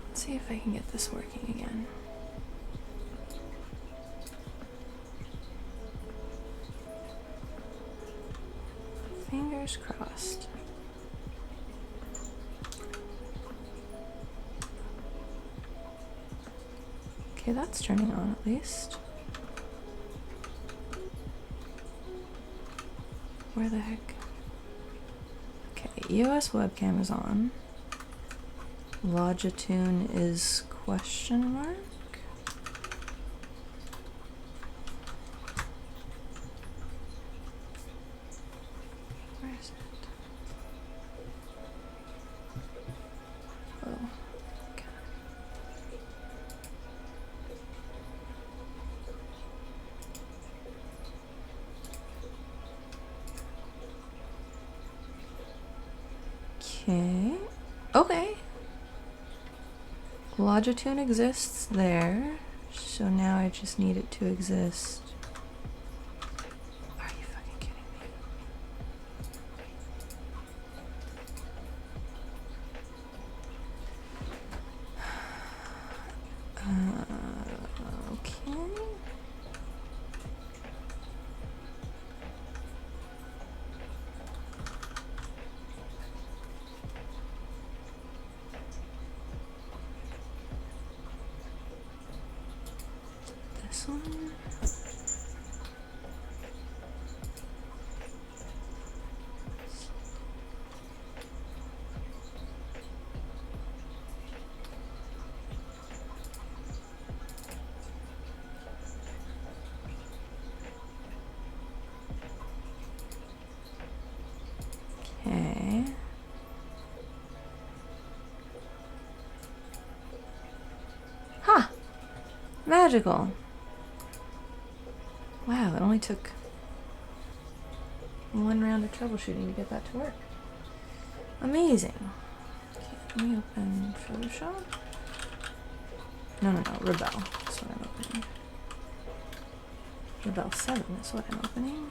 Let's see if I can get this working again. Fingers crossed. Okay, that's turning on at least. Where the heck? Okay, EOS webcam is on. Logitune is question mark? Where is it? Oh, okay. Okay. Okay. Logitune exists there, so now I just need it to exist. Are you fucking kidding me? Okay. This one. Okay. Huh. Magical. Wow, it only took one round of troubleshooting to get that to work. Amazing. Okay, let me open Photoshop. No, Rebel. That's what I'm opening. Rebel 7 is what I'm opening.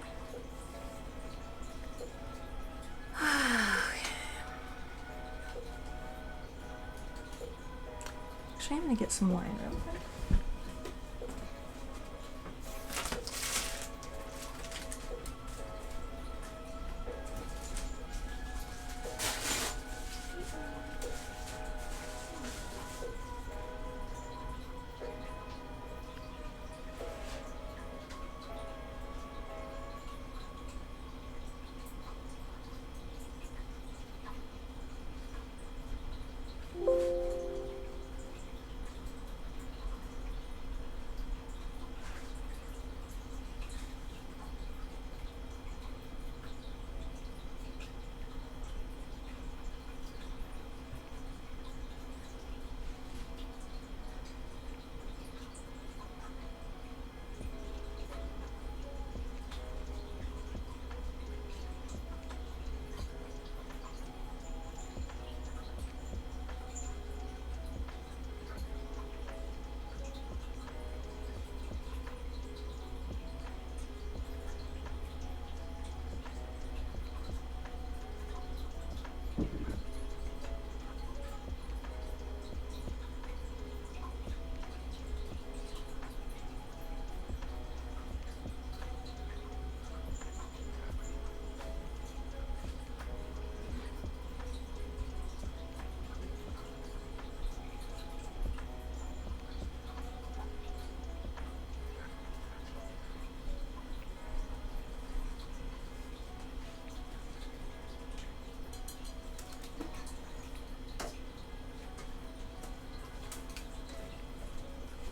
Actually, I'm gonna get some wine real quick.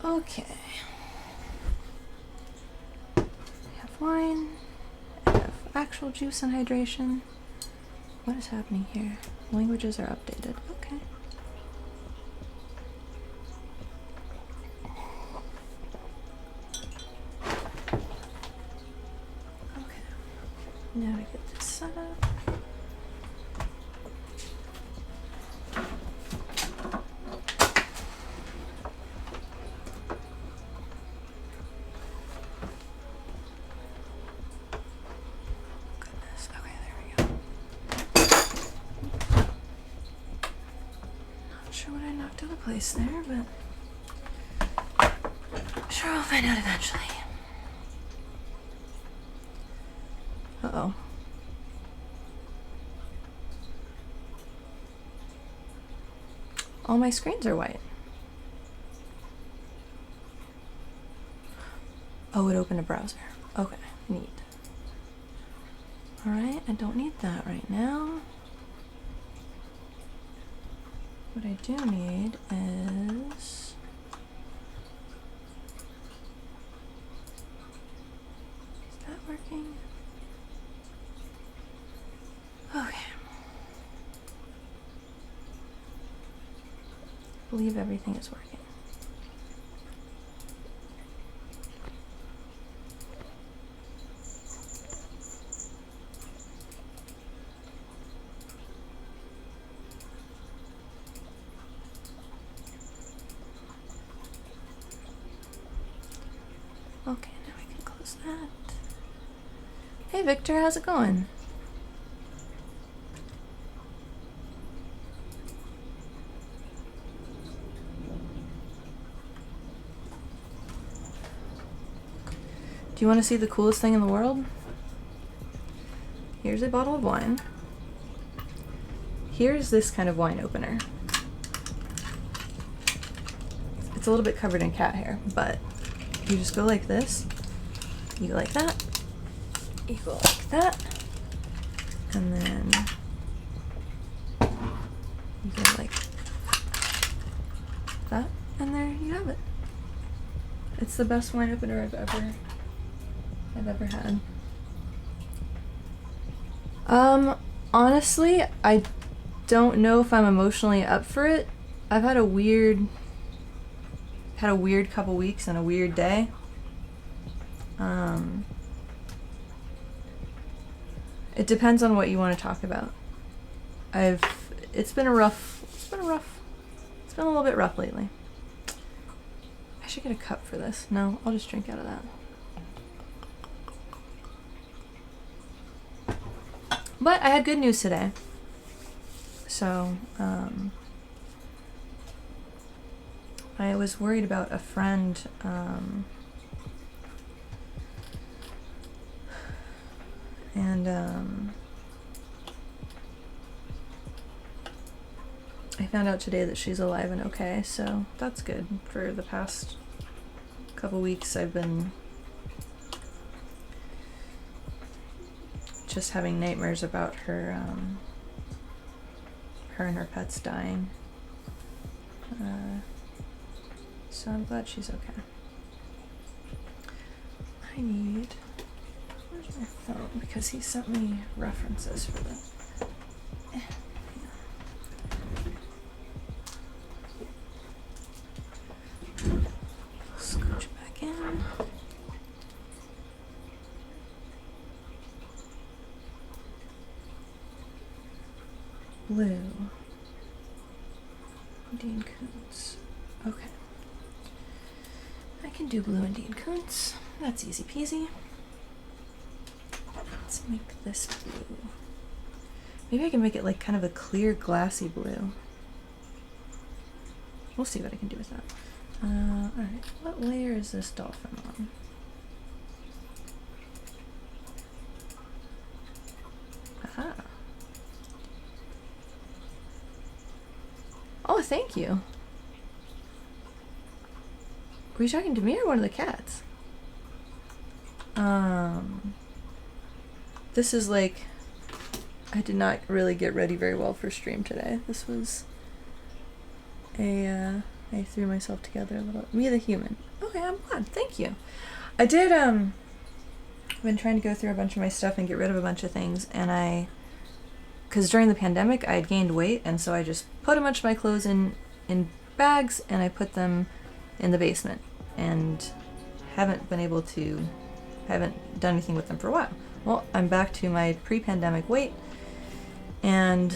Okay. I have wine. I have actual juice and hydration. What is happening here? Languages are updated. Okay. Okay. Now I get this set up. knocked out a place there, but I'm sure I'll find out eventually. Uh-oh. All my screens are white. Oh, it opened a browser. Okay, neat. Alright, I don't need that right now. What I do need is... Is that working? Okay. I believe everything is working. Okay, now I can close that. Hey Victor, how's it going? Do you want to see the coolest thing in the world? Here's a bottle of wine. Here's this kind of wine opener. It's a little bit covered in cat hair, but you just go like this, you go like that, you go like that, and then you go like that, and there you have it. It's the best wine opener I've ever had. Honestly, I don't know if I'm emotionally up for it. I've had a weird couple weeks and a weird day. It depends on what you want to talk about. It's been a little bit rough lately. I should get a cup for this. No, I'll just drink out of that. But I had good news today. So, I was worried about a friend, I found out today that she's alive and okay, so that's good. For the past couple weeks I've been just having nightmares about her and her pets dying. So I'm glad she's okay. Where's my phone? Because he sent me references for this. Scooch back in. Blue. Dean Koontz. Okay. I can do blue and Dean Koontz. That's easy peasy. Let's make this blue. Maybe I can make it like kind of a clear glassy blue. We'll see what I can do with that. Alright, what layer is this dolphin on? Aha. Oh, thank you. Were you talking to me or one of the cats? This is like, I did not really get ready very well for stream today. This was I threw myself together a little. Me the human. Okay, I'm glad. Thank you. I did, I've been trying to go through a bunch of my stuff and get rid of a bunch of things, and because during the pandemic I had gained weight, and so I just put a bunch of my clothes in bags, and I put them in the basement, and haven't done anything with them for a while. Well, I'm back to my pre-pandemic weight, and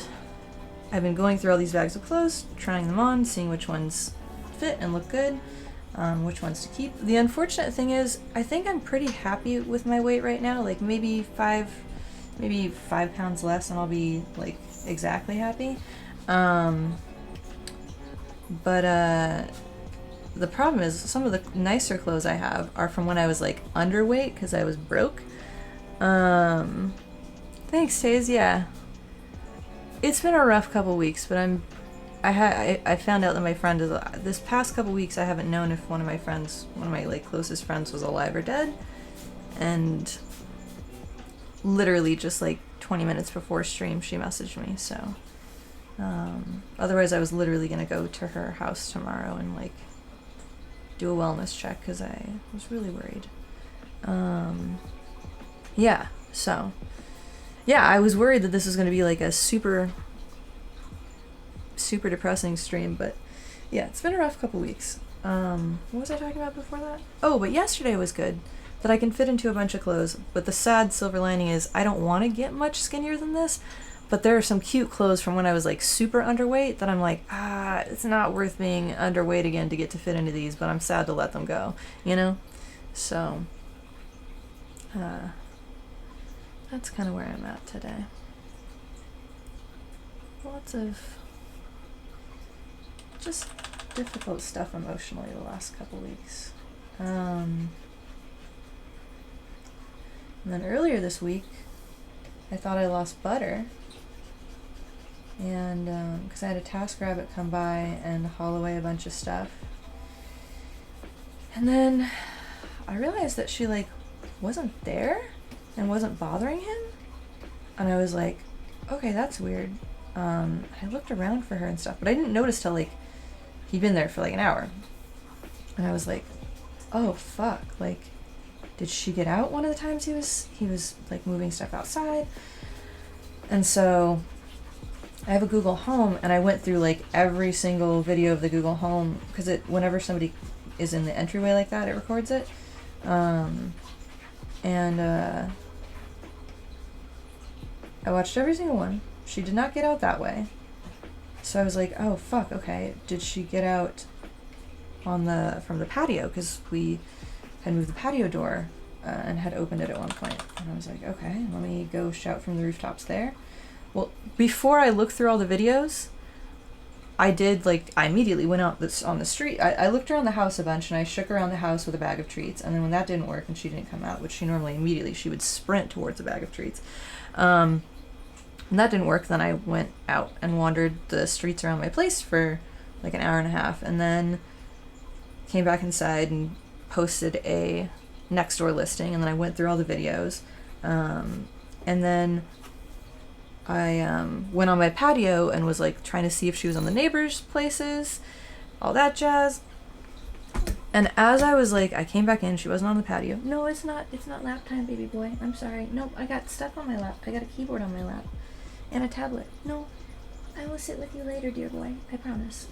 I've been going through all these bags of clothes, trying them on, seeing which ones fit and look good, which ones to keep. The unfortunate thing is, I think I'm pretty happy with my weight right now, like maybe 5 pounds less and I'll be like exactly happy. But the problem is some of the nicer clothes I have are from when I was like underweight because I was broke. Thanks, Taze. Yeah, it's been a rough couple weeks, but I found out that my friend is this past couple weeks I haven't known if one of my like closest friends was alive or dead, and literally just like 20 minutes before stream she messaged me. So otherwise I was literally gonna go to her house tomorrow and like do a wellness check because I was really worried. Yeah, so yeah, I was worried that this was gonna be like a super depressing stream, but yeah, it's been a rough couple weeks. What was I talking about before that? Oh, but yesterday was good, that I can fit into a bunch of clothes, but the sad silver lining is I don't want to get much skinnier than this, but there are some cute clothes from when I was like super underweight that I'm like, it's not worth being underweight again to get to fit into these, but I'm sad to let them go, you know? So, that's kind of where I'm at today. Lots of just difficult stuff emotionally the last couple weeks. And then earlier this week, I thought I lost butter. And because I had a TaskRabbit come by and haul away a bunch of stuff. And then I realized that she like wasn't there and wasn't bothering him. And I was like, okay, that's weird. I looked around for her and stuff, but I didn't notice till like he'd been there for like an hour. And I was like, oh fuck, like did she get out one of the times he was like moving stuff outside? And so I have a Google Home, and I went through like every single video of the Google Home because whenever somebody is in the entryway like that, it records it. I watched every single one. She did not get out that way. So I was like, oh fuck, okay. Did she get out from the patio? Because we had moved the patio door and had opened it at one point. And I was like, okay, let me go shout from the rooftops there. Well, before I looked through all the videos, I immediately went out on the street. I looked around the house a bunch, and I shook around the house with a bag of treats. And then when that didn't work and she didn't come out, which she would sprint towards a bag of treats. And that didn't work, then I went out and wandered the streets around my place for like an hour and a half, and then came back inside and posted a next door listing, and then I went through all the videos. And then I went on my patio and was like trying to see if she was on the neighbors' places, all that jazz. And as I was like, I came back in, she wasn't on the patio. No, it's not lap time, baby boy. I'm sorry. Nope, I got stuff on my lap. I got a keyboard on my lap. And a tablet. No, I will sit with you later, dear boy. I promise.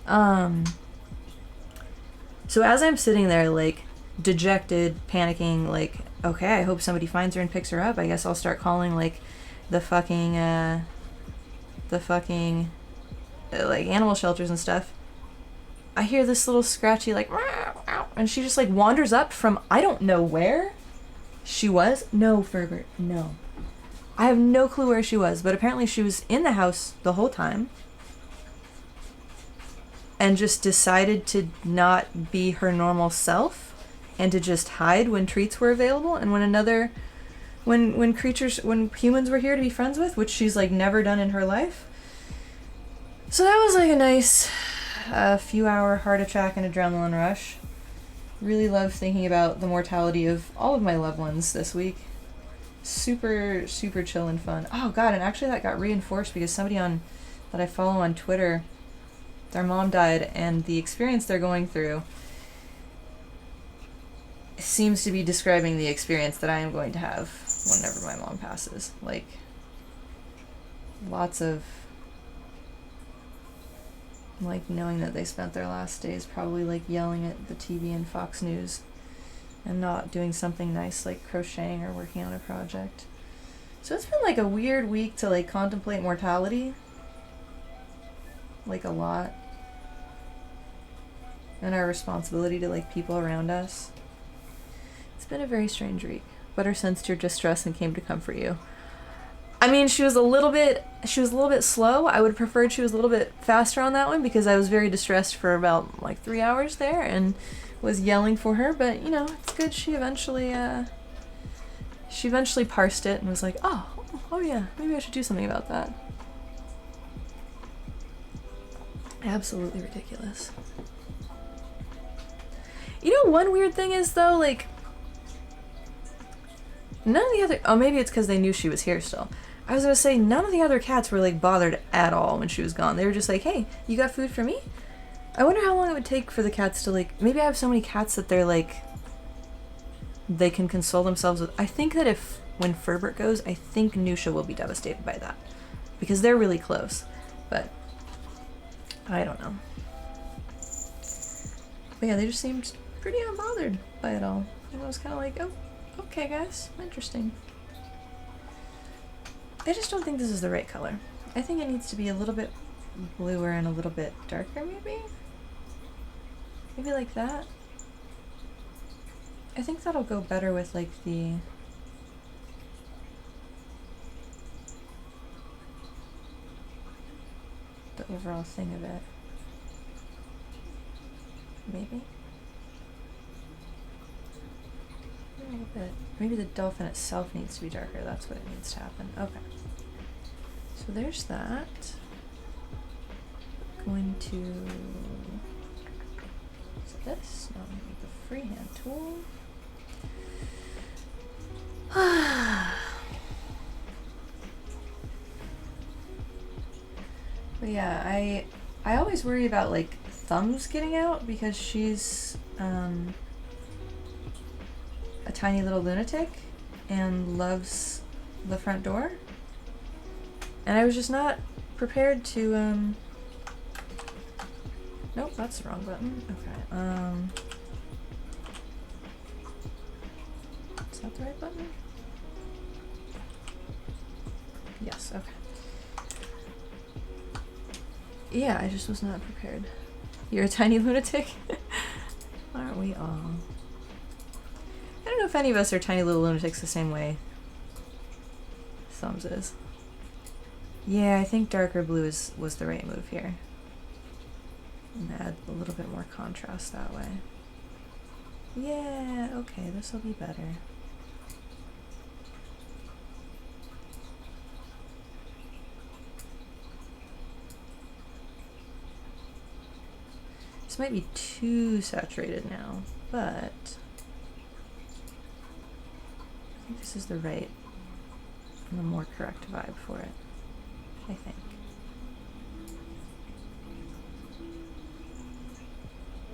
So as I'm sitting there, like, dejected, panicking, like, okay, I hope somebody finds her and picks her up. I guess I'll start calling, like, the fucking, like, animal shelters and stuff. I hear this little scratchy, like, and she just, like, wanders up from, I don't know where she was. No, Ferbert, no. I have no clue where she was, but apparently she was in the house the whole time and just decided to not be her normal self and to just hide when treats were available and when humans were here to be friends with, which she's like never done in her life. So that was like a nice few hour heart attack and adrenaline rush. Really love thinking about the mortality of all of my loved ones this week. Super, super chill and fun. Oh god, and actually that got reinforced because somebody that I follow on Twitter, their mom died, and the experience they're going through seems to be describing the experience that I am going to have whenever my mom passes. Like, lots of, like, knowing that they spent their last days probably, like, yelling at the TV and Fox News and not doing something nice like crocheting or working on a project. So it's been like a weird week to like contemplate mortality. Like a lot. And our responsibility to like people around us. It's been a very strange week. Butter sensed your distress and came to comfort you. I mean, she was a little bit slow. I would have preferred she was a little bit faster on that one because I was very distressed for about like 3 hours there and was yelling for her. But you know, it's good. She eventually parsed it and was like, oh yeah, maybe I should do something about that. Absolutely ridiculous. You know, one weird thing is though, like, none of the other, oh, maybe it's because they knew she was here still. I was gonna say, none of the other cats were like bothered at all when she was gone. They were just like, hey, you got food for me? I wonder how long it would take for the cats to like, maybe I have so many cats that they're like, they can console themselves with. I think that when Ferbert goes, I think Nusha will be devastated by that because they're really close, but I don't know. But yeah, they just seemed pretty unbothered by it all. And I was kind of like, oh, okay guys, interesting. I just don't think this is the right color. I think it needs to be a little bit bluer and a little bit darker maybe? Maybe like that? I think that'll go better with like the overall thing of it. Maybe? A little bit. Maybe the dolphin itself needs to be darker. That's what it needs to happen. Okay. So there's that. Going to use this. Now I'm going to use the freehand tool. But yeah, I always worry about like Thumbs getting out because she's a tiny little lunatic and loves the front door. And I was just not prepared to nope, that's the wrong button. Okay. Is that the right button? Yes, okay. Yeah, I just was not prepared. You're a tiny lunatic? Aren't we all? I don't know if any of us are tiny little lunatics the same way Thumbs is. Yeah, I think darker blue was the right move here. And add a little bit more contrast that way. Yeah, okay, this will be better. This might be too saturated now, but I think this is the right and the more correct vibe for it, I think.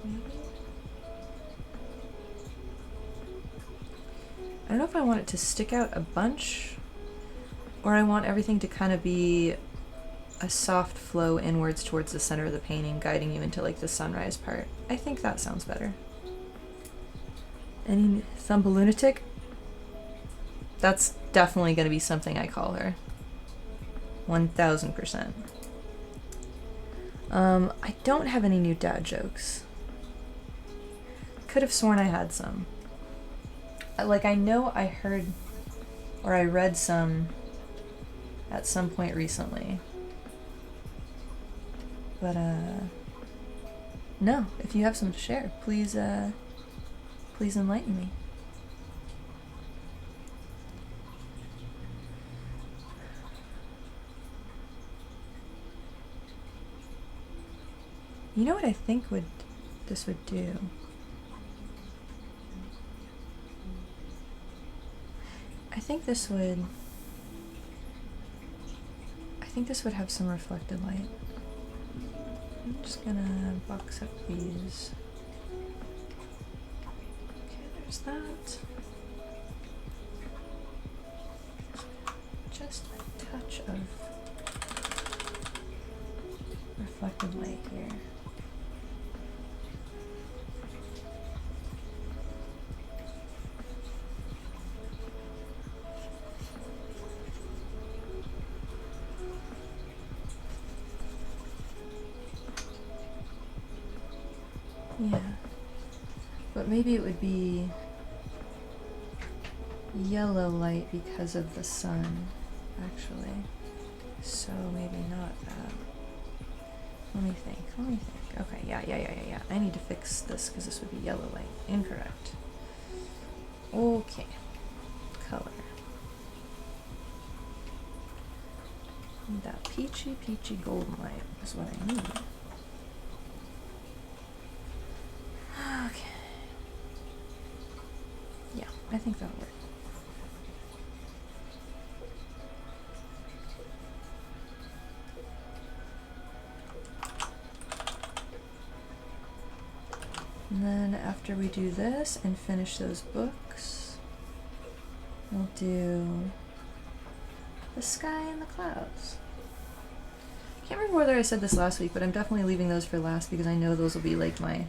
Maybe? I don't know if I want it to stick out a bunch or I want everything to kind of be a soft flow inwards towards the center of the painting, guiding you into like the sunrise part. I think that sounds better. Any Thumba lunatic? That's definitely going to be something I call her. 1000%. I don't have any new dad jokes. Could have sworn I had some. Like, I know I heard or I read some at some point recently. But, no, if you have some to share, please, please enlighten me. You know what I think this would do? I think this would have some reflected light. I'm just gonna box up these. Okay, there's that. Just a touch of reflected light here. Yeah, but maybe it would be yellow light because of the sun actually. So maybe not that. Let me think. Okay, yeah. I need to fix this because this would be yellow light. Incorrect. Okay. Color. That peachy golden light is what I need. Okay. Yeah, I think that'll work. And then after we do this and finish those books, we'll do the sky and the clouds. I can't remember whether I said this last week, but I'm definitely leaving those for last because I know those will be like my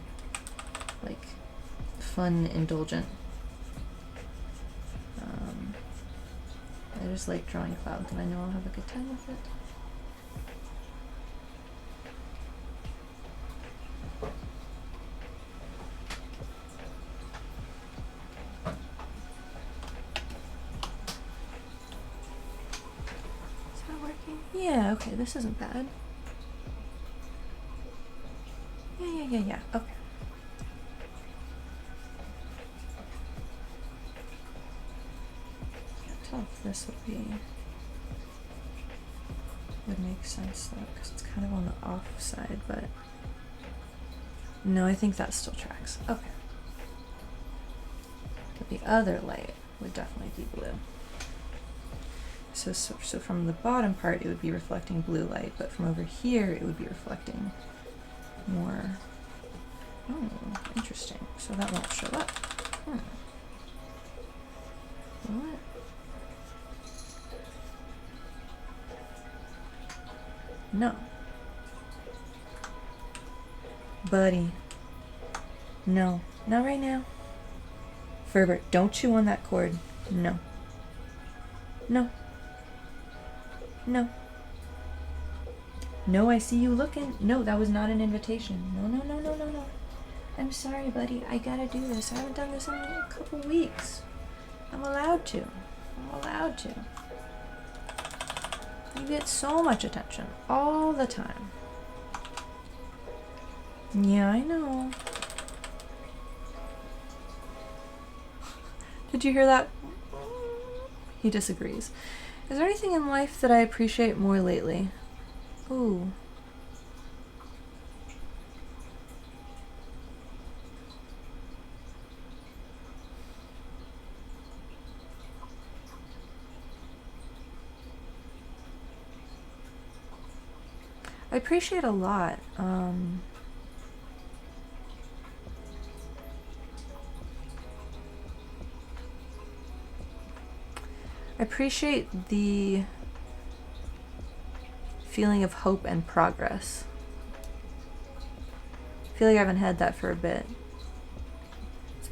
fun, indulgent. I just like drawing clouds and I know I'll have a good time with it. Yeah, okay, this isn't bad. Yeah, okay. Can't tell if this would make sense though, because it's kind of on the off side, but no, I think that still tracks. Okay. But the other light would definitely be blue. So from the bottom part, it would be reflecting blue light, but from over here, it would be reflecting more. Oh, interesting. So that won't show up. What? No. Buddy. No. Not right now. Ferber, don't chew on that cord. No. No. No. No, I see you looking. No, that was not an invitation. No. I'm sorry, buddy. I gotta do this. I haven't done this in a couple weeks. I'm allowed to. You get so much attention all the time. Yeah, I know. Did you hear that? He disagrees. Is there anything in life that I appreciate more lately? Ooh. I appreciate a lot. I appreciate the feeling of hope and progress. I feel like I haven't had that for a bit.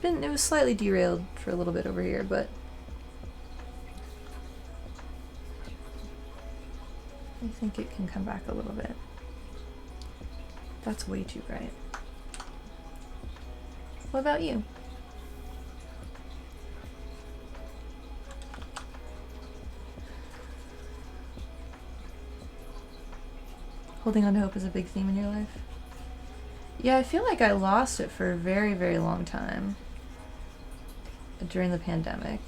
It was slightly derailed for a little bit over here, but I think it can come back a little bit. That's way too bright. What about you? Holding on to hope is a big theme in your life? Yeah, I feel like I lost it for a very, very long time during the pandemic.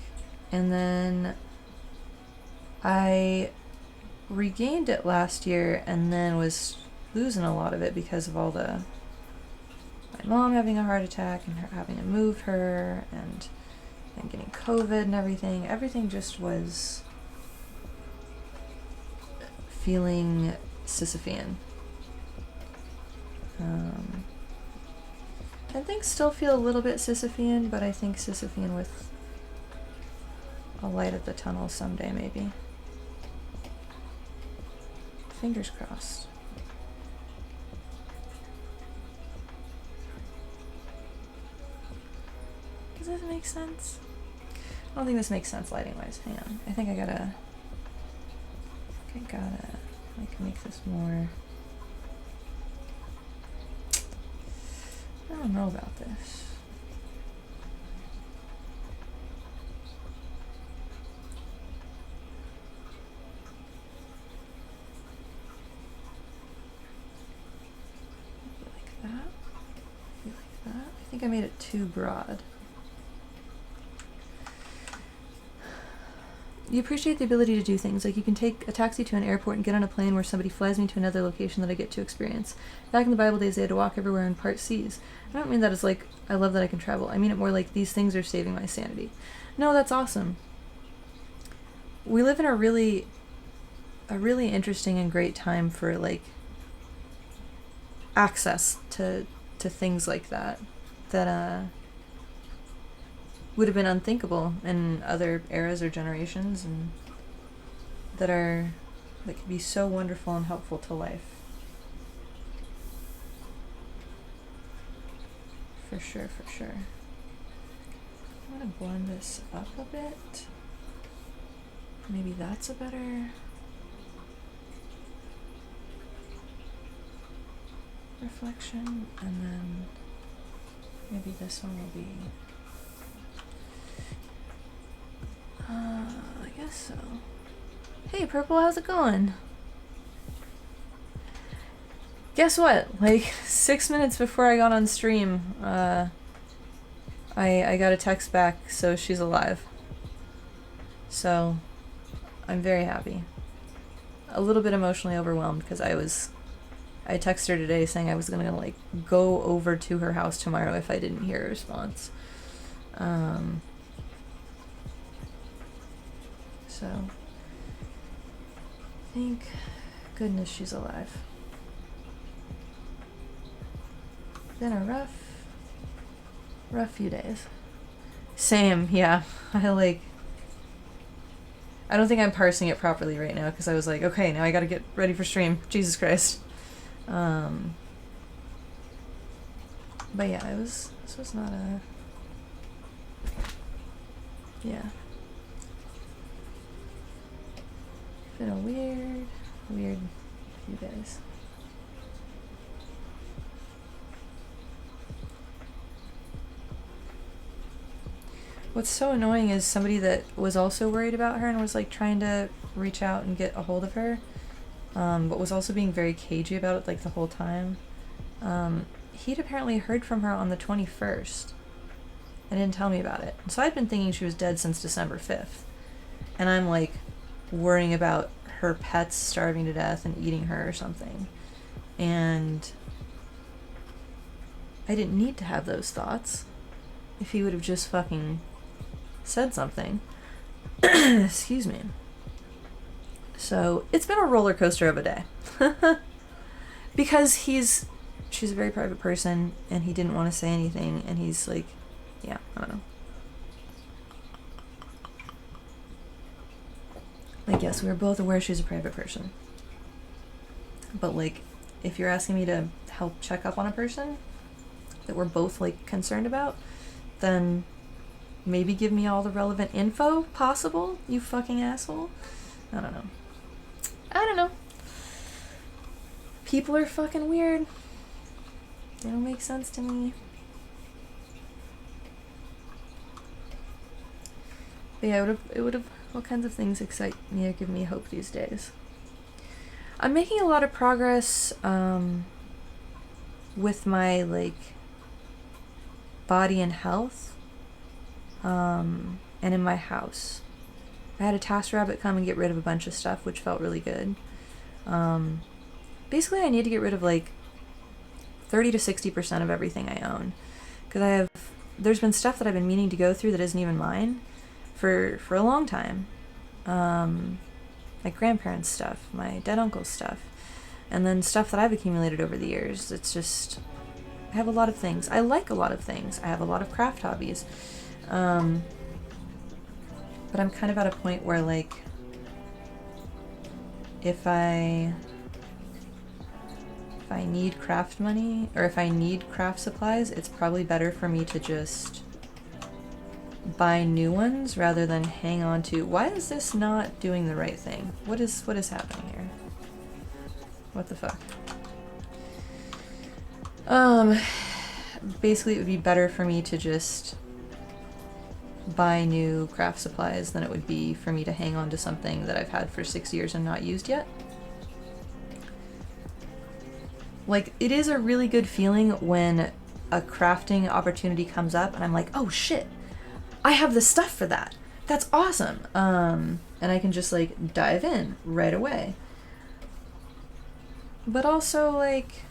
And then I regained it last year and then was losing a lot of it because of my mom having a heart attack and her having to move her and getting COVID and everything. Everything just was feeling Sisyphean. And things still feel a little bit Sisyphean, but I think Sisyphean with a light at the tunnel someday, maybe. Fingers crossed. Does this make sense? I don't think this makes sense lighting-wise. Hang on. I think I gotta make this more. I don't know about this. think I made it too broad. You appreciate the ability to do things, like you can take a taxi to an airport and get on a plane where somebody flies me to another location that I get to experience. Back in the Bible days, they had to walk everywhere and part seas. I don't mean that as like, I love that I can travel. I mean it more like these things are saving my sanity. No, that's awesome. We live in a really interesting and great time for like access to things like that would have been unthinkable in other eras or generations, and that can be so wonderful and helpful to life. For sure, for sure. I want to blend this up a bit. Maybe that's a better reflection, and then maybe this one will be I guess so. Hey Purple, how's it going? Guess what? Like 6 minutes before I got on stream, I got a text back, so she's alive. So I'm very happy. A little bit emotionally overwhelmed because I texted her today saying I was gonna like go over to her house tomorrow if I didn't hear a response. So thank goodness she's alive. Been a rough few days. Same, yeah. I don't think I'm parsing it properly right now because I was like, okay, now I gotta get ready for stream. Jesus Christ. But yeah, this was not a... Yeah. Been a weird few days. What's so annoying is somebody that was also worried about her and was like trying to reach out and get a hold of her, but was also being very cagey about it like the whole time. He'd apparently heard from her on the 21st and didn't tell me about it. So I'd been thinking she was dead since December 5th. And I'm like worrying about her pets starving to death and eating her or something. And I didn't need to have those thoughts if he would have just fucking said something. Excuse me. So it's been a roller coaster of a day. Because she's a very private person and he didn't want to say anything, and he's like, yeah, I don't know. Like, yes, we were both aware she's a private person. But, like, if you're asking me to help check up on a person that we're both, like, concerned about, then maybe give me all the relevant info possible, you fucking asshole. I don't know. People are fucking weird. They don't make sense to me. But yeah, it would have all kinds of things excite me or give me hope these days. I'm making a lot of progress with my like body and health and in my house. I had a task rabbit come and get rid of a bunch of stuff, which felt really good. Basically I need to get rid of like 30 to 60% of everything I own, because there's been stuff that I've been meaning to go through that isn't even mine for a long time. My grandparents' stuff, my dead uncle's stuff, and then stuff that I've accumulated over the years. It's just, I have a lot of things. I like a lot of things. I have a lot of craft hobbies. But I'm kind of at a point where, like, if I need craft money, or if I need craft supplies, it's probably better for me to just buy new ones rather than hang on to... Why is this not doing the right thing? What is happening here? What the fuck? Basically it would be better for me to just buy new craft supplies than it would be for me to hang on to something that I've had for 6 years and not used yet. Like, it is a really good feeling when a crafting opportunity comes up and I'm like, oh shit, I have the stuff for that. That's awesome. And I can just like dive in right away. But also, like,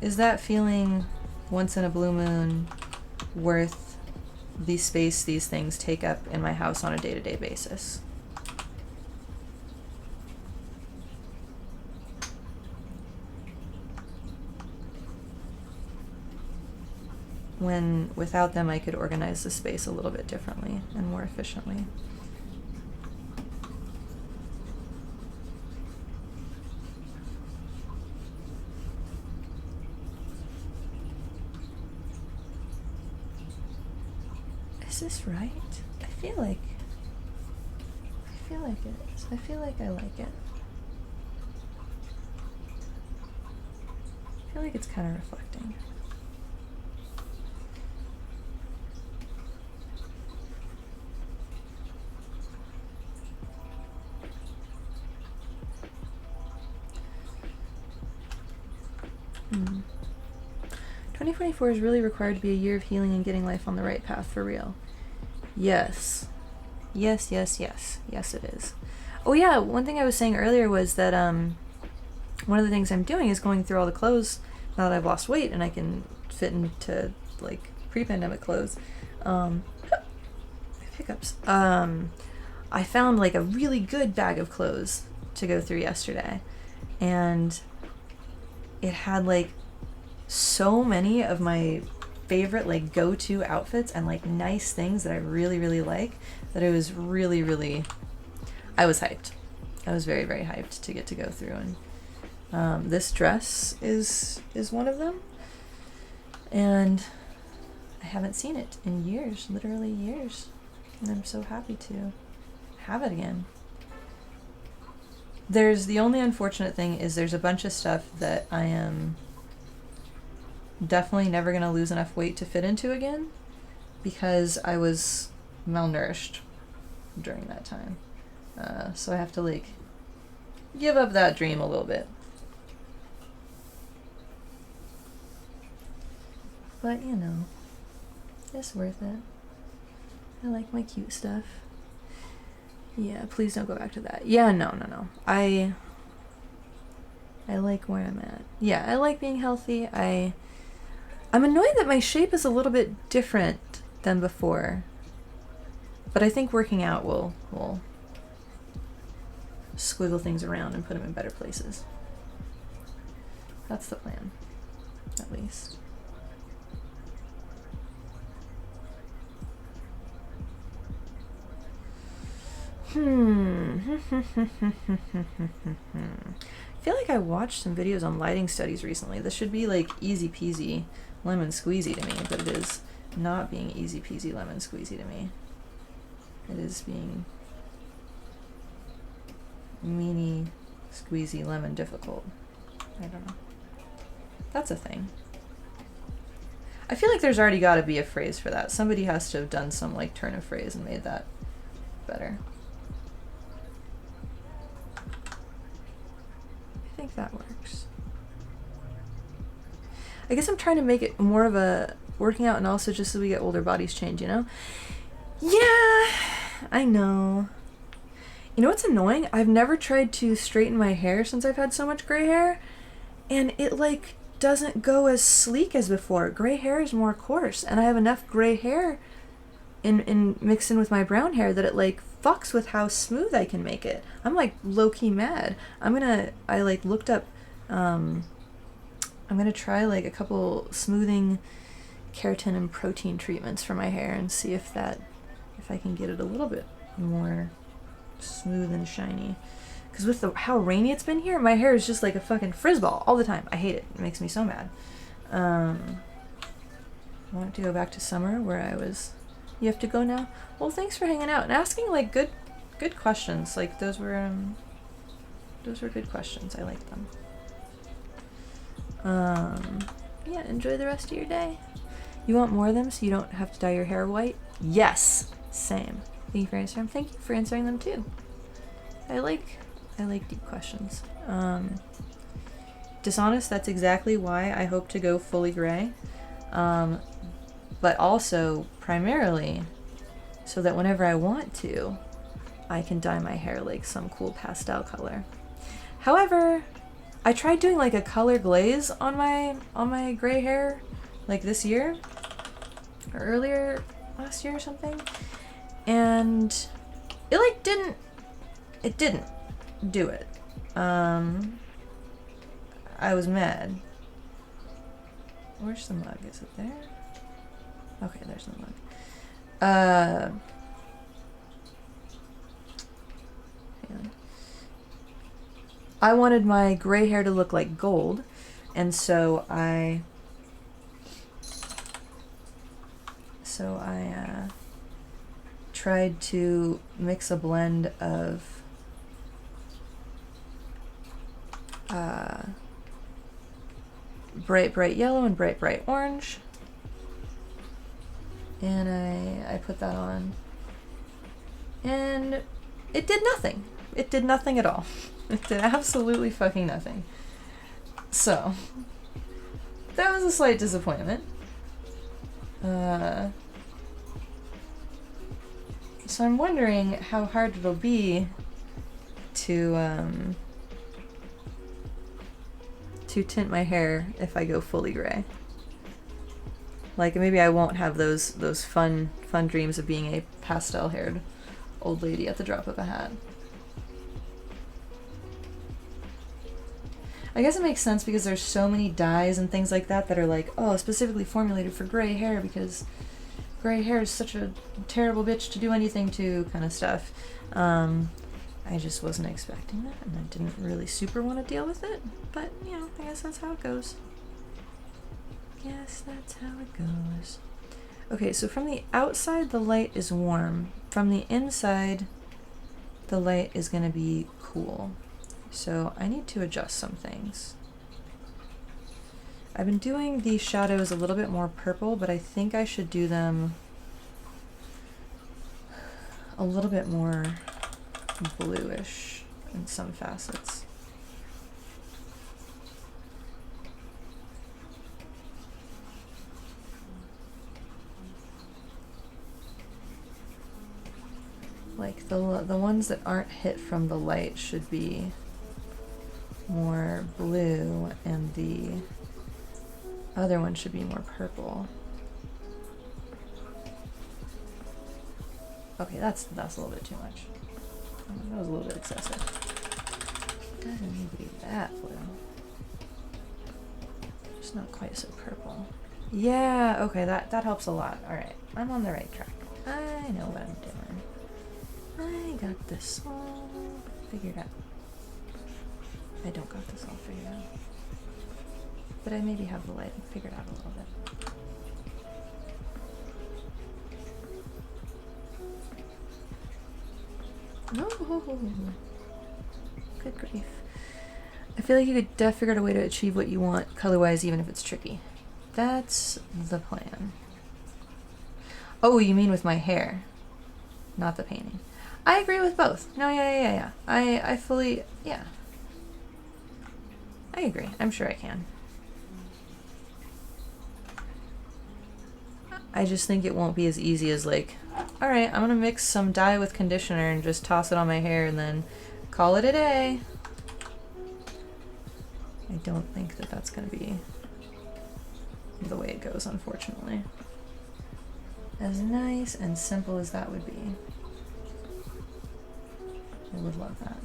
is that feeling once in a blue moon worth the space these things take up in my house on a day-to-day basis? When without them I could organize the space a little bit differently and more efficiently. Is this right? I feel like it is. I feel like I like it. I feel like it's kind of reflecting. Hmm. 2024 is really required to be a year of healing and getting life on the right path for real. Yes. Yes, yes, yes. Yes, it is. Oh yeah, one thing I was saying earlier was that one of the things I'm doing is going through all the clothes now that I've lost weight and I can fit into like pre-pandemic clothes. Hiccups. I found like a really good bag of clothes to go through yesterday, and it had like so many of my favorite like go-to outfits and like nice things that I really, really like, that it was really, really, I was hyped. I was very, very hyped to get to go through, and this dress is one of them, and I haven't seen it in years, literally years, and I'm so happy to have it again. There's the only unfortunate thing is there's a bunch of stuff that I am definitely never gonna lose enough weight to fit into again, because I was malnourished during that time. So I have to like give up that dream a little bit. But you know, it's worth it. I like my cute stuff. Yeah, please don't go back to that. Yeah, no. I like where I'm at. Yeah, I like being healthy. I'm annoyed that my shape is a little bit different than before. But I think working out will squiggle things around and put them in better places. That's the plan, at least. I feel like I watched some videos on lighting studies recently. This should be like easy peasy lemon squeezy to me, but it is not being easy peasy lemon squeezy to me. It is being meanie squeezy lemon difficult. I don't know. That's a thing. I feel like there's already got to be a phrase for that. Somebody has to have done some like turn of phrase and made that better. I think that works. I guess I'm trying to make it more of a working out, and also just as we get older, bodies change, you know? Yeah, I know. You know what's annoying? I've never tried to straighten my hair since I've had so much gray hair, and it like doesn't go as sleek as before. Gray hair is more coarse, and I have enough gray hair in mixed in with my brown hair that it like fucks with how smooth I can make it. I'm like low-key mad. I like looked up, I'm gonna try like a couple smoothing keratin and protein treatments for my hair and see if I can get it a little bit more smooth and shiny. Because with how rainy it's been here, my hair is just like a fucking frizzball all the time. I hate it. It makes me so mad. I want to go back to summer where I was. You have to go now? Well, thanks for hanging out and asking like good questions. Like those were good questions. I liked them. Yeah, enjoy the rest of your day. You want more of them so you don't have to dye your hair white? Yes, same. Thank you for answering them. Thank you for answering them too. I like deep questions. dishonest, that's exactly why I hope to go fully gray. But also, primarily, so that whenever I want to, I can dye my hair like some cool pastel color. However, I tried doing like a color glaze on my gray hair like this year or earlier last year or something, and it like didn't do it. I was mad. Where's the mug? Is it there? Okay, there's the mug. Hang on. I wanted my gray hair to look like gold, and so I tried to mix a blend of bright yellow and bright orange, and I put that on, and it did nothing. It did nothing at all. It did absolutely fucking nothing. So that was a slight disappointment. So I'm wondering how hard it'll be to tint my hair if I go fully gray. Like, maybe I won't have those fun dreams of being a pastel-haired old lady at the drop of a hat. I guess it makes sense because there's so many dyes and things like that that are like, oh, specifically formulated for gray hair because gray hair is such a terrible bitch to do anything to, kind of stuff. I just wasn't expecting that, and I didn't really super want to deal with it, but, you know, I guess that's how it goes. Yes, that's how it goes. Okay, so from the outside, the light is warm. From the inside, the light is going to be cool. So I need to adjust some things. I've been doing these shadows a little bit more purple, but I think I should do them a little bit more bluish in some facets. Like the ones that aren't hit from the light should be more blue, and the other one should be more purple. Okay, that's a little bit too much. That was a little bit excessive. Doesn't need to be that blue. Just not quite so purple. Yeah, okay, that helps a lot. Alright, I'm on the right track. I know what I'm doing. I got this all figured out. I don't got this all figured out. But I maybe have the lighting figured out a little bit. No, good grief. I feel like you could figure out a way to achieve what you want color-wise, even if it's tricky. That's the plan. Oh, you mean with my hair, not the painting. I agree with both. No, yeah. I fully, yeah. I agree. I'm sure I can. I just think it won't be as easy as like, alright, I'm gonna mix some dye with conditioner and just toss it on my hair and then call it a day. I don't think that that's gonna be the way it goes, unfortunately. As nice and simple as that would be. I would love that.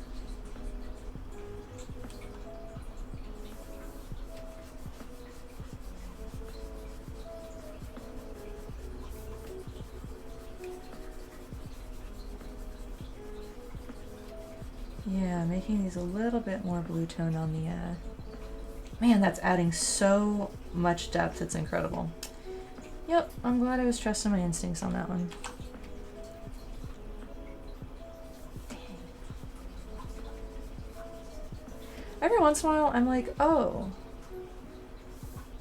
Yeah, making these a little bit more blue toned on the, man, that's adding so much depth, it's incredible. Yep, I'm glad I was trusting my instincts on that one. Every once in a while, I'm like, oh,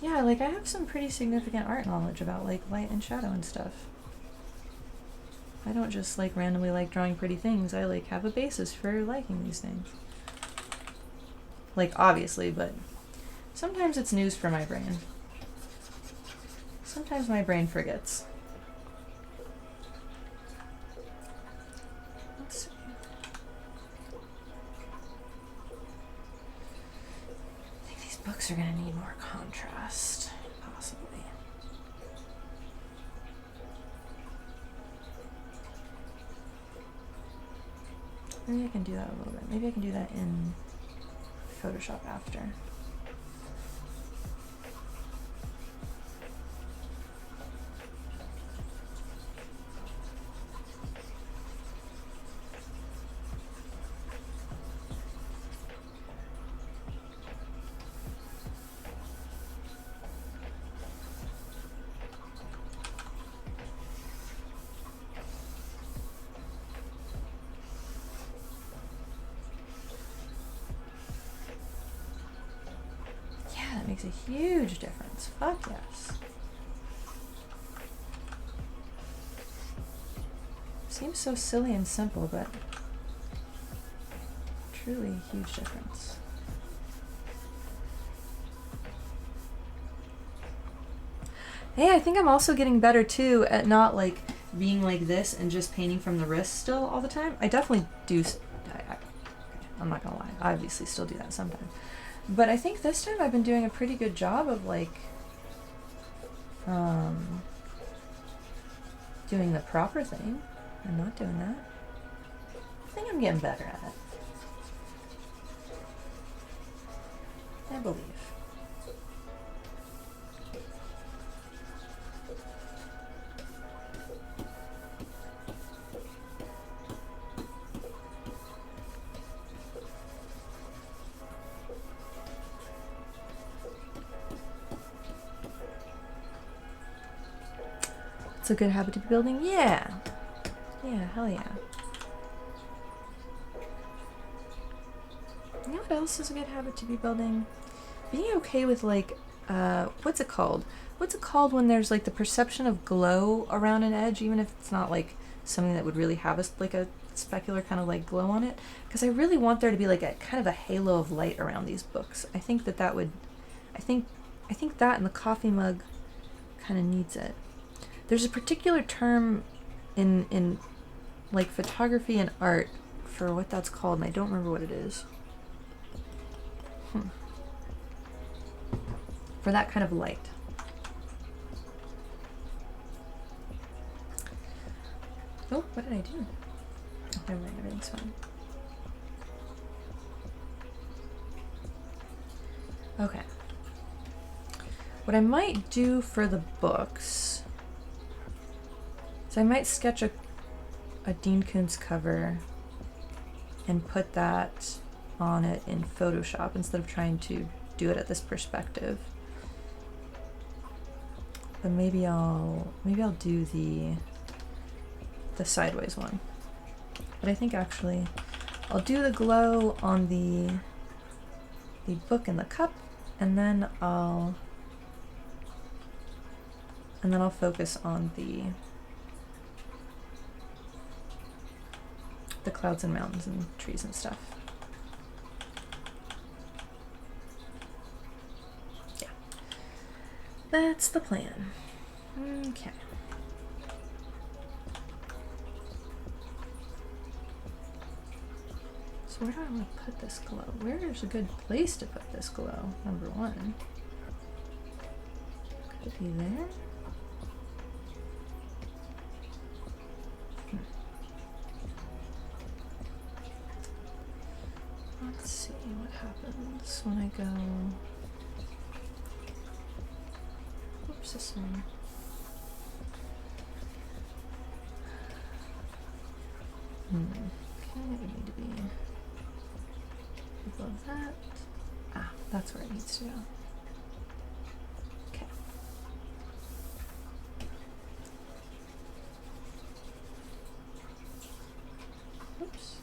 yeah, like I have some pretty significant art knowledge about like light and shadow and stuff. I don't just like randomly like drawing pretty things. I like have a basis for liking these things. Like obviously, but Sometimes it's news for my brain. Sometimes my brain forgets. Let's see. I think these books are going to need more contrast, possibly. Maybe I can do that a little bit. Maybe I can do that in Photoshop after. Makes a huge difference. Fuck yes. Seems so silly and simple, but truly a huge difference. Hey, I think I'm also getting better too at not like being like this and just painting from the wrist still all the time. I definitely do. I'm not gonna lie. I obviously still do that sometimes. But I think this time I've been doing a pretty good job of like doing the proper thing and not doing that. I think I'm getting better at it. I believe. It's a good habit to be building? Yeah. Yeah, hell yeah. You know what else is a good habit to be building? Being okay with like, what's it called? What's it called when there's like the perception of glow around an edge, even if it's not like something that would really have like a specular kind of like glow on it? Because I really want there to be like a kind of a halo of light around these books. I think that would, I think that and the coffee mug kind of needs it. There's a particular term in like photography and art for what that's called, and I don't remember what it is. For that kind of light. Oh, what did I do? Oh, never mind, everything's fine. Okay. What I might do for the books, so I might sketch a Dean Koontz cover and put that on it in Photoshop instead of trying to do it at this perspective. But maybe I'll do the sideways one. But I think actually I'll do the glow on the book and the cup, and then I'll focus on the clouds and mountains and trees and stuff. Yeah. That's the plan. Okay. So where do I want to put this glow? Where is a good place to put this glow? Number one. Could it be there? Let's see what happens when I go. Oops, this one. Okay, it would need to be above that. Ah, that's where it needs to go. Okay. Oops.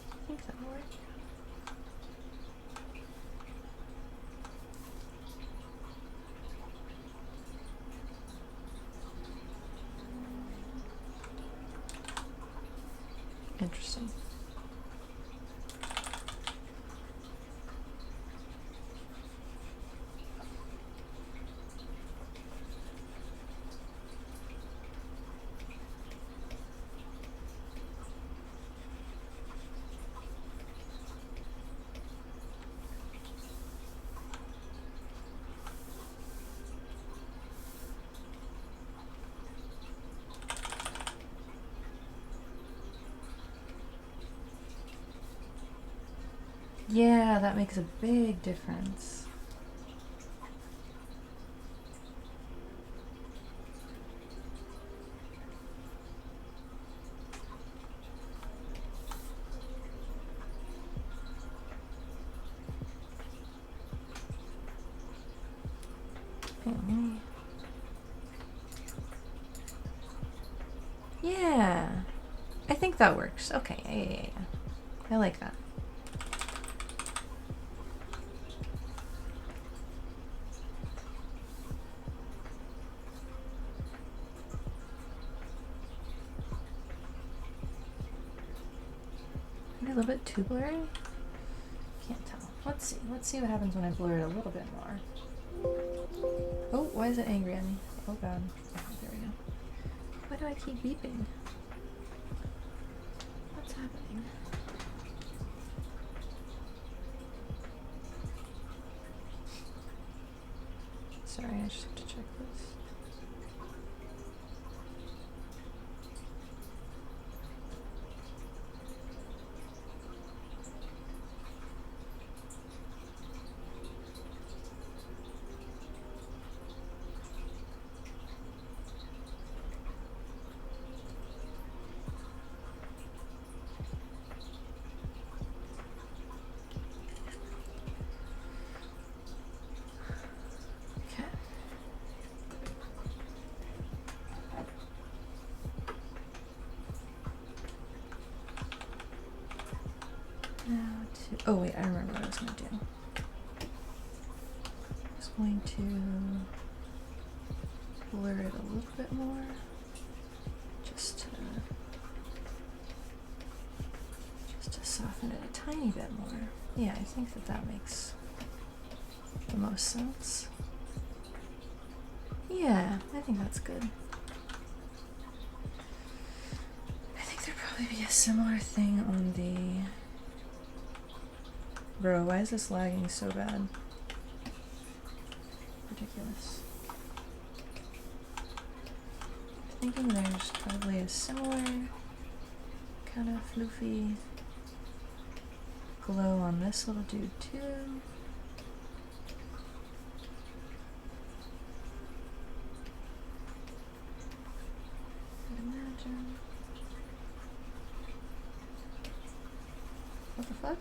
I think that'll work. Interesting. Yeah, that makes a big difference. Yeah, I think that works. Okay, yeah. I like that. Maybe a little bit too blurry? Can't tell. Let's see. Let's see what happens when I blur it a little bit more. Oh, why is it angry at me? Oh god. Oh, there we go. Why do I keep beeping? What's happening? Sorry, I just have to check this. Oh wait, I remember what I was going to do. I was going to blur it a little bit more, just to soften it a tiny bit more. Yeah, I think that makes the most sense. Yeah, I think that's good. I think there'd probably be a similar thing on the... Bro, why is this lagging so bad? Ridiculous. I'm thinking there's probably a similar kind of floofy glow on this little dude too. Imagine. What the fuck?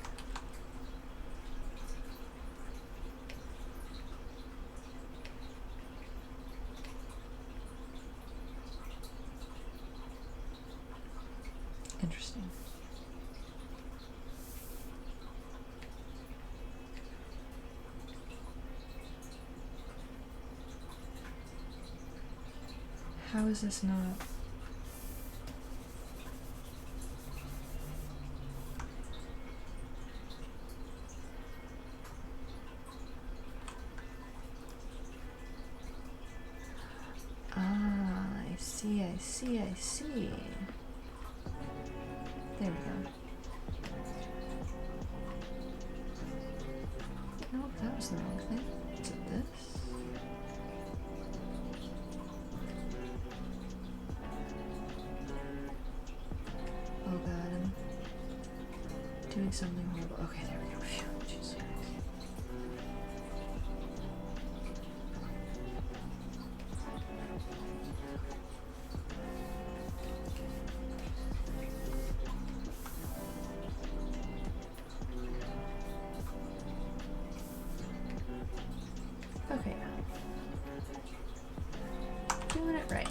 Interesting. How is this not? Ah, I see, I see, I see. There we go. Nope, that was the wrong thing. Is it this? Oh god, I'm doing something horrible. Okay, there we go. Phew, Jesus Christ. Okay, now. Doing it right.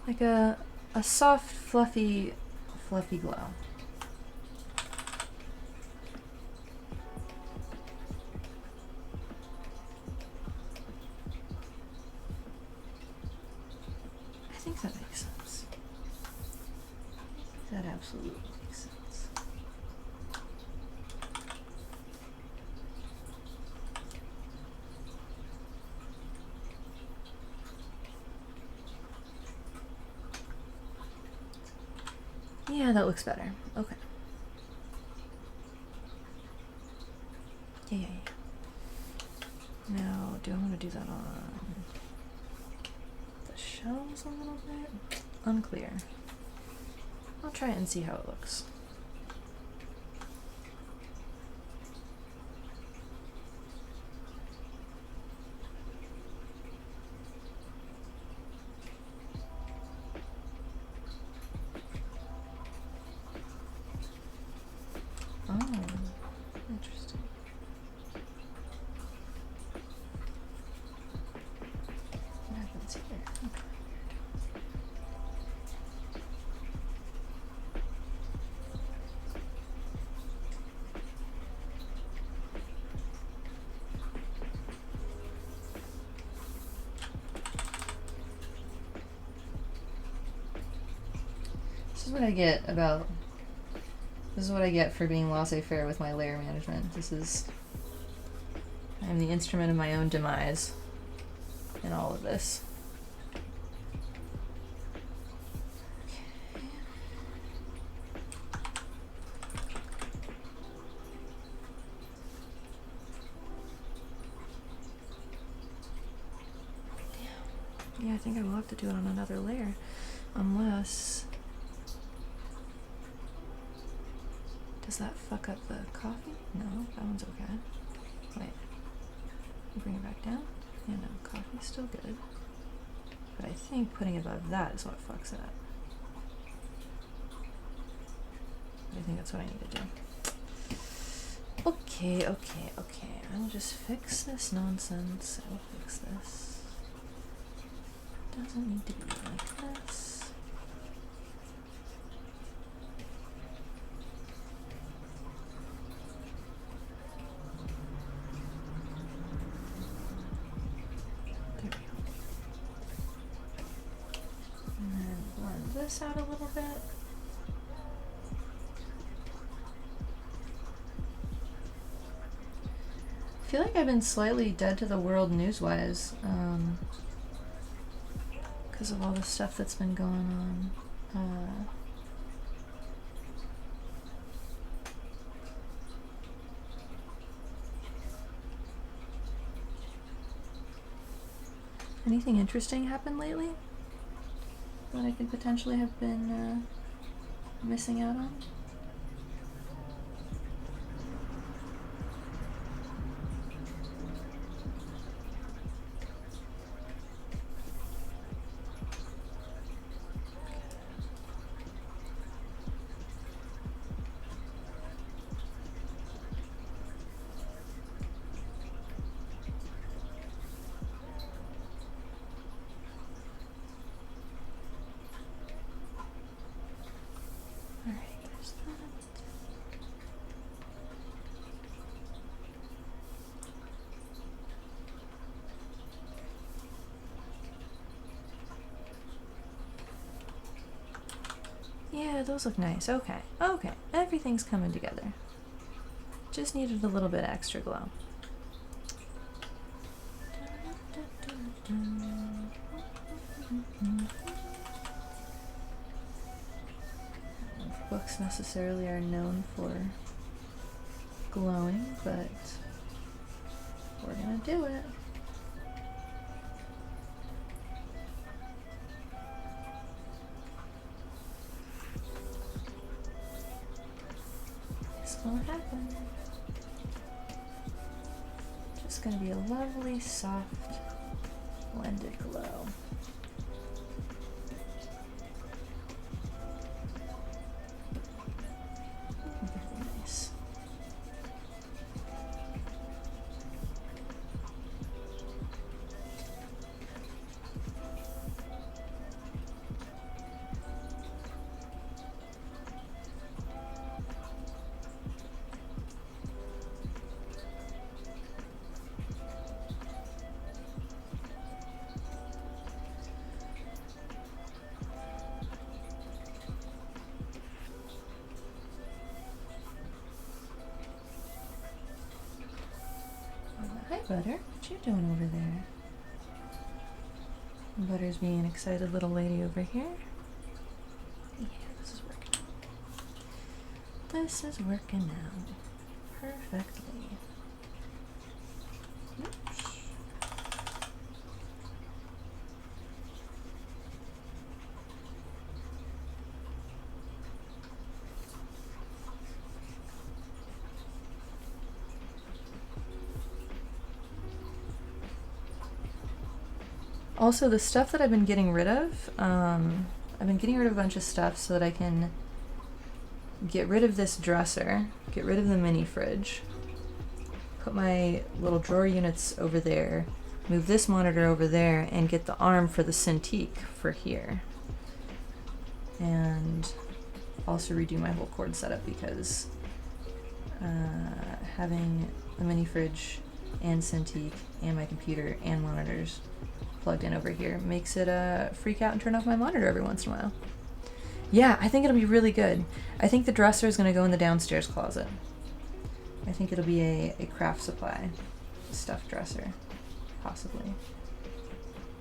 Like a soft, fluffy glow. I think that makes sense. That absolutely makes sense. Yeah, that looks better. Okay. Yeah. I want to do that on the shells a little bit? Unclear. I'll try it and see how it looks. Oh, interesting. What happens here? Okay. This is what I get about. This is what I get for being laissez-faire with my layer management. I'm the instrument of my own demise in all of this. Yeah, I think I will have to do it on another layer, unless... Does that fuck up the coffee? No, that one's okay. Wait. Bring it back down? Yeah, no, coffee's still good. But I think putting it above that is what fucks it up. I think that's what I need to do. Okay. I'll just fix this nonsense. I will fix this. Doesn't need to be like this. This out a little bit. I feel like I've been slightly dead to the world news-wise, because of all the stuff that's been going on. Anything interesting happened lately that I could potentially have been missing out on? Yeah, those look nice. Okay. Everything's coming together. Just needed a little bit extra glow. Books necessarily are known for glowing, but we're gonna do it. Will happen. Just gonna be a lovely, soft, blended glow. Very nice. Hi, Butter. What you doing over there? Butter's being an excited little lady over here. Yeah, this is working. This is working now perfectly. Oops. Also, the stuff that I've been getting rid of, I've been getting rid of a bunch of stuff so that I can get rid of this dresser, get rid of the mini fridge, put my little drawer units over there, move this monitor over there, and get the arm for the Cintiq for here. And also redo my whole cord setup because having the mini fridge and Cintiq and my computer and monitors plugged in over here makes it freak out and turn off my monitor every once in a while. Yeah, I think it'll be really good. I think the dresser is going to go in the downstairs closet. I think it'll be a craft supply stuffed dresser, possibly.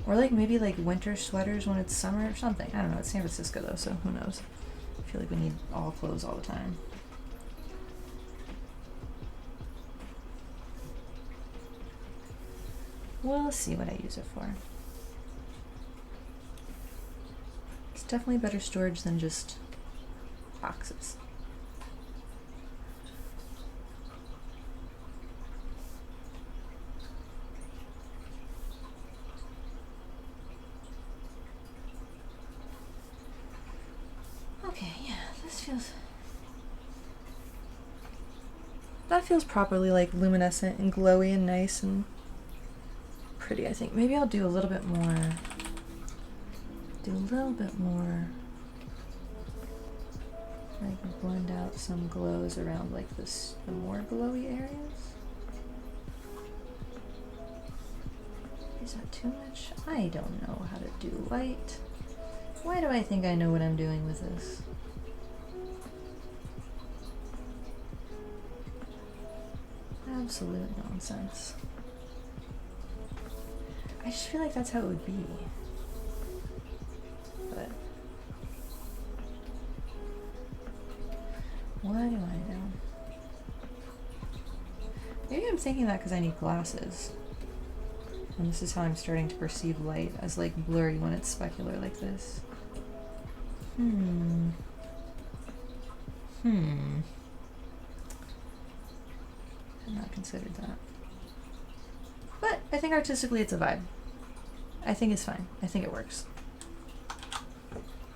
Or like maybe like winter sweaters when it's summer or something. I don't know. It's San Francisco though, so who knows. I feel like we need all clothes all the time. We'll see what I use it for. It's definitely better storage than just boxes. Okay, yeah, that feels properly like luminescent and glowy and nice and pretty, I think. Maybe I'll do a little bit more, like blend out some glows around like this, the more glowy areas. Is that too much? I don't know how to do light. Why do I think I know what I'm doing with this? Absolute nonsense. I just feel like that's how it would be. But what do I know? Maybe I'm thinking that because I need glasses. And this is how I'm starting to perceive light as like blurry when it's specular like this. I've not considered that. But I think artistically it's a vibe. I think it's fine. I think it works.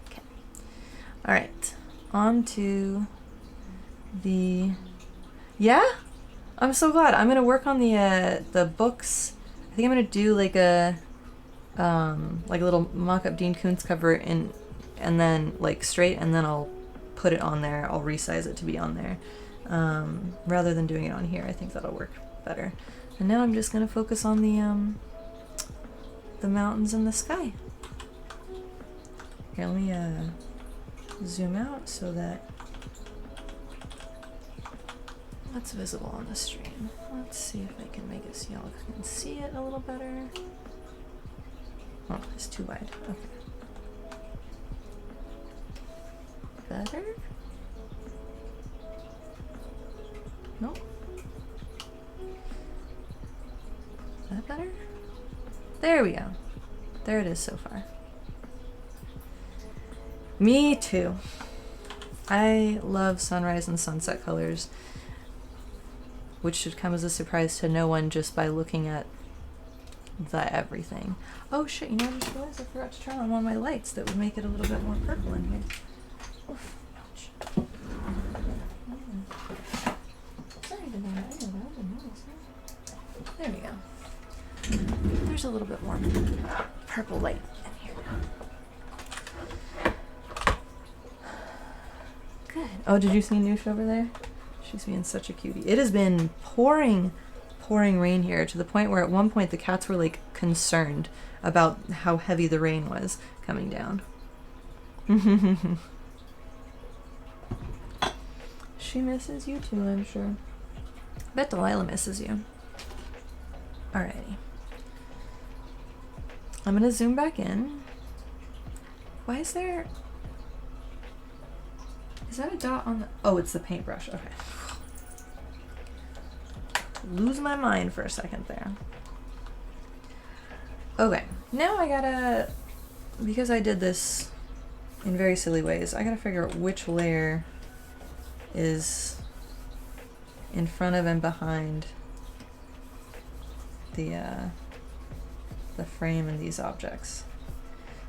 Okay. Alright. On to the... Yeah? I'm so glad. I'm gonna work on the books. I think I'm gonna do like a little mock-up Dean Koontz cover and then like straight, and then I'll put it on there. I'll resize it to be on there. Rather than doing it on here. I think that'll work better. And now I'm just gonna focus on the mountains and the sky. Here, let me zoom out so that what's visible on the stream. Let's see if I can make it so y'all can see it a little better. Oh, it's too wide. Okay. Better? Nope. Is that better? There we go. There it is so far. Me too. I love sunrise and sunset colors, which should come as a surprise to no one just by looking at the everything. Oh shit, you know, I just realized I forgot to turn on one of my lights that would make it a little bit more purple in here. Oof, ouch. Sorry to that. I didn't notice that. There we go. There's a little bit more purple light in here now. Good. Oh, did you see Noosh over there? She's being such a cutie. It has been pouring rain here to the point where at one point the cats were like concerned about how heavy the rain was coming down. She misses you too, I'm sure. Bet Delilah misses you. Alrighty. I'm gonna zoom back in. Why is there... Is that a dot on the... Oh, it's the paintbrush. Okay. Lose my mind for a second there. Okay. Now I gotta... Because I did this in very silly ways, I gotta figure out which layer is in front of and behind the the frame and these objects.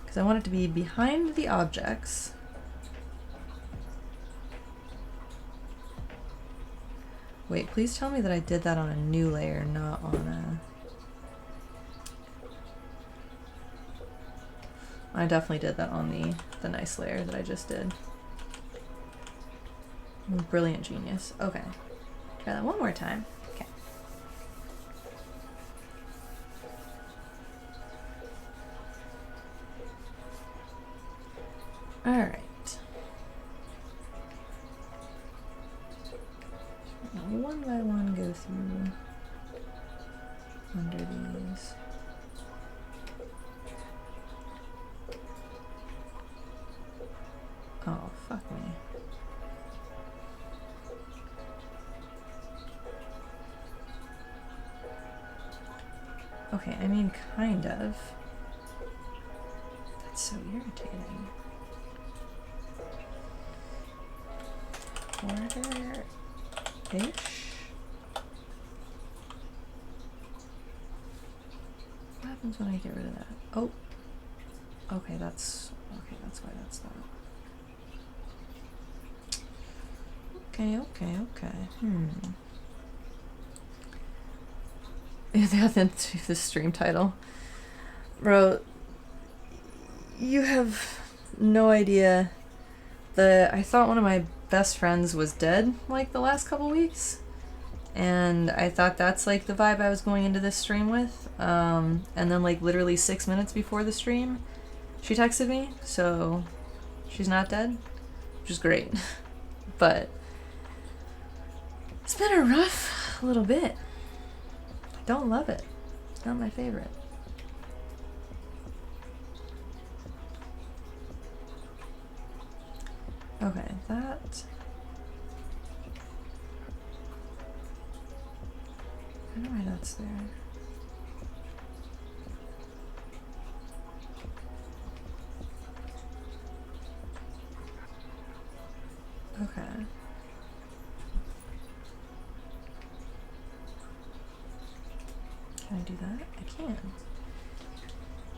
Because I want it to be behind the objects. Wait, please tell me that I did that on a new layer, not on a... I definitely did that on the nice layer that I just did. Brilliant genius. Okay. Try that one more time. Okay. Alright. One by one go through under these. Oh, fuck me. Okay, I mean, kind of. That's so irritating. Border-ish? What happens when I get rid of that? Oh. Okay, that's why that's that. Okay. The stream title. Bro, you have no idea. I thought one of my best friends was dead, like, the last couple weeks. And I thought that's, like, the vibe I was going into this stream with. And then, like, literally 6 minutes before the stream, she texted me, so she's not dead, which is great. But it's been a rough little bit. I don't love it. It's not my favorite. Okay, that... I don't know why that's there. Okay. Can I do that? I can.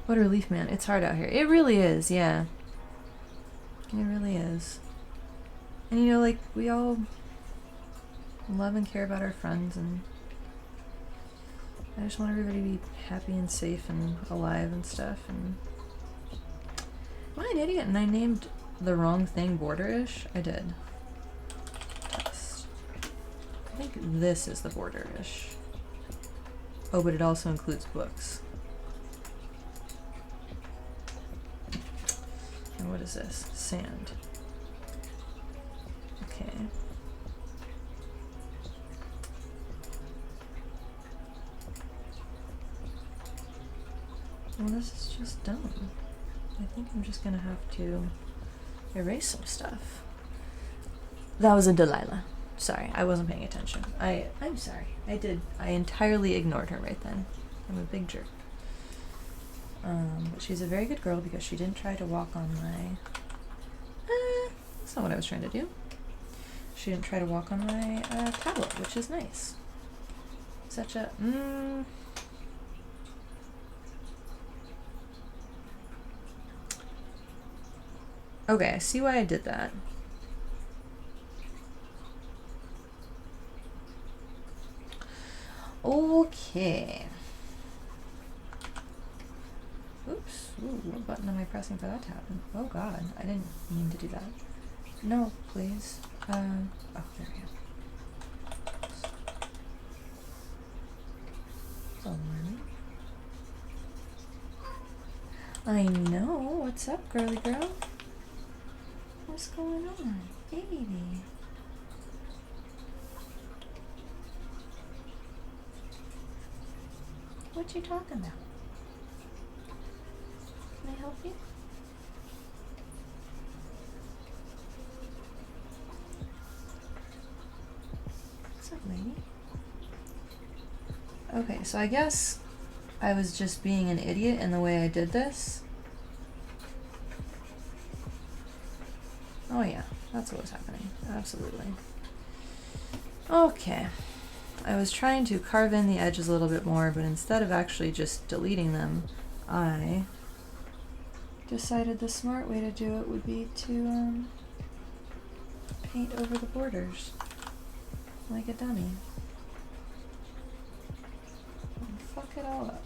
What a relief, man. It's hard out here. It really is, yeah. It really is. And you know, like, we all love and care about our friends, and I just want everybody to be happy and safe and alive and stuff. And am I an idiot and I named the wrong thing border-ish? I did. Test. I think this is the border-ish. Oh, but it also includes books. And what is this? Sand. Okay. Well, this is just dumb. I think I'm just gonna have to erase some stuff. That was a Delilah. Sorry, I wasn't paying attention. I'm sorry. I entirely ignored her right then. I'm a big jerk. But she's a very good girl because she didn't try to walk on my... that's not what I was trying to do. She didn't try to walk on my tablet, which is nice. Such a... Okay, I see why I did that. Okay. Oops. Ooh, what button am I pressing for that to happen? Oh god, I didn't mean to do that. No, please. Oh, there we go. Oh, I know. What's up, girly girl? What's going on? Baby. What you talking about? Can I help you? What's up, lady? Okay, so I guess I was just being an idiot in the way I did this. Oh yeah, that's what was happening. Absolutely. Okay. I was trying to carve in the edges a little bit more, but instead of actually just deleting them, I decided the smart way to do it would be to paint over the borders like a dummy. And fuck it all up.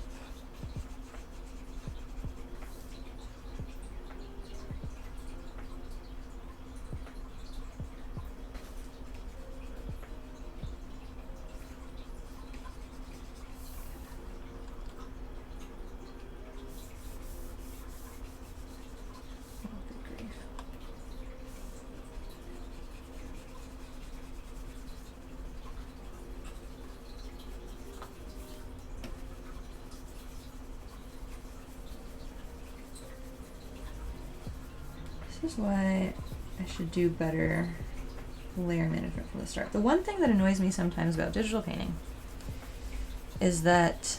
This is why I should do better layer management from the start. The one thing that annoys me sometimes about digital painting is that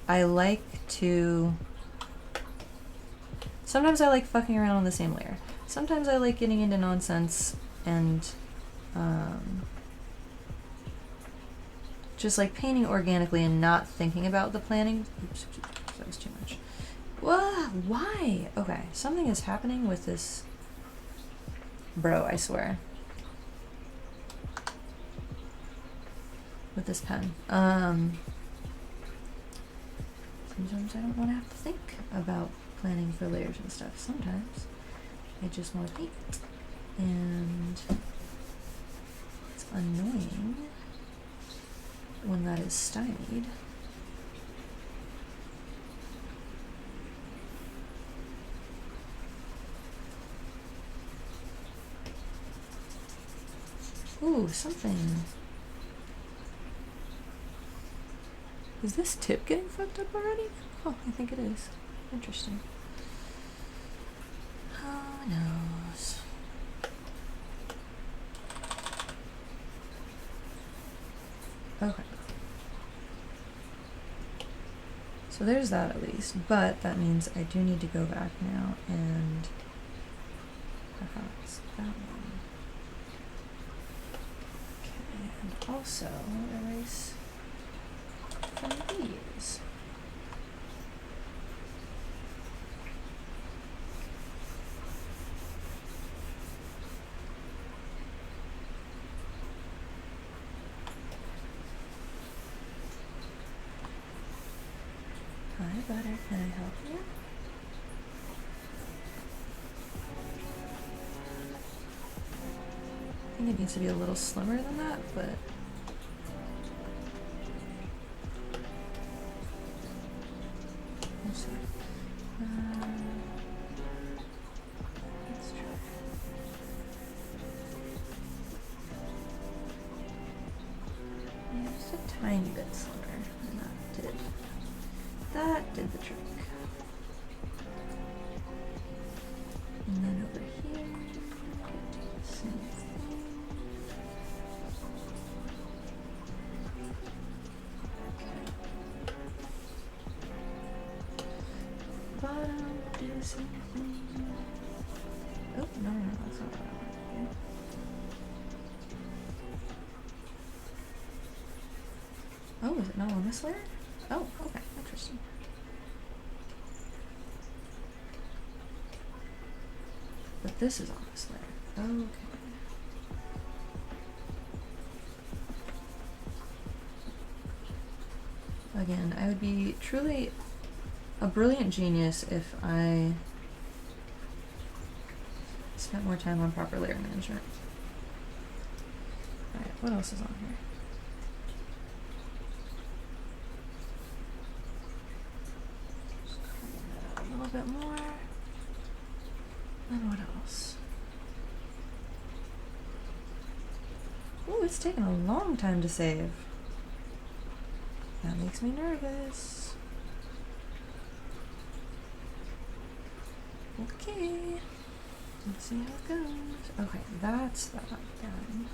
I like to... Sometimes I like fucking around on the same layer. Sometimes I like getting into nonsense and just like painting organically and not thinking about the planning. Oops, that was too much. Why? Okay, something is happening with this. Bro, I swear. With this pen. Sometimes I don't want to have to think about planning for layers and stuff. Sometimes I just want to paint. And it's annoying when that is stymied. Ooh, something. Is this tip getting fucked up already? Oh, I think it is. Interesting. Who knows? Okay. So there's that at least, but that means I do need to go back now and perhaps that one. And also erase from these. Hi, butter, can I help you? I think it needs to be a little slimmer than that, but we'll see. Let's try. Yeah, just a tiny bit slimmer, and that did the trick. And then over here, same thing. Bottom, do the same thing. Oh, no, that's not what I want here. Oh, is it not on this layer? Oh, okay, interesting. But this is on this layer. Okay. Again, I would be truly a brilliant genius if I spent more time on proper layer management. Alright, what else is on here? Just clean that up a little bit more. And what else? Ooh, it's taken a long time to save. That makes me nervous. Okay. Let's see how it goes. Okay, that's that done.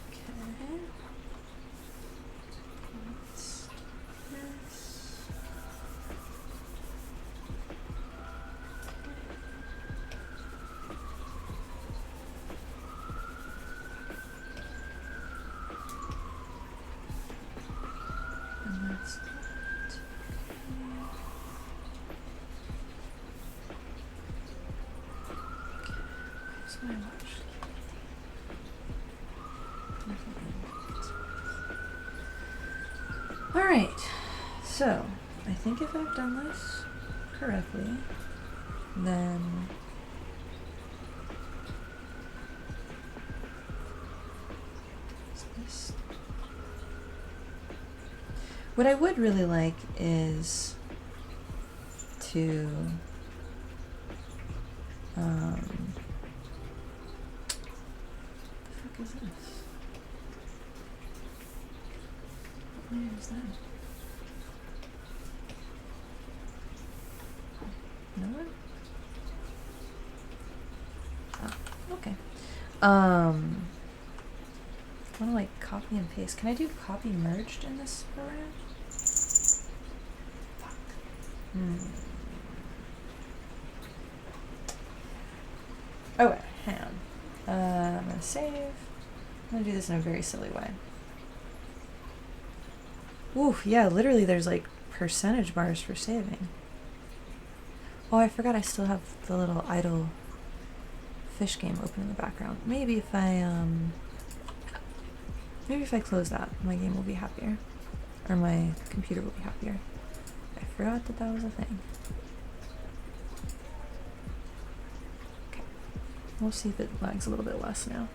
Okay. What's this? my watch? Alright, so I think if I've done this correctly, then this. What I would really like is to the fuck is this? What layer is that? No one? Oh, okay. I wanna like copy and paste. Can I do copy merged in this program? Fuck. Oh wait, hang on. I'm gonna save. I'm gonna do this in a very silly way. Ooh, yeah, literally there's like percentage bars for saving. Oh, I forgot I still have the little idle fish game open in the background. Maybe if I close that, my game will be happier. Or my computer will be happier. I forgot that that was a thing. Okay. We'll see if it lags a little bit less now.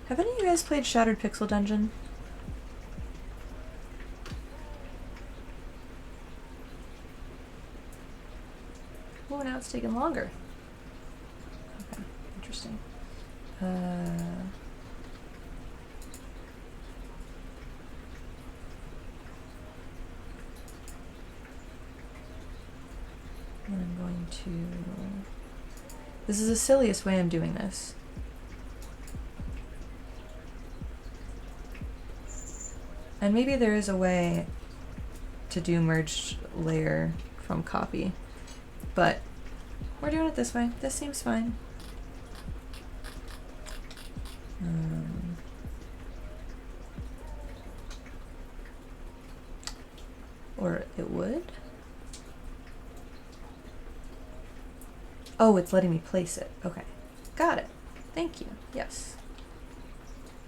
Have any of you guys played Shattered Pixel Dungeon? Oh, now it's taking longer. Okay, interesting. And I'm going to... This is the silliest way I'm doing this. And maybe there is a way to do merged layer from copy. But we're doing it this way. This seems fine. Or it would. Oh, it's letting me place it. Okay. Got it. Thank you. Yes.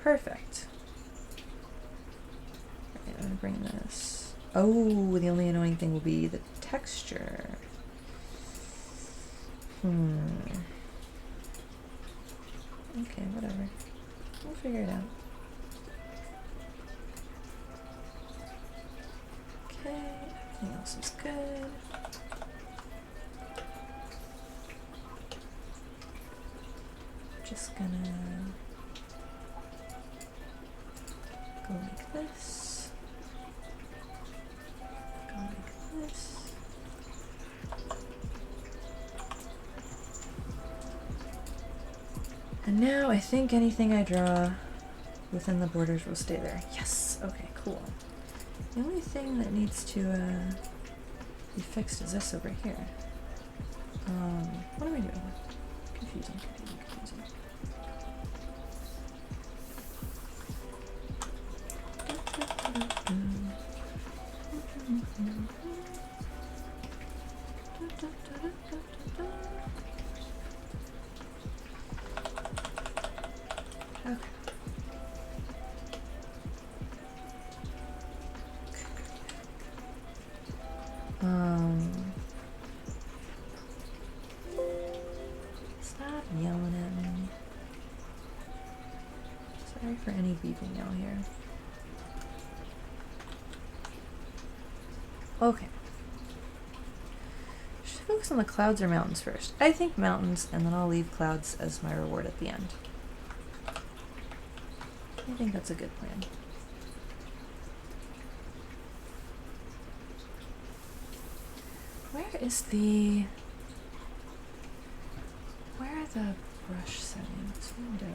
Perfect. Okay, I'm gonna bring this. Oh, the only annoying thing will be the texture. Okay, whatever. We'll figure it out. Okay, everything else is good. Just gonna go like this. Go like this. And now I think anything I draw within the borders will stay there. Yes! Okay, cool. The only thing that needs to be fixed is this over here. What am I doing? Confusing. Okay. Stop yelling at me. Sorry for any beeping out here. Okay. Should I focus on the clouds or mountains first? I think mountains, and then I'll leave clouds as my reward at the end. I think that's a good plan. Where are the brush settings? Window.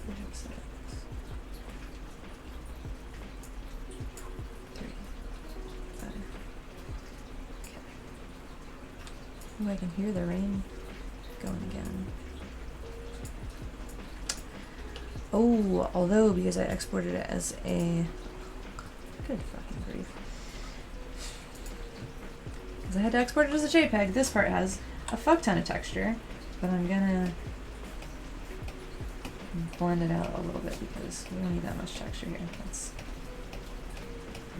Visual settings. 3, 5. Okay. Oh, I can hear the rain going again. Oh, although because I exported it as a... Good fucking grief. Because I had to export it as a JPEG. This part has. a fuck ton of texture, but I'm gonna blend it out a little bit because we don't need that much texture here. That's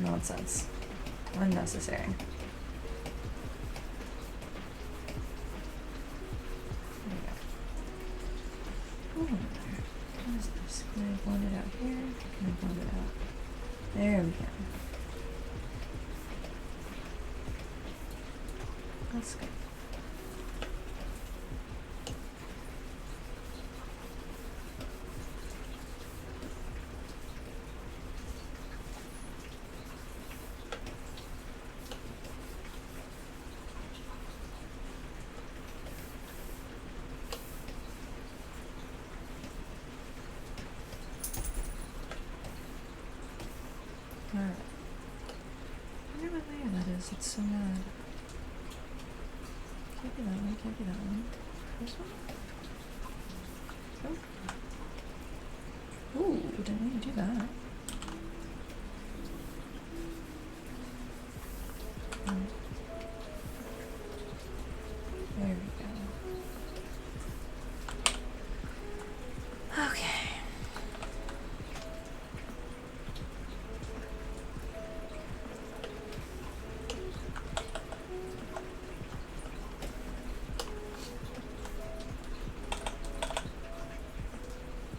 nonsense. Unnecessary. What is this? Can I blend it out here? Can I blend it out? There we go. That's good. Alright. I wonder what layer that is. It's so mad. Can't be that one, can't be that one. This one? Oh. Ooh, didn't mean to do that. There we go. Okay.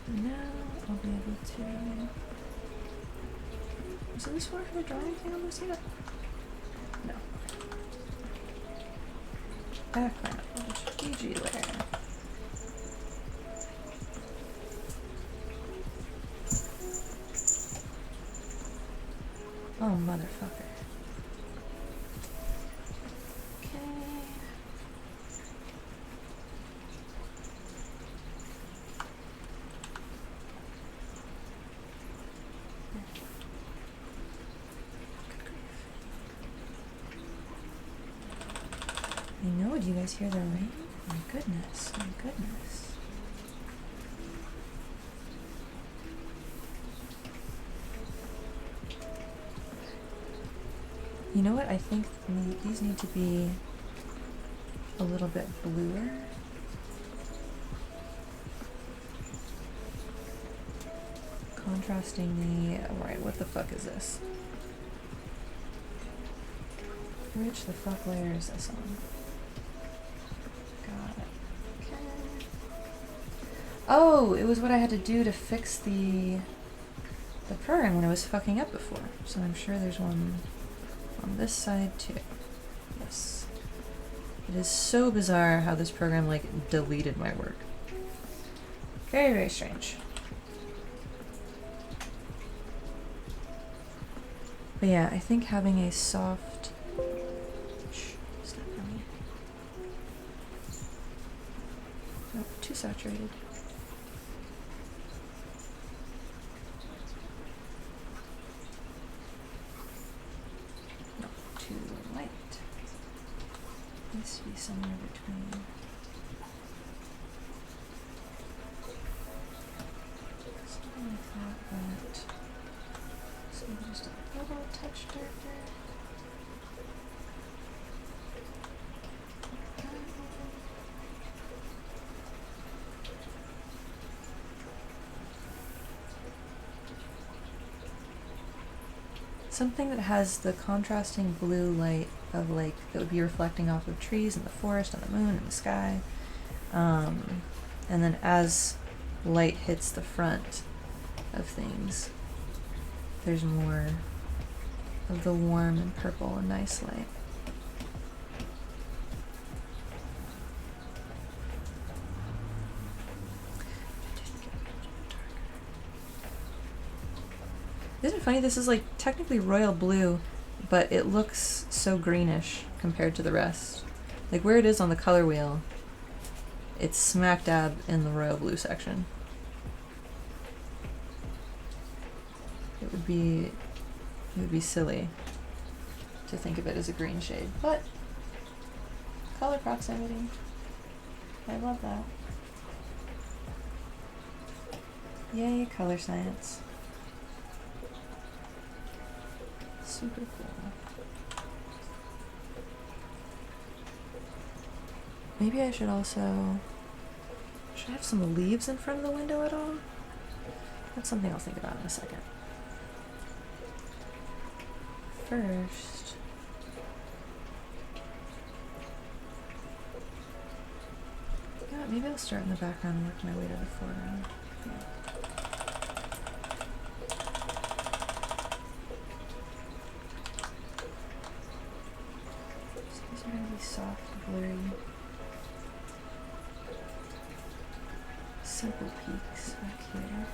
Now I'll be able to. Is this where I draw anything on this yet? No. Background, PG layer. Oh, motherfucker. Okay. I know, do you guys hear the rain? My goodness, my goodness. You know what? I think these need to be a little bit bluer. Contrasting the... Alright, what the fuck is this? Which the fuck layer is this on? Got it. Okay. Oh, it was what I had to do to fix the program when it was fucking up before. So I'm sure there's one on this side too. Yes. It is so bizarre how this program like deleted my work. Very, very strange. But yeah, I think having a soft... Shh, stop on me. Oh, too saturated. No, too light. Needs to be somewhere between. Something like that, but so just a little touch darker. Something that has the contrasting blue light of like that would be reflecting off of trees and the forest and the moon and the sky, and then as light hits the front of things, there's more of the warm and purple and nice light. Isn't it funny? This is like technically royal blue, but it looks so greenish compared to the rest. Like where it is on the color wheel, it's smack dab in the royal blue section. It would be silly to think of it as a green shade, but color proximity. I love that. Yay, color science. Super cool. Maybe I should also... Should I have some leaves in front of the window at all? That's something I'll think about in a second. First... Yeah, maybe I'll start in the background and work my way to the foreground. Yeah. So these are going to be soft, blurry, simple peaks back here.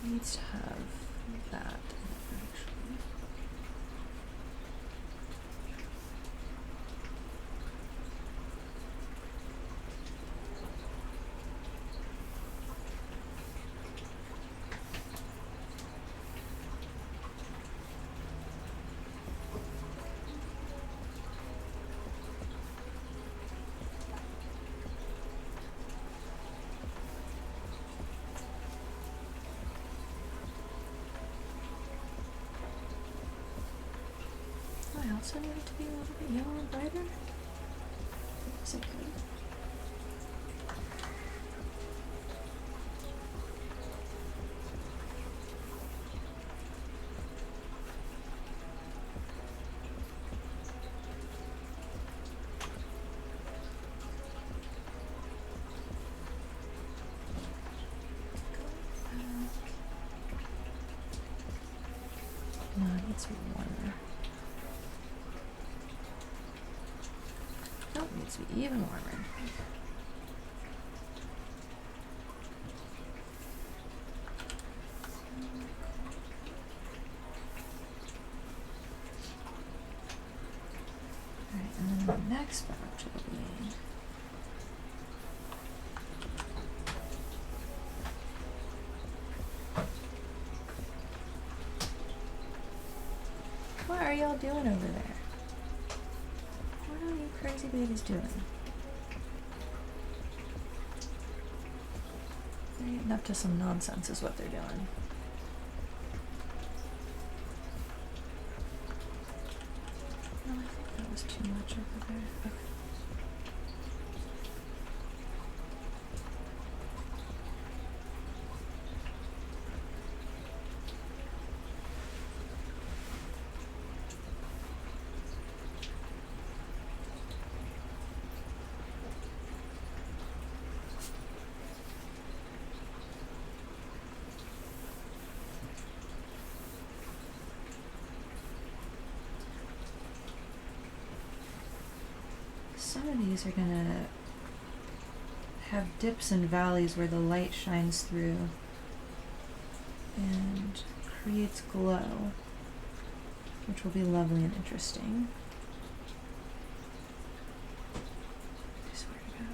Needs to have that actually. I also need it to be a little bit yellow and brighter. Is it good? No, it needs to be warmer. Nope, it needs to be even warmer. Alright, and then the next batch will be... What are y'all doing over there? What are you crazy babies doing? They're getting up to some nonsense is what they're doing. No, I think that was too much over there. Okay. Some of these are gonna have dips and valleys where the light shines through and creates glow, which will be lovely and interesting. I swear to God.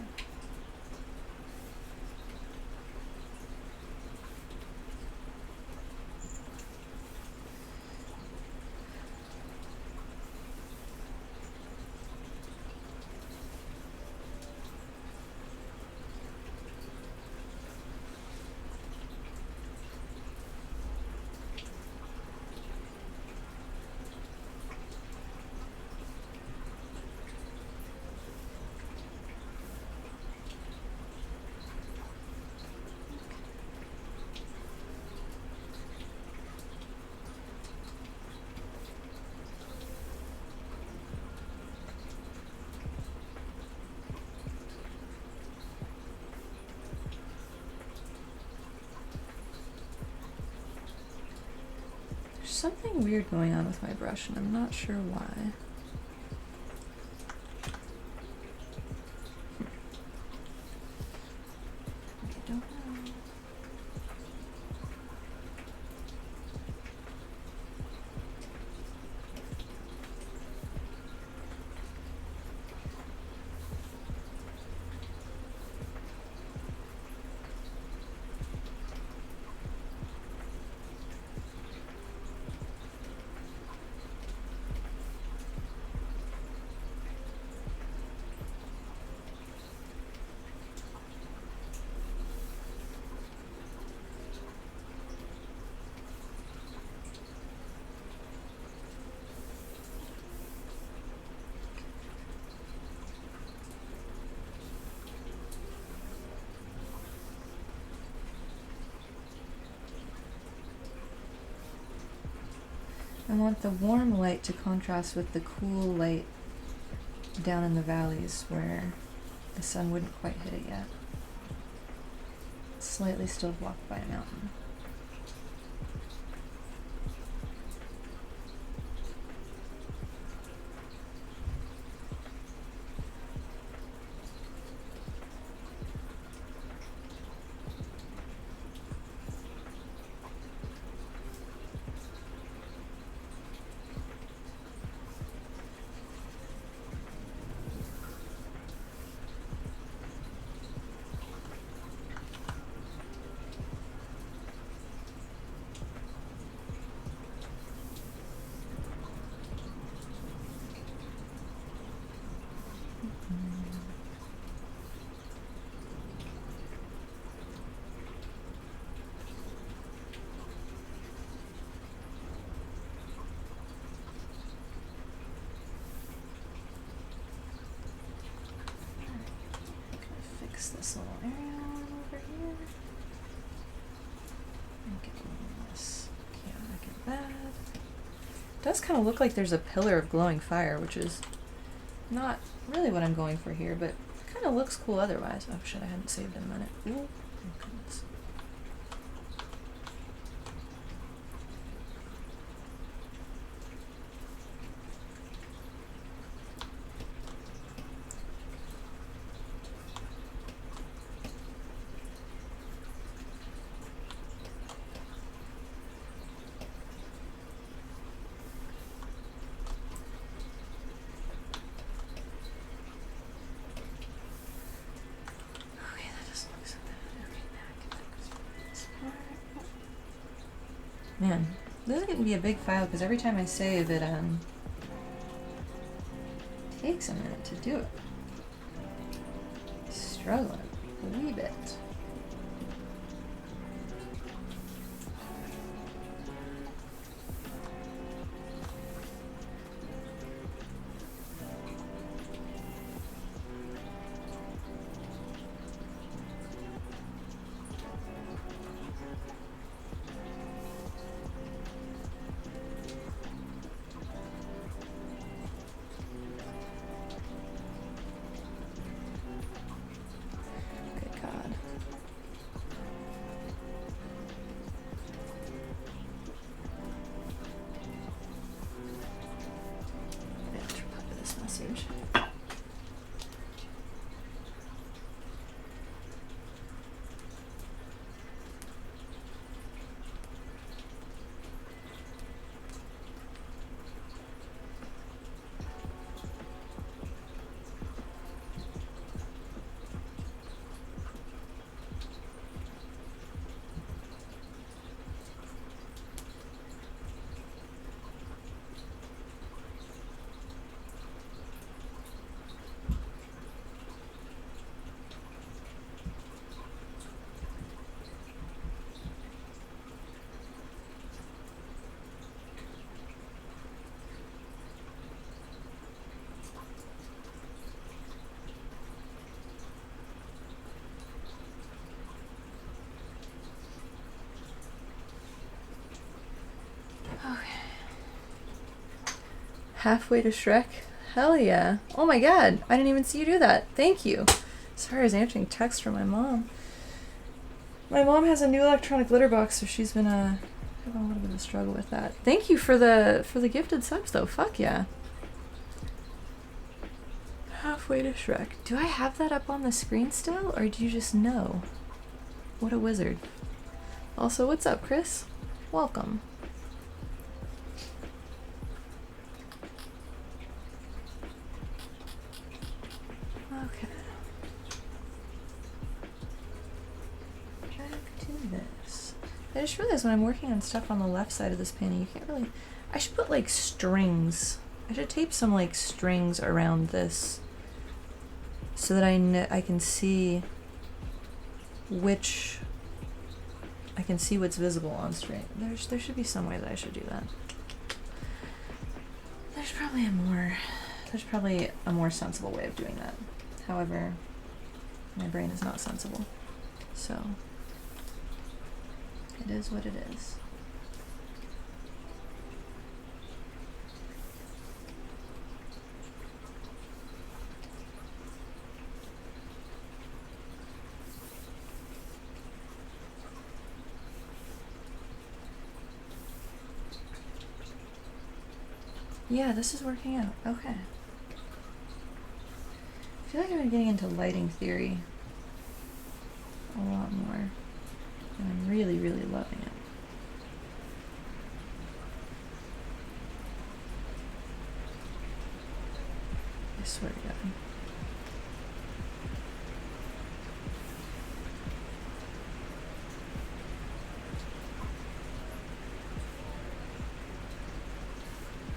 There's something weird going on with my brush and I'm not sure why. I don't know. I want the warm light to contrast with the cool light down in the valleys where the sun wouldn't quite hit it yet. Slightly still blocked by a mountain. This little area over here. And get this chaotic and bad. It does kind of look like there's a pillar of glowing fire, which is not really what I'm going for here, but kind of looks cool otherwise. Oh shit, I hadn't saved in a minute. Ooh, oh goodness. Man, this is going to be a big file because every time I save it takes a minute to do it. Struggling a wee bit. Halfway to Shrek? Hell yeah. Oh my god, I didn't even see you do that. Thank you. Sorry, I was answering text from my mom. My mom has a new electronic litter box, so she's been having a little bit of a struggle with that. Thank you for the gifted subs though. Fuck yeah. Halfway to Shrek. Do I have that up on the screen still, or do you just know? What a wizard. Also, what's up, Chris? Welcome. Okay. Back to this. I just realized when I'm working on stuff on the left side of this painting, you can't really... I should put like strings. I should tape some like strings around this so that I can see which... I can see what's visible on screen. There should be some way that I should do that. There's probably a more sensible way of doing that. However, my brain is not sensible. So, it is what it is. Yeah, this is working out. Okay. I feel like I've been getting into lighting theory a lot more. And I'm really, really loving it. I swear to God.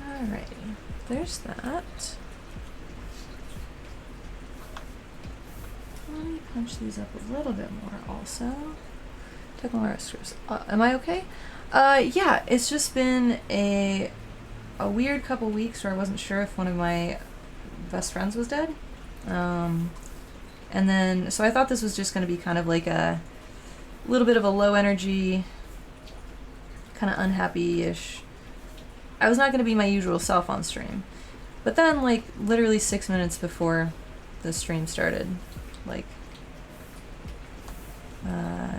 Alrighty. There's that. Let me punch these up a little bit more also. Take my screws. Am I okay? Yeah, it's just been a weird couple weeks where I wasn't sure if one of my best friends was dead. And then, so I thought this was just going to be kind of like a little bit of a low energy, kind of unhappy-ish. I was not going to be my usual self on stream. But then, like, literally 6 minutes before the stream started, like,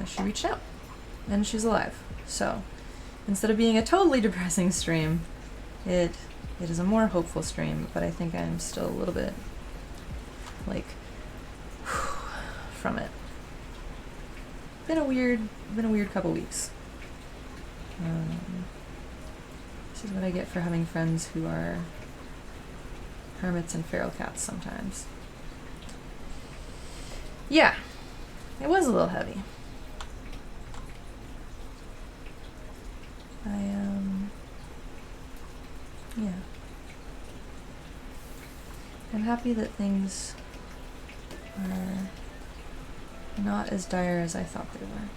she reached out. And she's alive. So, instead of being a totally depressing stream, it is a more hopeful stream, but I think I'm still a little bit, like, from it. Been a weird couple weeks. This is what I get for having friends who are hermits and feral cats sometimes. Yeah, it was a little heavy. Yeah. I'm happy that things are not as dire as I thought they were.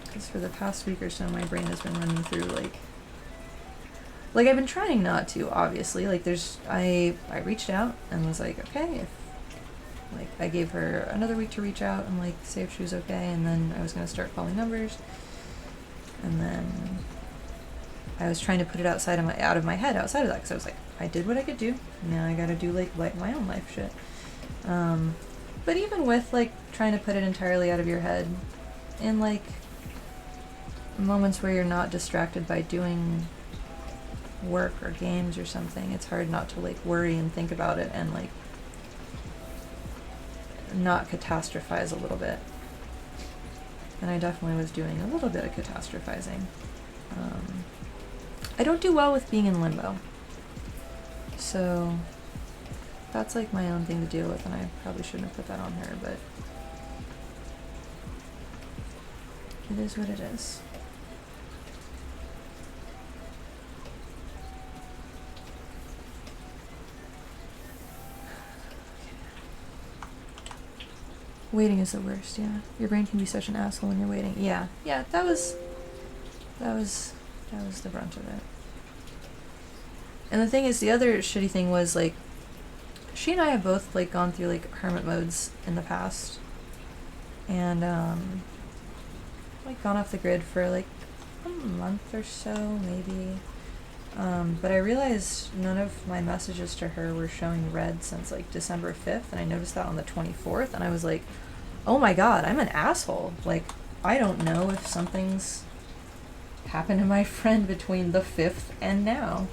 Because for the past week or so, my brain has been running through, like I've been trying not to, obviously. Like, I reached out and was like, okay, if, like, I gave her another week to reach out and, like, say if she was okay, and then I was going to start calling numbers. And then I was trying to put it out of my head, outside of that, because I was like, I did what I could do. Now I gotta do, like my own life shit. But even with, like, trying to put it entirely out of your head, in, like, moments where you're not distracted by doing work or games or something, it's hard not to, like, worry and think about it and, like, not catastrophize a little bit. And I definitely was doing a little bit of catastrophizing. I don't do well with being in limbo. So that's, like, my own thing to deal with, and I probably shouldn't have put that on her, but it is what it is. Waiting is the worst, yeah. Your brain can be such an asshole when you're waiting. Yeah, that was the brunt of it. And the thing is, the other shitty thing was, like, she and I have both, like, gone through, like, hermit modes in the past. And, like, gone off the grid for, like, a month or so, maybe. But I realized none of my messages to her were showing red since, like, December 5th, and I noticed that on the 24th, and I was like, oh my god, I'm an asshole. Like, I don't know if something's happened to my friend between the 5th and now.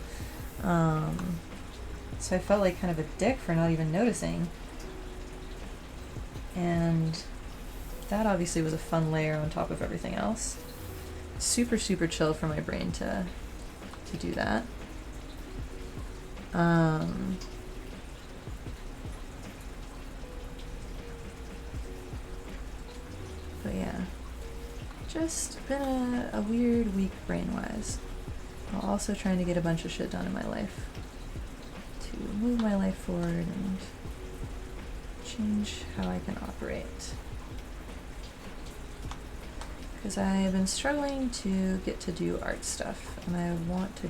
So I felt like kind of a dick for not even noticing. And that obviously was a fun layer on top of everything else. Super, super chill for my brain to do that. But yeah, just been a weird week brain-wise, while also trying to get a bunch of shit done in my life to move my life forward and change how I can operate. Because I have been struggling to get to do art stuff, and I want to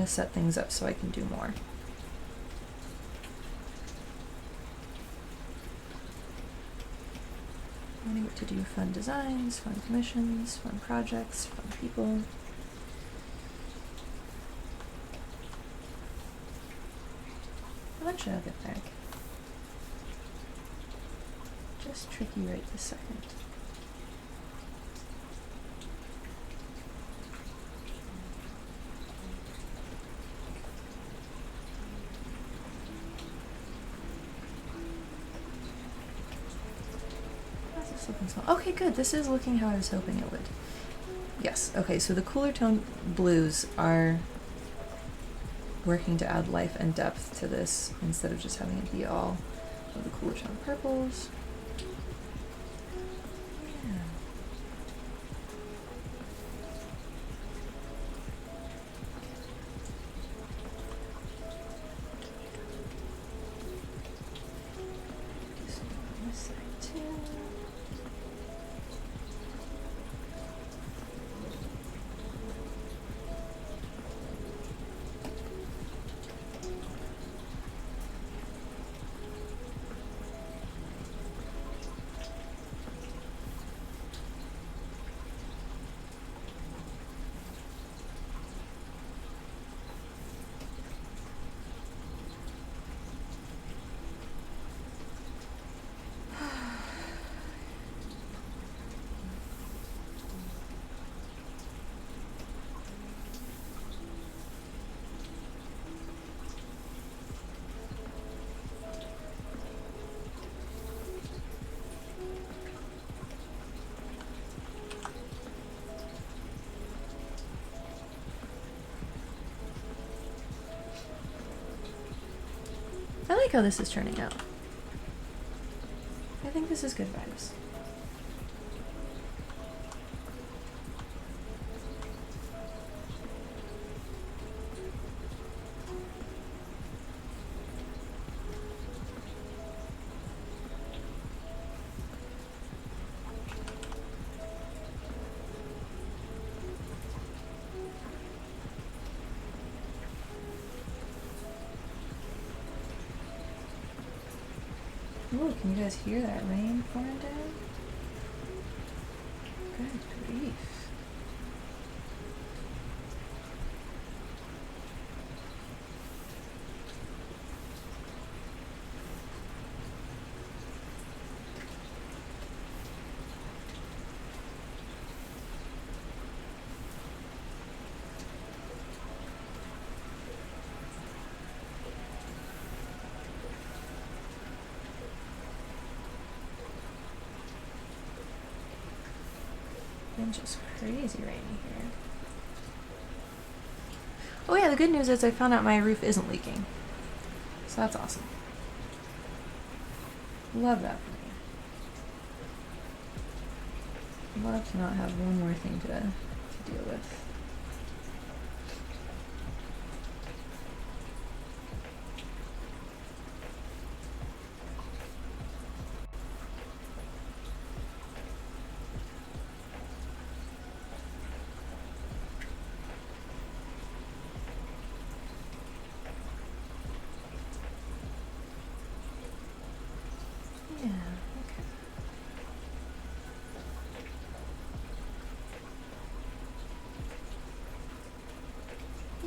set things up so I can do more. I want to get to do fun designs, fun commissions, fun projects, fun people. Eventually I'll get there. Just tricky right this second. Okay, good. This is looking how I was hoping it would. Yes. Okay, so the cooler tone blues are working to add life and depth to this instead of just having it be all of the cooler tone purples. Yeah. Do some on this side too. I like how this is turning out. I think this is good vibes. Ooh, can you guys hear that rain pouring down? Good grief. Been just crazy rainy here. Oh yeah, the good news is I found out my roof isn't leaking. So that's awesome. Love that for me. Love to not have one more thing to deal with. Yeah, okay.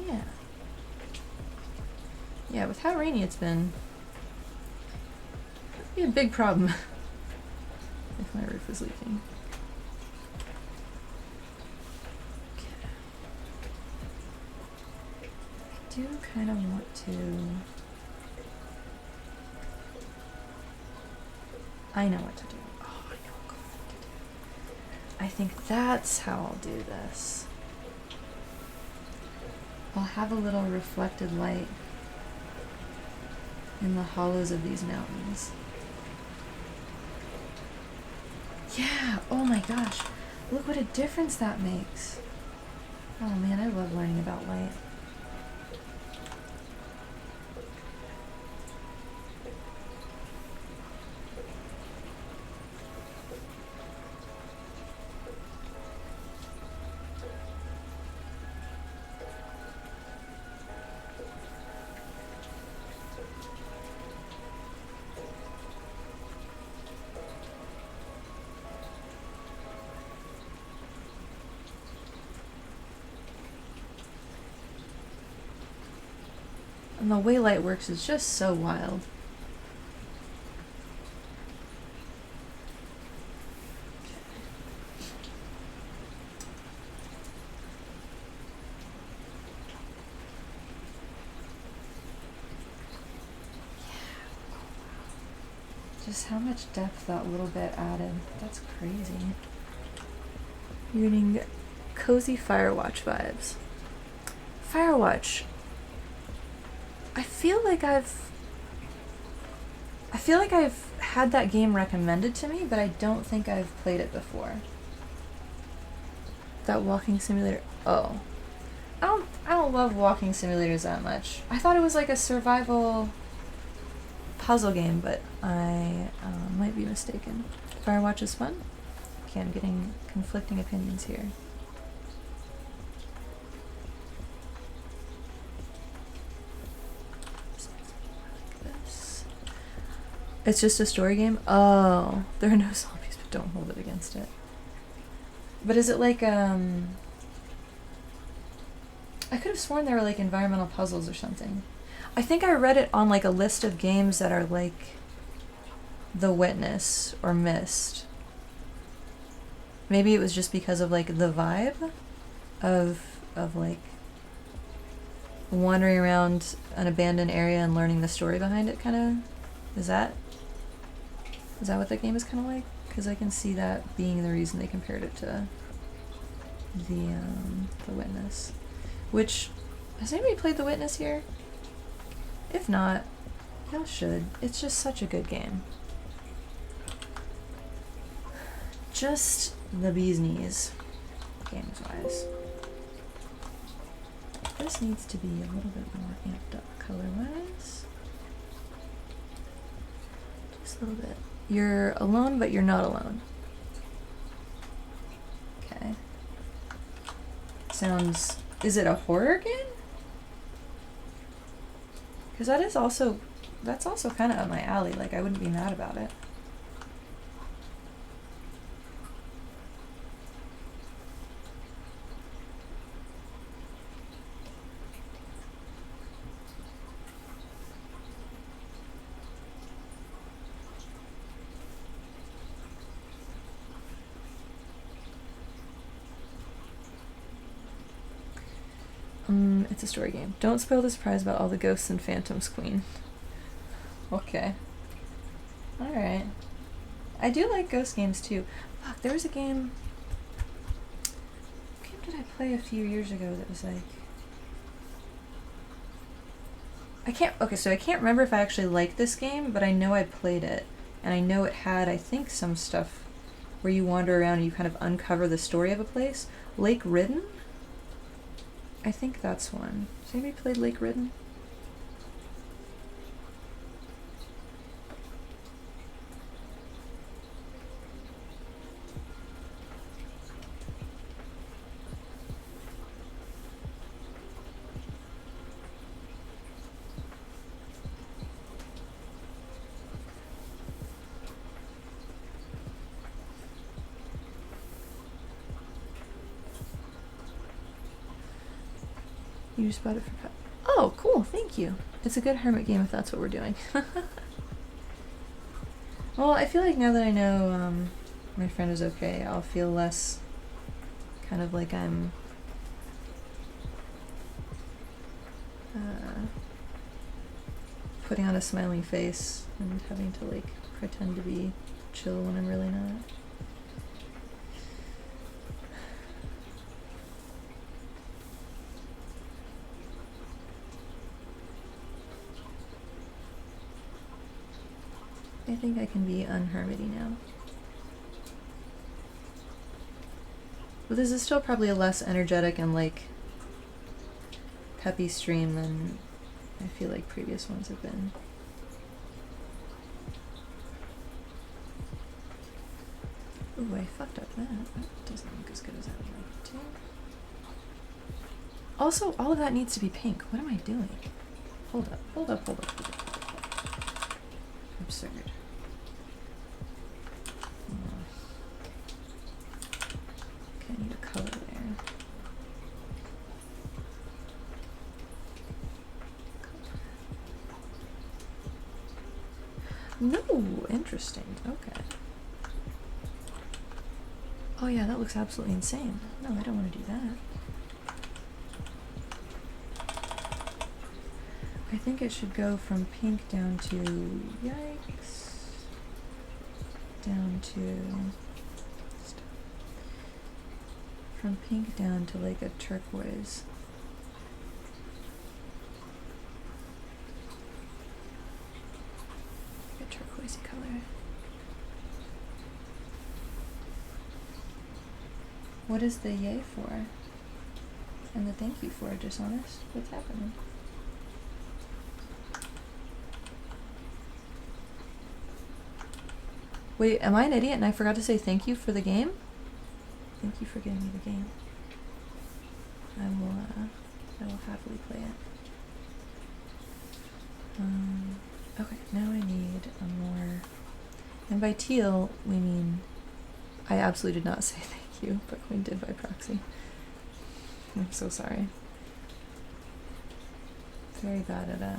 Yeah. Yeah, with how rainy it's been, it'd be a big problem if my roof was leaking. Okay. I do kind of want to... I know what to do. Oh, I know what to do. I think that's how I'll do this. I'll have a little reflected light in the hollows of these mountains. Yeah, oh my gosh. Look what a difference that makes. Oh man, I love learning about light. And the way light works is just so wild. Just how much depth that little bit added. That's crazy. You're getting cozy Firewatch vibes. Firewatch. I feel like I've had that game recommended to me, but I don't think I've played it before. That walking simulator. Oh. I don't love walking simulators that much. I thought it was like a survival puzzle game, but I might be mistaken. Firewatch is fun? Okay, I'm getting conflicting opinions here. It's just a story game? Oh, there are no zombies, but don't hold it against it. But is it like, I could have sworn they were like environmental puzzles or something. I think I read it on like a list of games that are like The Witness or Myst. Maybe it was just because of like the vibe of like wandering around an abandoned area and learning the story behind it, kind of. Is that what that game is kind of like? Because I can see that being the reason they compared it to the Witness. Which, has anybody played The Witness here? If not, y'all should. It's just such a good game. Just the bee's knees, games-wise. This needs to be a little bit more amped up color-wise. Just a little bit. You're alone, but you're not alone. Okay. Sounds... Is it a horror game? Because that's also kind of up my alley. Like, I wouldn't be mad about it. It's a story game. Don't spoil the surprise about all the ghosts and phantoms, Queen. Okay. Alright. I do like ghost games too. Fuck, there was a game... What game did I play a few years ago that was like... I can't remember if I actually liked this game, but I know I played it. And I know it had, I think, some stuff where you wander around and you kind of uncover the story of a place. Lake Ridden? I think that's one. Has anybody played Lake Ridden? You just bought it for... Oh, cool, thank you. It's a good hermit game if that's what we're doing. Well, I feel like now that I know my friend is okay, I'll feel less kind of like I'm putting on a smiling face and having to like pretend to be chill when I'm really not. I think I can be unhermity now. But this is still probably a less energetic and like peppy stream than I feel like previous ones have been. Ooh, I fucked up that. That doesn't look as good as I would like it to. Also, all of that needs to be pink. What am I doing? Hold up, hold up, hold up, hold up. Absurd. Okay, I need a color there. No, interesting. Okay. Oh yeah, that looks absolutely insane. No, I don't want to do that. I think it should go from pink down to... Yikes. down to, from pink down to like a turquoise. A turquoisey color. What is the yay for? And the thank you for, dishonest? What's happening? Wait, am I an idiot and I forgot to say thank you for the game? Thank you for giving me the game. I will happily play it. Okay, now I need a more, and by teal, we mean, I absolutely did not say thank you, but we did by proxy. I'm so sorry. Very bad at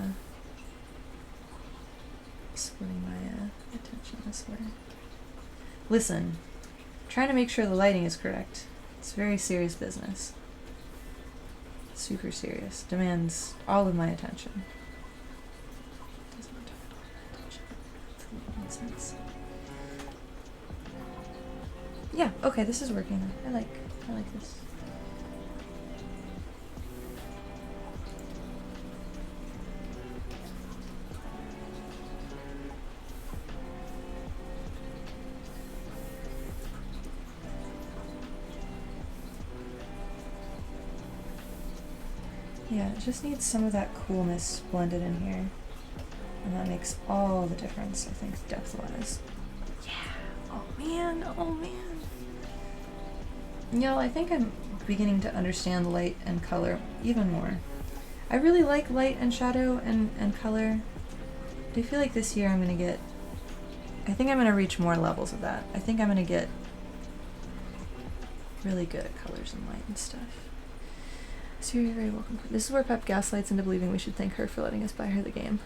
splitting my attention this way. Listen, trying to make sure the lighting is correct. It's very serious business. Super serious. Demands all of my attention. Doesn't demand all of my attention. That's a little nonsense. Yeah, okay, this is working then. I like this. Yeah, it just needs some of that coolness blended in here. And that makes all the difference, I think, depth-wise. Yeah! Oh man, oh man. You know, I think I'm beginning to understand light and color even more. I really like light and shadow and color. I feel like this year I'm gonna get, I think I'm gonna reach more levels of that. I think I'm gonna get really good at colors and light and stuff. So you're very welcome. This is where Pep gaslights into believing we should thank her for letting us buy her the game.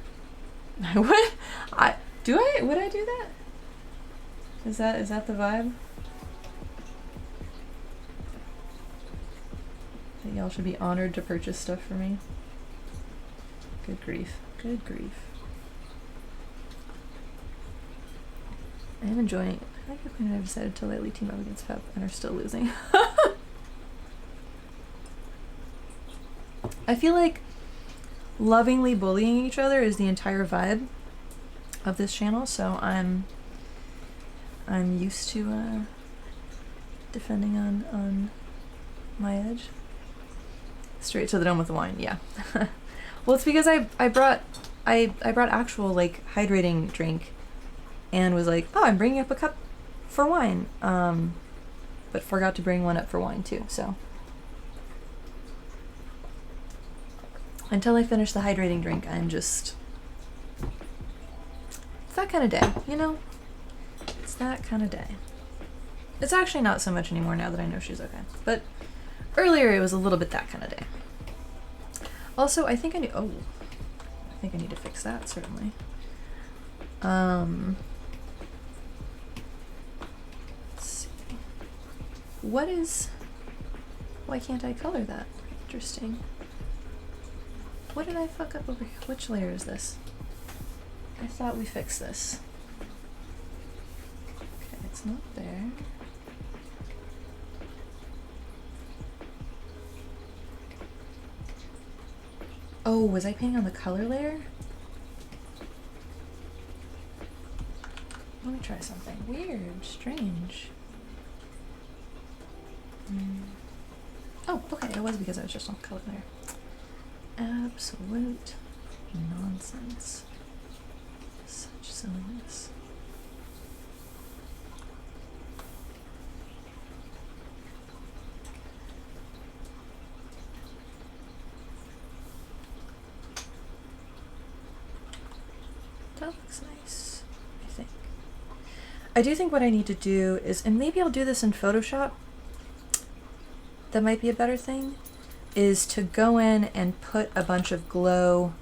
I would? Would I do that? Is that the vibe? That y'all should be honored to purchase stuff for me? Good grief. Good grief. I am enjoying it. I like the point I've decided to lightly team up against Pep and are still losing. I feel like lovingly bullying each other is the entire vibe of this channel, so I'm used to defending on my edge. Straight to the dome with the wine, yeah. Well, it's because I brought actual like hydrating drink and was like, oh, I'm bringing up a cup for wine, but forgot to bring one up for wine too, so. Until I finish the hydrating drink, I'm just, it's that kind of day, you know? It's that kind of day. It's actually not so much anymore now that I know she's okay, but earlier it was a little bit that kind of day. Also, I think I need to fix that, certainly. Let's see. Why can't I color that? Interesting. What did I fuck up over here? Which layer is this? I thought we fixed this. Okay, it's not there. Oh, was I painting on the color layer? Let me try something. Weird, strange. Oh, okay, it was because I was just on color layer. Absolute nonsense. Such silliness. That looks nice, I think. I do think what I need to do is, and maybe I'll do this in Photoshop, that might be a better thing, is to go in and put a bunch of glow,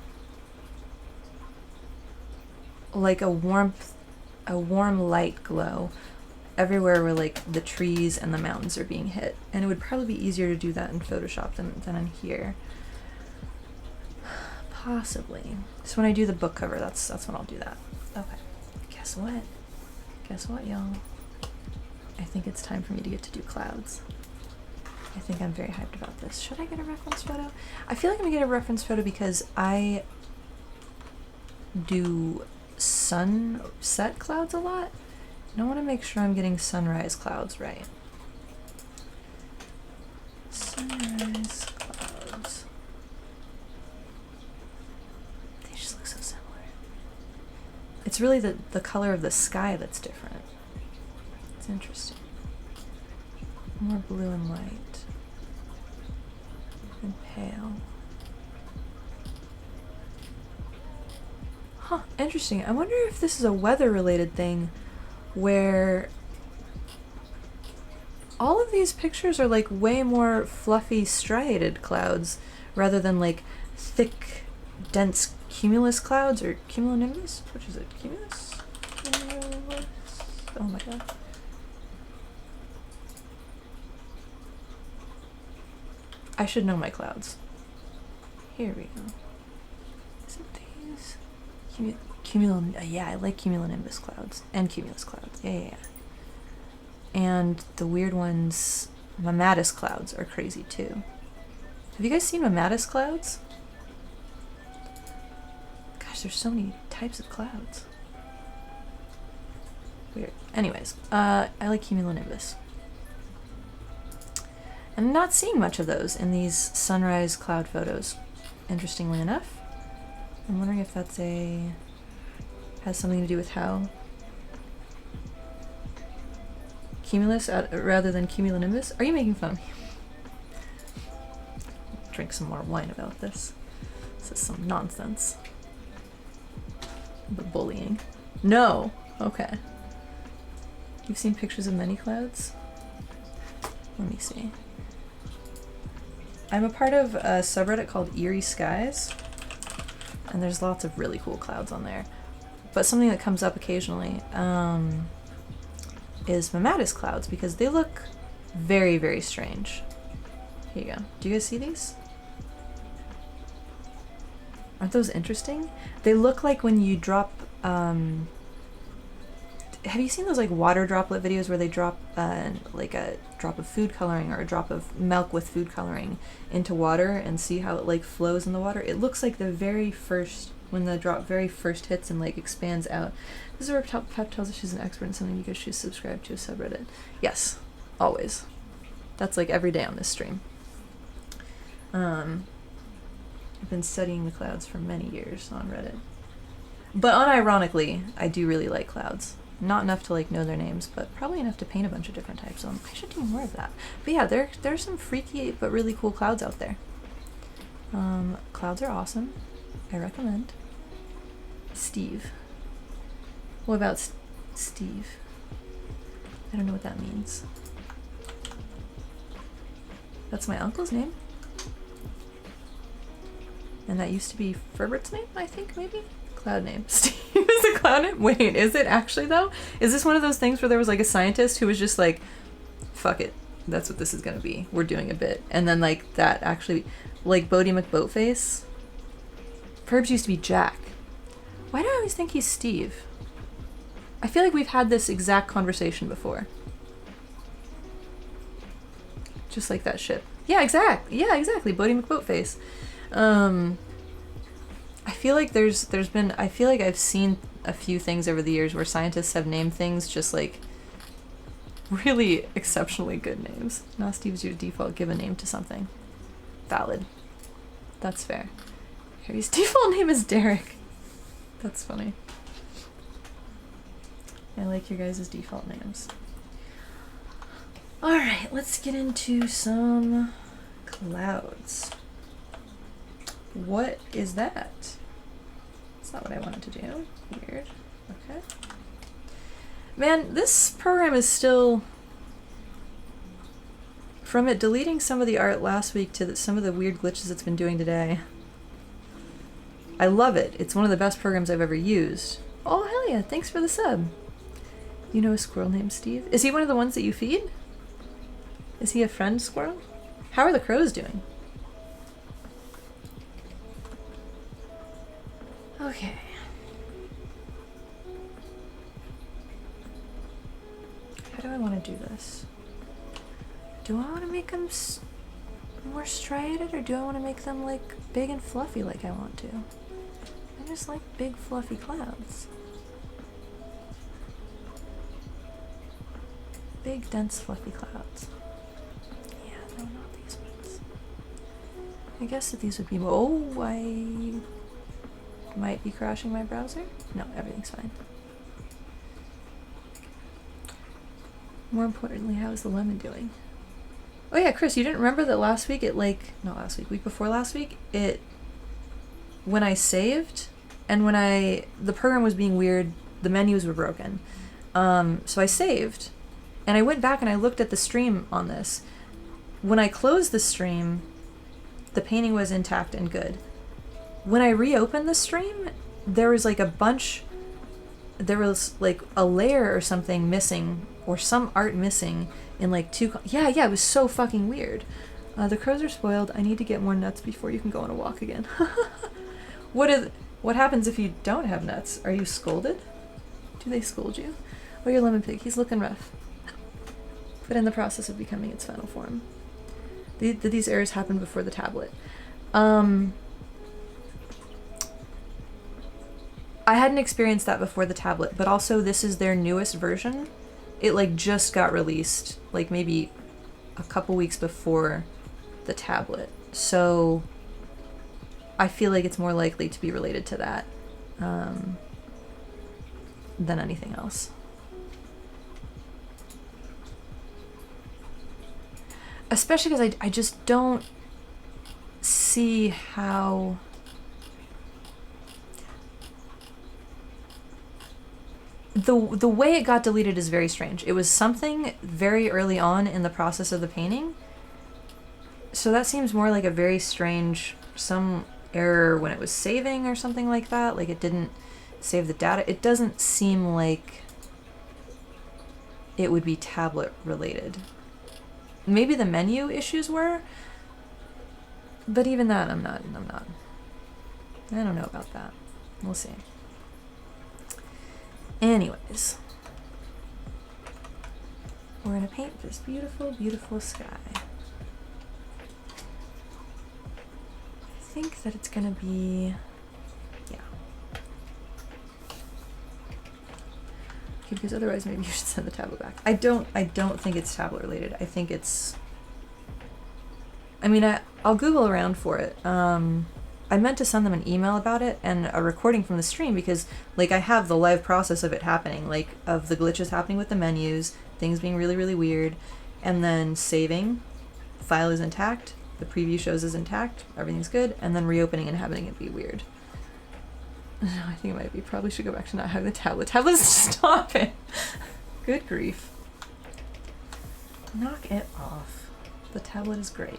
like a warm light glow everywhere where like the trees and the mountains are being hit. And it would probably be easier to do that in Photoshop than in here. Possibly. So when I do the book cover, that's when I'll do that. Okay. Guess what? Guess what, y'all? I think it's time for me to get to do clouds. I think I'm very hyped about this. Should I get a reference photo? I feel like I'm gonna get a reference photo because I do sunset clouds a lot. And I want to make sure I'm getting sunrise clouds right. Sunrise clouds. They just look so similar. It's really the color of the sky that's different. It's interesting. More blue and white. And pale. Huh, interesting. I wonder if this is a weather-related thing where all of these pictures are like way more fluffy striated clouds rather than like thick, dense cumulus clouds or cumulonimbus? Which is it? Cumulus? Cumulus? Oh my god. I should know my clouds. Here we go. Is it these? Yeah, I like cumulonimbus clouds and cumulus clouds. Yeah. And the weird ones, mammatus clouds, are crazy too. Have you guys seen mammatus clouds? Gosh, there's so many types of clouds. Weird. Anyways, I like cumulonimbus. I'm not seeing much of those in these sunrise cloud photos, interestingly enough. I'm wondering if that's has something to do with how cumulus rather than cumulonimbus. Are you making fun of me? Drink some more wine about this. This is some nonsense. But bullying. No! Okay. You've seen pictures of many clouds? Let me see. I'm a part of a subreddit called Eerie Skies, and there's lots of really cool clouds on there. But something that comes up occasionally is mammatus clouds, because they look very, very strange. Here you go. Do you guys see these? Aren't those interesting? They look like when you drop... have you seen those like water droplet videos where they drop like a drop of food coloring or a drop of milk with food coloring into water and see how it like flows in the water? It looks like the very first, when the drop very first hits and like expands out. This is where Pep tells us she's an expert in something because she's subscribed to a subreddit. Yes, always. That's like every day on this stream. I've been studying the clouds for many years on Reddit. But unironically, I do really like clouds. Not enough to like know their names, but probably enough to paint a bunch of different types of them. I should do more of that. But yeah, there's some freaky but really cool clouds out there. Clouds are awesome. I recommend. Steve. What about Steve? I don't know what that means. That's my uncle's name. And that used to be Ferbert's name, I think, maybe? Cloud name. Steve is a cloud name? Wait, is it actually though? Is this one of those things where there was like a scientist who was just like, fuck it, that's what this is gonna be. We're doing a bit. And then like that actually, like Bodie McBoatface. Ferbs used to be Jack. Why do I always think he's Steve? I feel like we've had this exact conversation before. Just like that ship. Yeah, exactly. Bodie McBoatface. I feel like I feel like I've seen a few things over the years where scientists have named things just like really exceptionally good names. Now Steve's your default, give a name to something. Valid. That's fair. Harry's default name is Derek. That's funny. I like your guys' default names. Alright, let's get into some clouds. What is that? That's not what I wanted to do. Weird. Okay. Man, this program is still... From it deleting some of the art last week to some of the weird glitches it's been doing today. I love it. It's one of the best programs I've ever used. Oh, hell yeah. Thanks for the sub. You know a squirrel named Steve? Is he one of the ones that you feed? Is he a friend squirrel? How are the crows doing? Okay. do this? Do I want to make them more striated, or do I want to make them like big and fluffy like I want to? I just like big fluffy clouds. Big, dense, fluffy clouds. Yeah, no, not these ones. I guess that these would be. Oh, I might be crashing my browser. No, everything's fine. More importantly, how is the lemon doing? Oh yeah, Chris, you didn't remember that last week week before last week, when I saved and when the program was being weird, the menus were broken. So I saved and I went back and I looked at the stream on this. When I closed the stream, the painting was intact and good. When I reopened the stream, there was like a layer or something missing, or some art missing in like yeah, it was so fucking weird. The crows are spoiled. I need to get more nuts before you can go on a walk again. What happens if you don't have nuts? Are you scolded? Do they scold you? Oh, your lemon pig, he's looking rough. But in the process of becoming its final form. Did these errors happen before the tablet? I hadn't experienced that before the tablet, but also this is their newest version. It like just got released, like maybe a couple weeks before the tablet. So I feel like it's more likely to be related to that than anything else. Especially because I just don't see how... The way it got deleted is very strange. It was something very early on in the process of the painting. So that seems more like a very strange, some error when it was saving or something like that. Like it didn't save the data. It doesn't seem like it would be tablet related. Maybe the menu issues were, but even that I'm not. I don't know about that. We'll see. Anyways, we're gonna paint this beautiful, beautiful sky. I think that it's gonna be, yeah. Okay, because otherwise maybe you should send the tablet back. I don't think it's tablet related. I think it's, I mean, I'll Google around for it. I meant to send them an email about it and a recording from the stream because, like, I have the live process of it happening, like, of the glitches happening with the menus, things being really, really weird, and then saving, file is intact, the preview shows is intact, everything's good, and then reopening and having it be weird. I think it might be, probably should go back to not having the tablet. Tablet, stop it! Good grief. Knock it off. The tablet is great.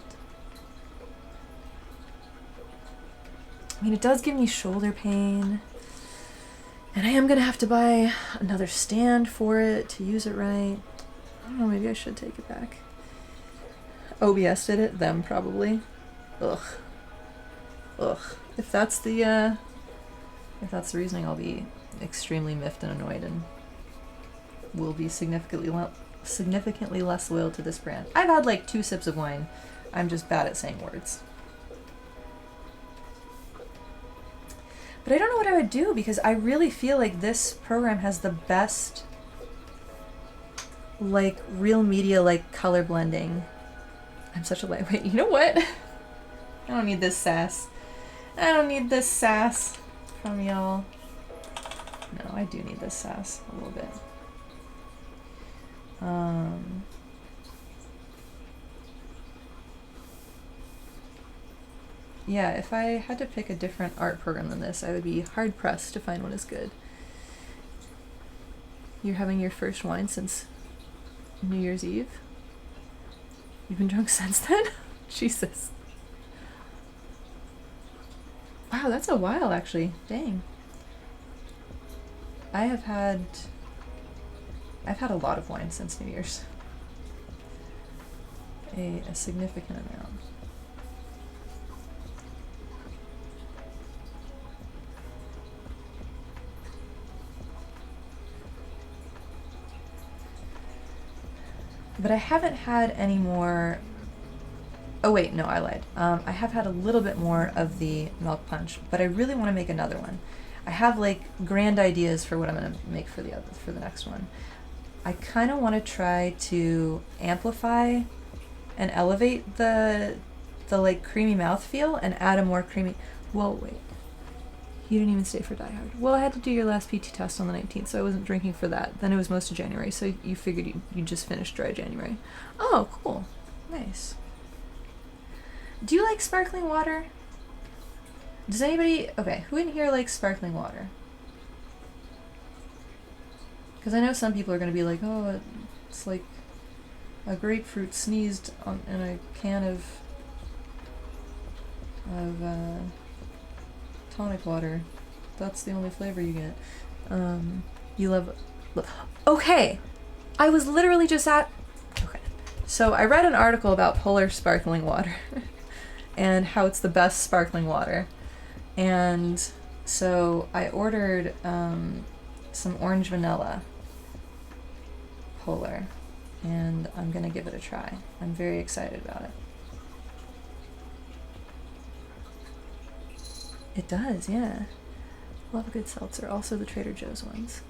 I mean, it does give me shoulder pain, and I am gonna have to buy another stand for it to use it right. I don't know, maybe I should take it back. OBS did it, them probably. Ugh. If that's the reasoning, I'll be extremely miffed and annoyed, and will be significantly less loyal to this brand. I've had like 2 sips of wine. I'm just bad at saying words. But I don't know what I would do because I really feel like this program has the best, like, real media, like, color blending. I'm such a lightweight. You know what? I don't need this sass. I don't need this sass from y'all. No, I do need this sass a little bit. Yeah, if I had to pick a different art program than this, I would be hard-pressed to find one as good. You're having your first wine since New Year's Eve? You've been drunk since then? Jesus. Wow, that's a while, actually. Dang. I've had a lot of wine since New Year's. A significant amount. But I haven't had any more. Oh wait, no, I lied. I have had a little bit more of the milk punch, but I really want to make another one. I have like grand ideas for what I'm gonna make for the next one. I kind of want to try to amplify and elevate the like creamy mouthfeel and add a more creamy. Well, wait. You didn't even stay for Die Hard. Well, I had to do your last PT test on the 19th, so I wasn't drinking for that. Then it was most of January, so you figured you just finished dry January. Oh, cool. Nice. Do you like sparkling water? Does anybody... Okay, who in here likes sparkling water? Because I know some people are going to be like, oh, it's like a grapefruit sneezed in a can of tonic water. That's the only flavor you get. You love... Okay! I was literally just at... Okay. So I read an article about Polar sparkling water and how it's the best sparkling water. And so I ordered some orange vanilla Polar, and I'm gonna give it a try. I'm very excited about it. It does, yeah. Love a good seltzer. Also the Trader Joe's ones.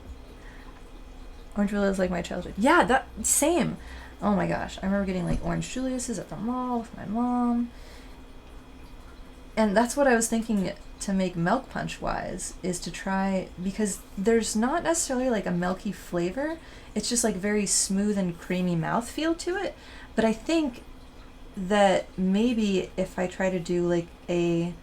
Orange vanilla is like my childhood. Yeah, that same. Oh my gosh, I remember getting like orange Julius's at the mall with my mom. And that's what I was thinking to make milk punch wise, is to try, because there's not necessarily like a milky flavor. It's just like very smooth and creamy mouthfeel to it. But I think that maybe if I try to do like a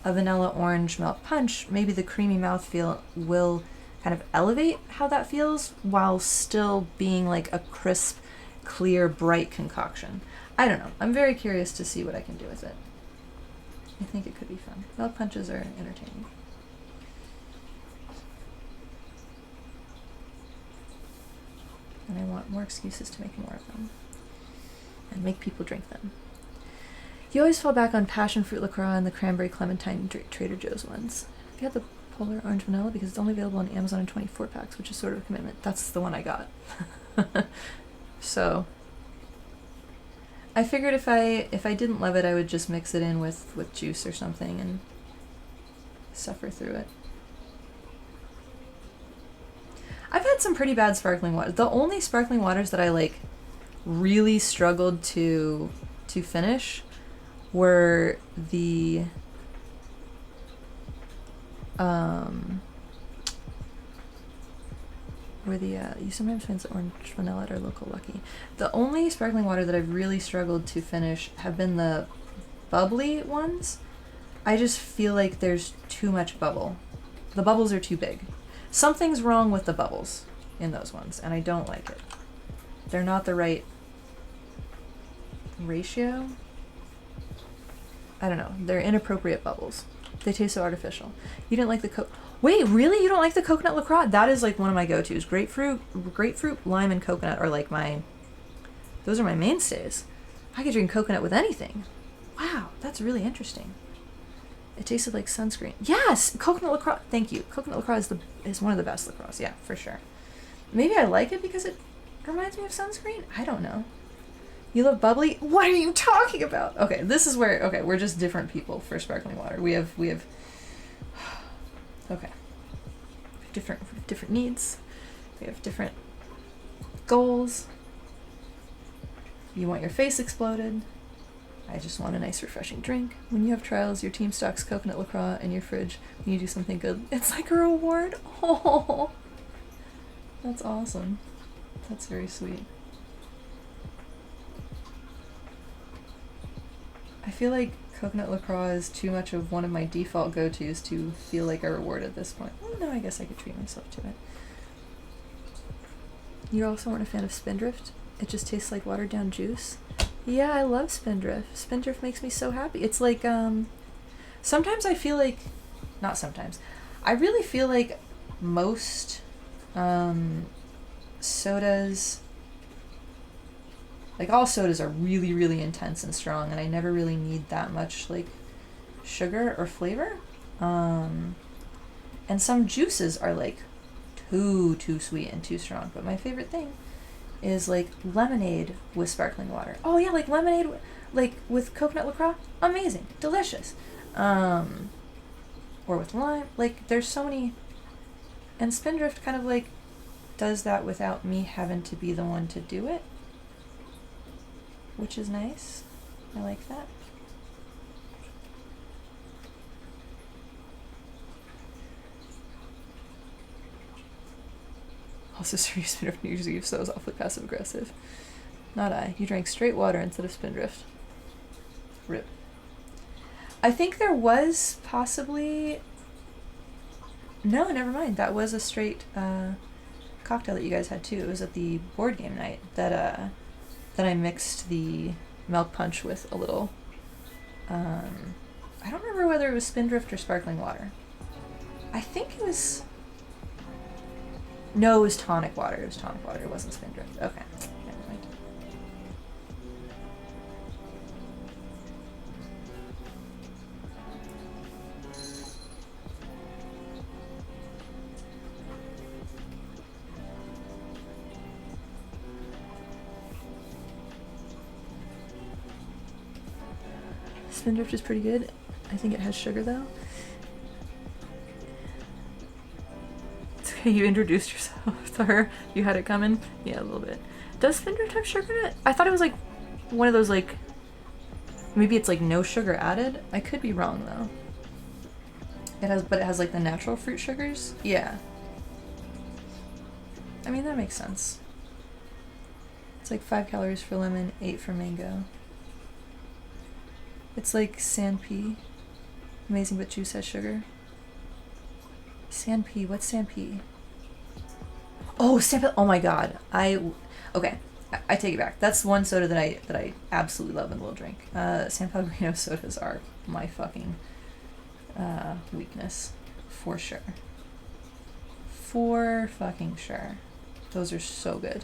vanilla orange milk punch, maybe the creamy mouthfeel will kind of elevate how that feels while still being like a crisp, clear, bright concoction. I don't know. I'm very curious to see what I can do with it. I think it could be fun. Milk punches are entertaining. And I want more excuses to make more of them. And make people drink them. You always fall back on passion fruit LaCroix and the cranberry clementine Trader Joe's ones. If you have the Polar orange vanilla, because it's only available on Amazon in 24 packs, which is sort of a commitment. That's the one I got. So I figured if I didn't love it, I would just mix it in with juice or something and suffer through it. I've had some pretty bad sparkling water. The only sparkling waters that I like really struggled to finish were you sometimes find the orange vanilla at our local Lucky. The only sparkling water that I've really struggled to finish have been the bubbly ones. I just feel like there's too much bubble. The bubbles are too big. Something's wrong with the bubbles in those ones, and I don't like it. They're not the right ratio. I don't know. They're inappropriate bubbles. They taste so artificial. You didn't like the Wait, really? You don't like the coconut LaCroix? That is like one of my go-tos. Grapefruit, lime, and coconut are like those are my mainstays. I could drink coconut with anything. Wow, that's really interesting. It tasted like sunscreen. Yes, coconut LaCroix. Thank you. Coconut LaCroix is one of the best LaCroix. Yeah, for sure. Maybe I like it because it reminds me of sunscreen. I don't know. You love bubbly? What are you talking about? Okay, this is where, okay, we're just different people for sparkling water. We have okay. Different needs. We have different goals. You want your face exploded. I just want a nice refreshing drink. When you have trials, your team stocks coconut LaCroix in your fridge. When you do something good, it's like a reward. Oh, that's awesome. That's very sweet. I feel like coconut LaCroix is too much of one of my default go-tos to feel like a reward at this point. Well, no, I guess I could treat myself to it. You also weren't a fan of Spindrift? It just tastes like watered down juice? Yeah, I love Spindrift. Spindrift makes me so happy. It's like, sometimes I feel like, not sometimes, I really feel like most, sodas, like all sodas are really, really intense and strong, and I never really need that much, like, sugar or flavor. And some juices are, like, too sweet and too strong, but my favorite thing is like lemonade with sparkling water. Oh yeah, like lemonade like with coconut LaCroix. Amazing. Delicious. Or with lime. Like there's so many, and Spindrift kind of like does that without me having to be the one to do it, which is nice. I like that. Also, Sir, you Spindrift New Year's Eve, so it was awfully passive aggressive. Not I. You drank straight water instead of Spindrift. Rip. I think there was possibly... No, never mind. That was a straight cocktail that you guys had too. It was at the board game night that I mixed the milk punch with a little... I don't remember whether it was Spindrift or sparkling water. I think it was... No, it was tonic water. It was tonic water. It wasn't Spindrift. Okay. Never mind. Spindrift is pretty good. I think it has sugar though. You introduced yourself to her. You had it coming? Yeah, a little bit. Does Spindrift have sugar in it? I thought it was like one of those like... Maybe it's like no sugar added? I could be wrong though. But it has like the natural fruit sugars? Yeah. I mean, that makes sense. It's like 5 calories for lemon, 8 for mango. It's like sand pea. Amazing, but juice has sugar. Sand pea. What's sand pea? Oh, sand pea. Oh my god. Okay. I take it back. That's one soda that I absolutely love and will drink. San Pellegrino sodas are my fucking weakness. For sure. For fucking sure. Those are so good.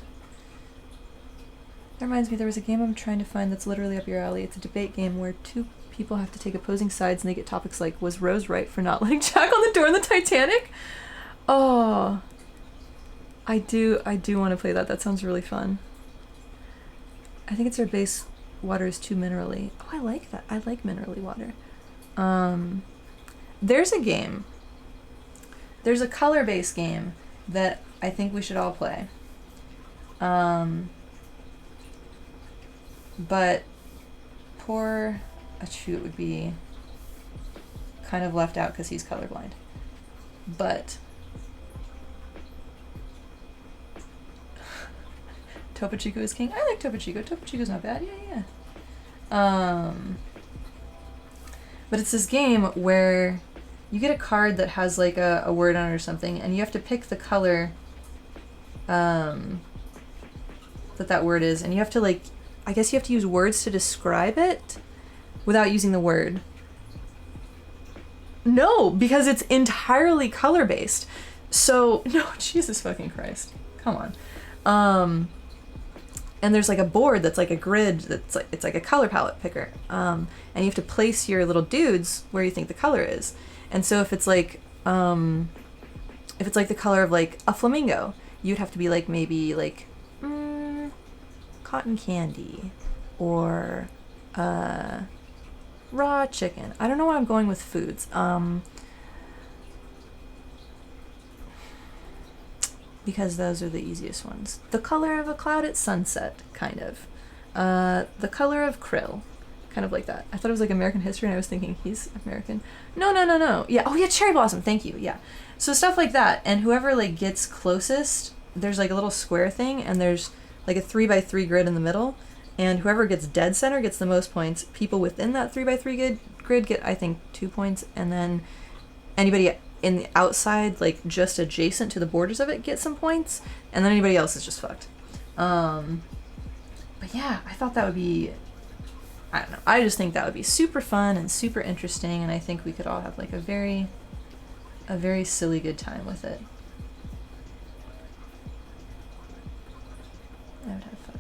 That reminds me, there was a game I'm trying to find that's literally up your alley. It's a debate game where two people have to take opposing sides and they get topics like, was Rose right for not letting Jack on the door in the Titanic? Oh, I do want to play that. That sounds really fun. I think it's their base water is too minerally. Oh, I like that. I like minerally water. There's a game. There's a color-based game that I think we should all play. But poor Achut would be kind of left out because he's colorblind. But Topo Chico is king. I like Topo Chico. Topo Chico's not bad. Yeah. But it's this game where you get a card that has like a word on it or something, and you have to pick the color that word is, and you have to like, I guess you have to use words to describe it without using the word. No, because it's entirely color-based. So, no, Jesus fucking Christ. Come on. And there's like a board that's like a grid that's like, it's like a color palette picker. And you have to place your little dudes where you think the color is. And so if it's like the color of like a flamingo, you'd have to be like maybe like cotton candy or raw chicken. I don't know why I'm going with foods. Because those are the easiest ones. The color of a cloud at sunset, kind of. The color of krill, kind of like that. I thought it was like American history, and I was thinking he's American. No. Yeah. Oh yeah, cherry blossom. Thank you. Yeah. So stuff like that, and whoever like gets closest, there's like a little square thing, and there's like a 3x3 grid in the middle, and whoever gets dead center gets the most points. People within that 3x3 grid get, I think, 2 points, and then anybody in the outside, like just adjacent to the borders of it, get some points, and then anybody else is just fucked. But yeah, I thought that would be, I don't know, I just think that would be super fun and super interesting, and I think we could all have like a very silly good time with it. I would have fun.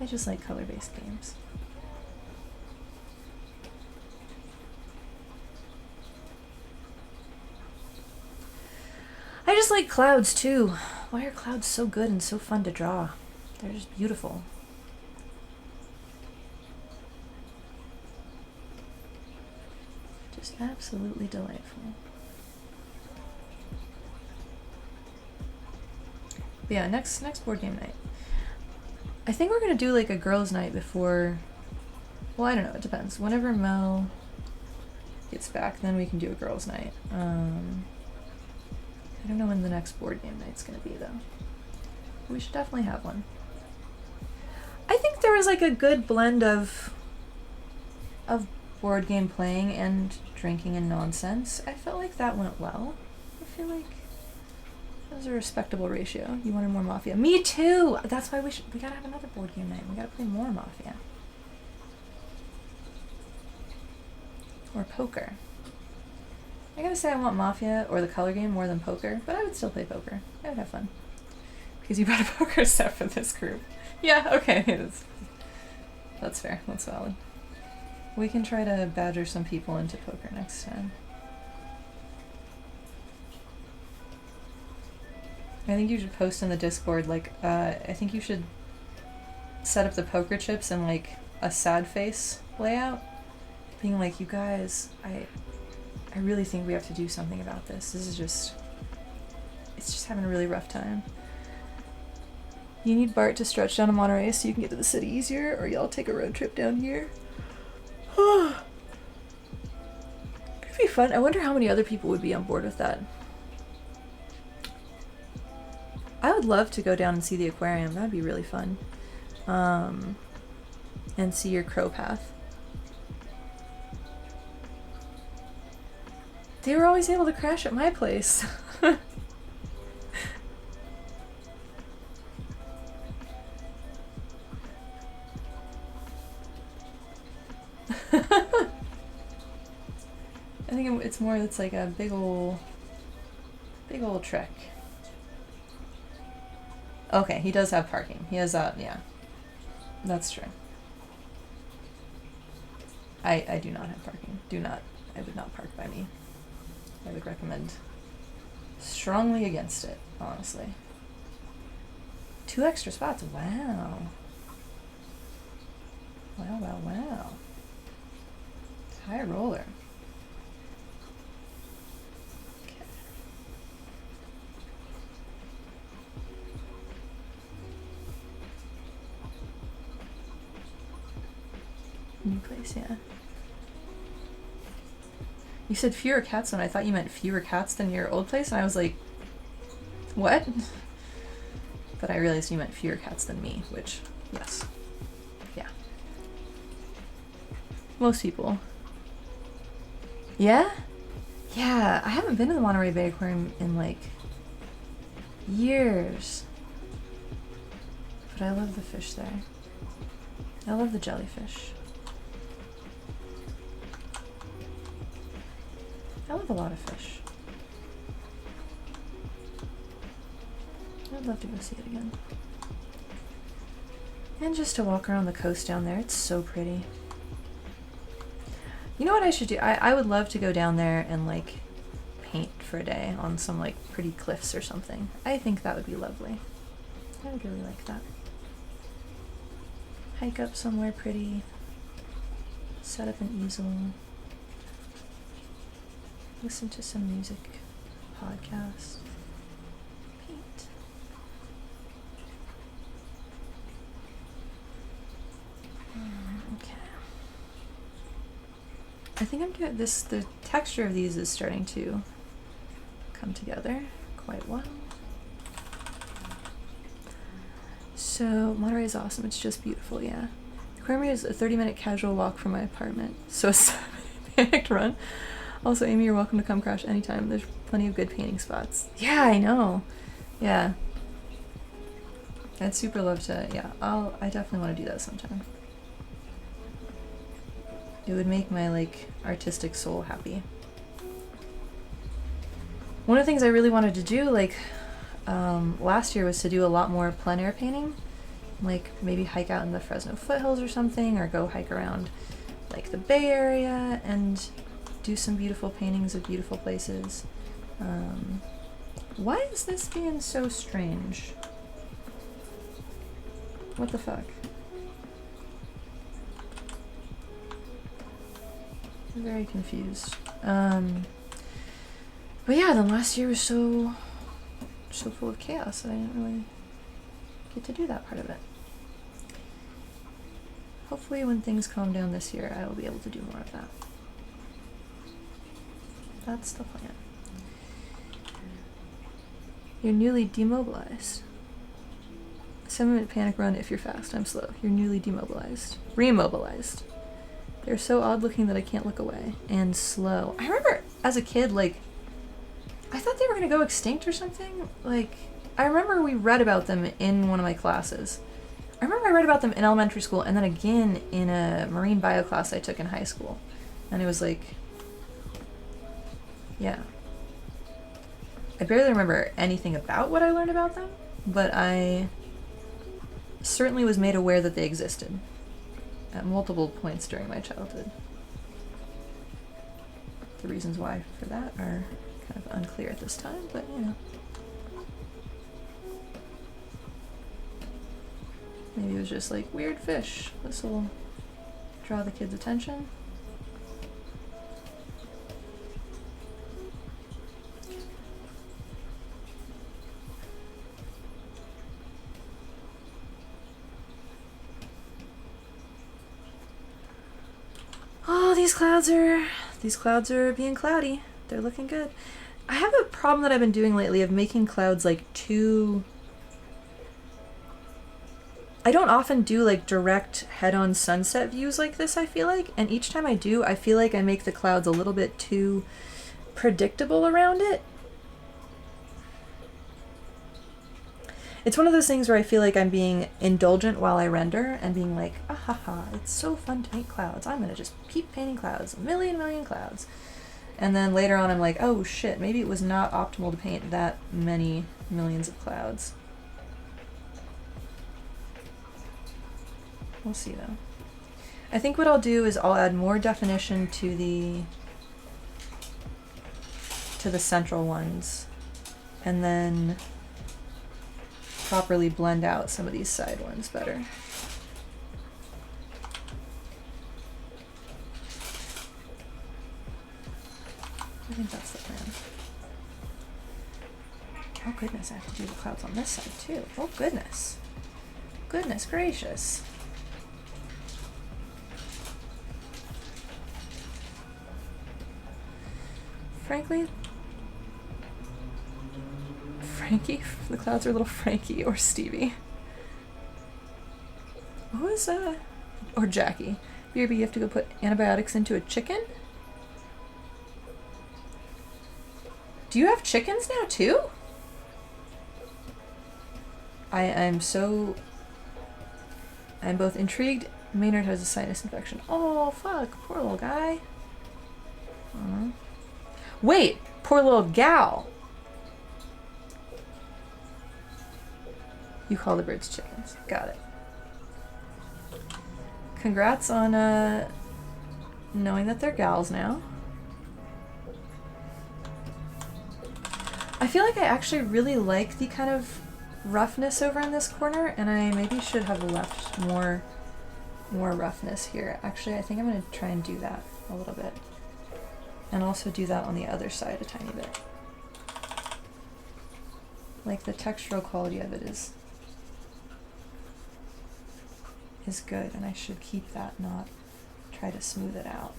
I just like color-based games. I just like clouds too. Why are clouds so good and so fun to draw? They're just beautiful. Just absolutely delightful. But yeah, next board game night. I think we're gonna do like a girls' night before. Well, I don't know. It depends. Whenever Mel gets back, then we can do a girls' night. I don't know when the next board game night's gonna be though. We should definitely have one. I think there was like a good blend of board game playing and drinking and nonsense. I felt like that went well. I feel like that was a respectable ratio. You wanted more Mafia. Me too! That's why we gotta have another board game night. We gotta play more Mafia. Or poker. I gotta say I want Mafia or the color game more than poker, but I would still play poker. I would have fun. Because you brought a poker set for this group. Yeah, okay. That's fair. That's valid. We can try to badger some people into poker next time. I think you should post in the Discord, like, I think you should set up the poker chips in, like, a sad face layout. Being like, you guys, I really think we have to do something about this. This is just, it's just having a really rough time. You need Bart to stretch down to Monterey so you can get to the city easier, or y'all take a road trip down here. It'd be fun. I wonder how many other people would be on board with that. I would love to go down and see the aquarium. That'd be really fun. And see your crow path. They were always able to crash at my place. I think it's more, it's like a big old trek. Okay, he does have parking. He has yeah. That's true. I do not have parking. I would not park by me. I would recommend strongly against it, honestly. 2 extra spots, wow. Wow. High roller. Okay. New place, yeah. You said fewer cats when I thought you meant fewer cats than your old place, and I was like, what? But I realized you meant fewer cats than me, which, yes. Yeah. Most people. Yeah? Yeah, I haven't been to the Monterey Bay Aquarium in like years. But I love the fish there. I love the jellyfish. I love a lot of fish. I'd love to go see it again. And just to walk around the coast down there, it's so pretty. You know what I should do? I would love to go down there and like paint for a day on some like pretty cliffs or something. I think that would be lovely. I would really like that. Hike up somewhere pretty. Set up an easel. Listen to some music, podcast, paint. Okay. I think I'm doing this, the texture of these is starting to come together quite well. So, Monterey is awesome, it's just beautiful, yeah. The aquarium is a 30-minute casual walk from my apartment, so a 7-minute panicked run. Also, Amy, you're welcome to come crash anytime. There's plenty of good painting spots. Yeah, I know. Yeah. I'd super love to, yeah, I definitely want to do that sometime. It would make my, like, artistic soul happy. One of the things I really wanted to do, like, last year was to do a lot more plein air painting. Like, maybe hike out in the Fresno foothills or something, or go hike around, like, the Bay Area, and do some beautiful paintings of beautiful places. Why is this being so strange? What the fuck? I'm very confused. But yeah, the last year was so full of chaos that I didn't really get to do that part of it. Hopefully when things calm down this year, I will be able to do more of that. That's the plan. You're newly demobilized. 7-minute panic run if you're fast. I'm slow. You're newly demobilized. Remobilized. They're so odd looking that I can't look away. And slow. I remember as a kid, like, I thought they were gonna go extinct or something. Like, I remember we read about them in one of my classes. I remember I read about them in elementary school and then again in a marine bio class I took in high school. And it was like, yeah. I barely remember anything about what I learned about them, but I certainly was made aware that they existed at multiple points during my childhood. The reasons why for that are kind of unclear at this time, but you know. Maybe it was just like, weird fish. This will draw the kids' attention. Oh, these clouds are being cloudy. They're looking good. I have a problem that I've been doing lately of making clouds like too... I don't often do like direct head-on sunset views like this, I feel like, and each time I do, I feel like I make the clouds a little bit too predictable around it. It's one of those things where I feel like I'm being indulgent while I render and being like, ah ha ha, it's so fun to paint clouds. I'm gonna just keep painting clouds, a million clouds. And then later on I'm like, oh shit, maybe it was not optimal to paint that many millions of clouds. We'll see though. I think what I'll do is I'll add more definition to the central ones and then properly blend out some of these side ones better. I think that's the plan. Oh goodness, I have to do the clouds on this side too. Oh goodness. Goodness gracious. Frankly, Frankie? The clouds are a little Frankie or Stevie. What was, or Jackie. BRB, you have to go put antibiotics into a chicken? Do you have chickens now too? I'm both intrigued. Maynard has a sinus infection. Oh, fuck. Poor little guy. Aww. Wait, poor little gal. You call the birds chickens. Got it. Congrats on knowing that they're gals now. I feel like I actually really like the kind of roughness over in this corner, and I maybe should have left more roughness here. Actually, I think I'm going to try and do that a little bit. And also do that on the other side a tiny bit. Like the textural quality of it is good, and I should keep that, not try to smooth it out.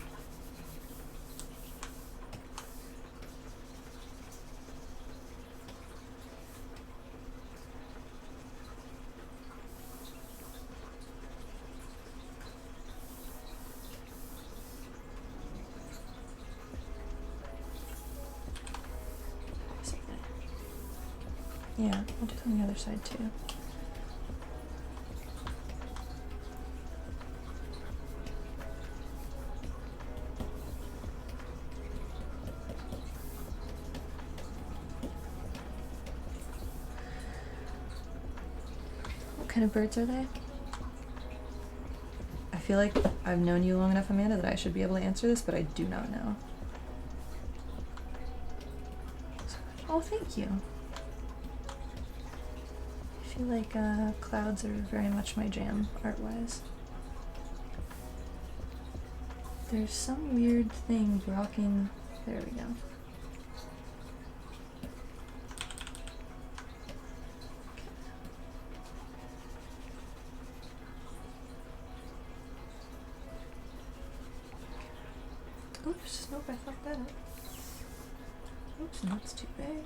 Yeah, I'll do it on the other side too. What kind of birds are they? I feel like I've known you long enough, Amanda, that I should be able to answer this, but I do not know. Oh, thank you. feel like clouds are very much my jam, art-wise. There's some weird thing blocking... There we go. Oops, nope, I fucked that up. Oops, no, it's too big. There we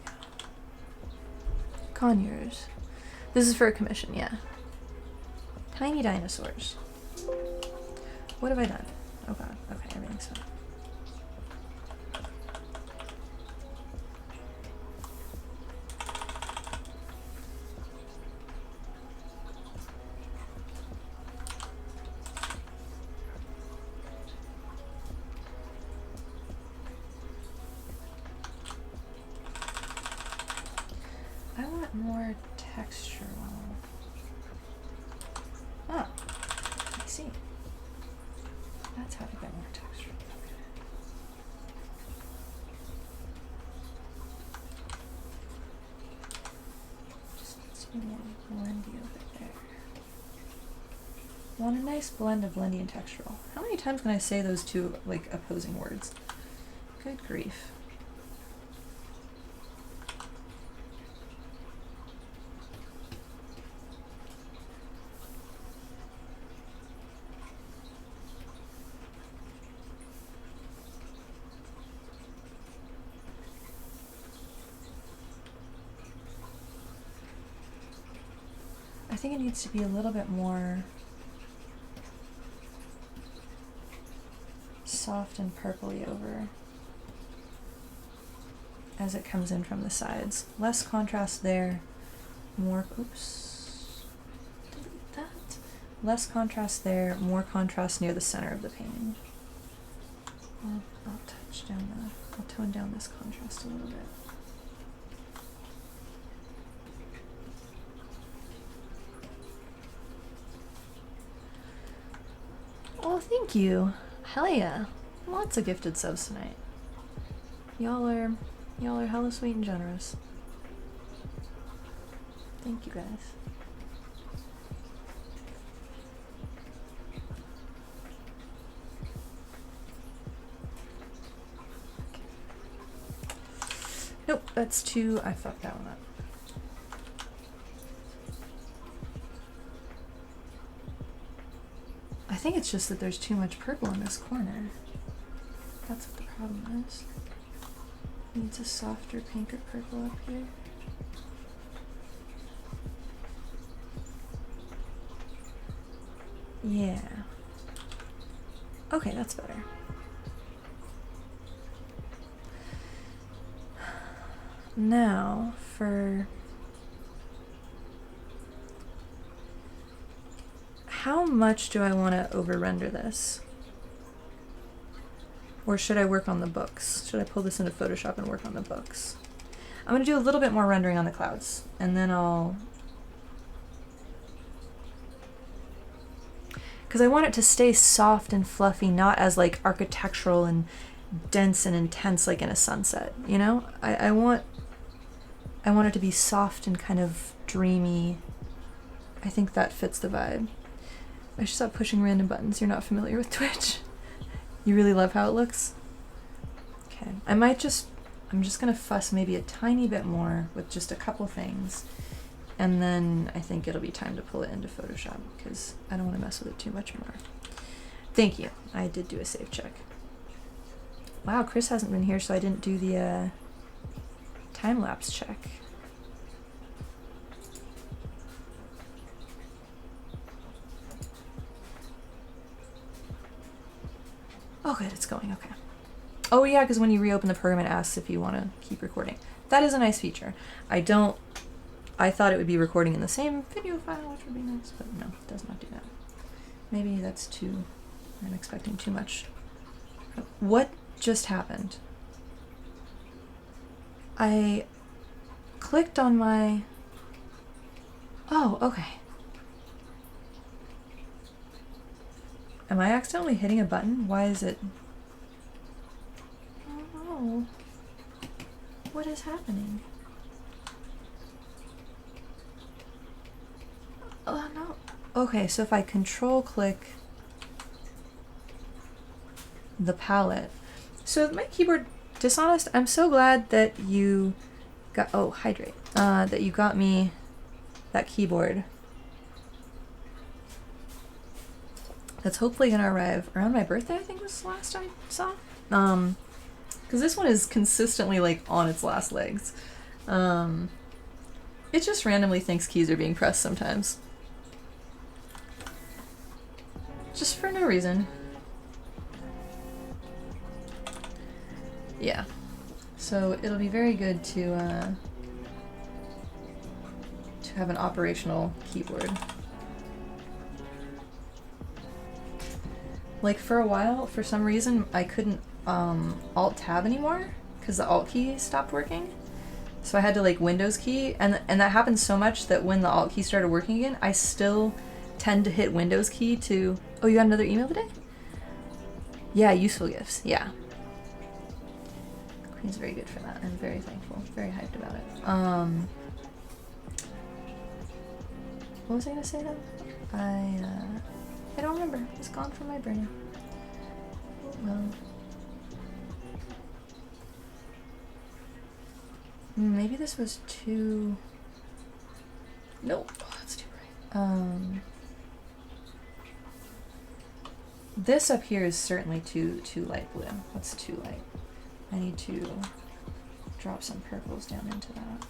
go. Conures. This is for a commission, yeah. Tiny dinosaurs. What have I done? Oh god, okay, everything's fine. I want more texture. Ah, I see. That's how to get more texture. Just needs to be more blendy over there. Want a nice blend of blendy and textural. How many times can I say those two, like, opposing words? Good grief. I think it needs to be a little bit more soft and purpley over as it comes in from the sides. Less contrast there, more, oops, delete that. Less contrast there, more contrast near the center of the painting. I'll touch down the, I'll tone down this contrast a little bit. Oh, thank you. Hell yeah. Lots of gifted subs tonight. Y'all are hella sweet and generous. Thank you guys. Nope, that's too, I fucked that one up. I think it's just that there's too much purple in this corner. That's what the problem is. Needs a softer pinker purple up here. Yeah. Okay, that's better. Now for how much do I want to over render this? Or should I work on the books? Should I pull this into Photoshop and work on the books? I'm going to do a little bit more rendering on the clouds, and then I'll... because I want it to stay soft and fluffy, not as like architectural and dense and intense like in a sunset, you know? I want it to be soft and kind of dreamy. I think that fits the vibe. I should stop pushing random buttons. You're not familiar with Twitch. You really love how it looks? Okay. I'm just gonna fuss maybe a tiny bit more with just a couple things, and then I think it'll be time to pull it into Photoshop because I don't want to mess with it too much more. Thank you. I did do a save check. Wow, Chris hasn't been here, so I didn't do the time-lapse check. Oh good, it's going, okay. Oh yeah, because when you reopen the program it asks if you want to keep recording. That is a nice feature. I thought it would be recording in the same video file, which would be nice, but no, it does not do that. Maybe that's too, I'm expecting too much. What just happened? I clicked on my, oh, okay. Am I accidentally hitting a button? Why is it? Oh no. What is happening? Okay, so if I control click the palette. So my keyboard, dishonest, I'm so glad that you got, oh, hydrate, that you got me that keyboard. That's hopefully gonna arrive around my birthday, I think was the last I saw. Because this one is consistently like on its last legs. It just randomly thinks keys are being pressed sometimes. Just for no reason. Yeah. So it'll be very good to have an operational keyboard. Like for a while, for some reason, I couldn't Alt-Tab anymore because the Alt key stopped working. So I had to like Windows key, and that happened so much that when the Alt key started working again, I still tend to hit Windows key to... Oh, you got another email today? Yeah, useful gifts, yeah. Queen's very good for that. I'm very thankful, very hyped about it. What was I gonna say then? I don't remember. It's gone from my brain. Well, maybe this was too... Nope, that's too bright. This up here is certainly too light blue. That's too light. I need to drop some purples down into that.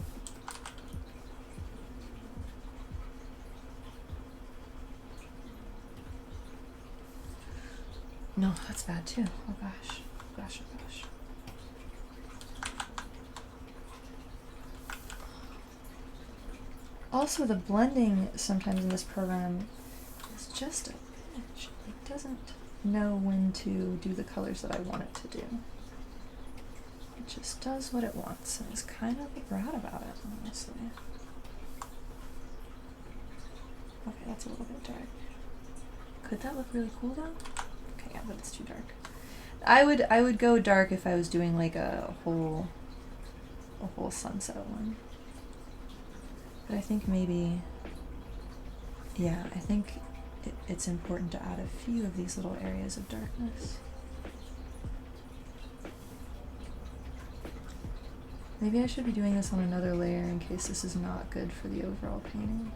No, that's bad too. Oh gosh. Oh gosh, oh gosh. Also, the blending sometimes in this program is just a bitch. It doesn't know when to do the colors that I want it to do. It just does what it wants and is kind of a brat about it, honestly. Okay, that's a little bit dark. Could that look really cool though? Okay, yeah, but it's too dark. I would go dark if I was doing like a whole sunset one. But I think maybe, yeah, I think it's important to add a few of these little areas of darkness. Maybe I should be doing this on another layer in case this is not good for the overall painting.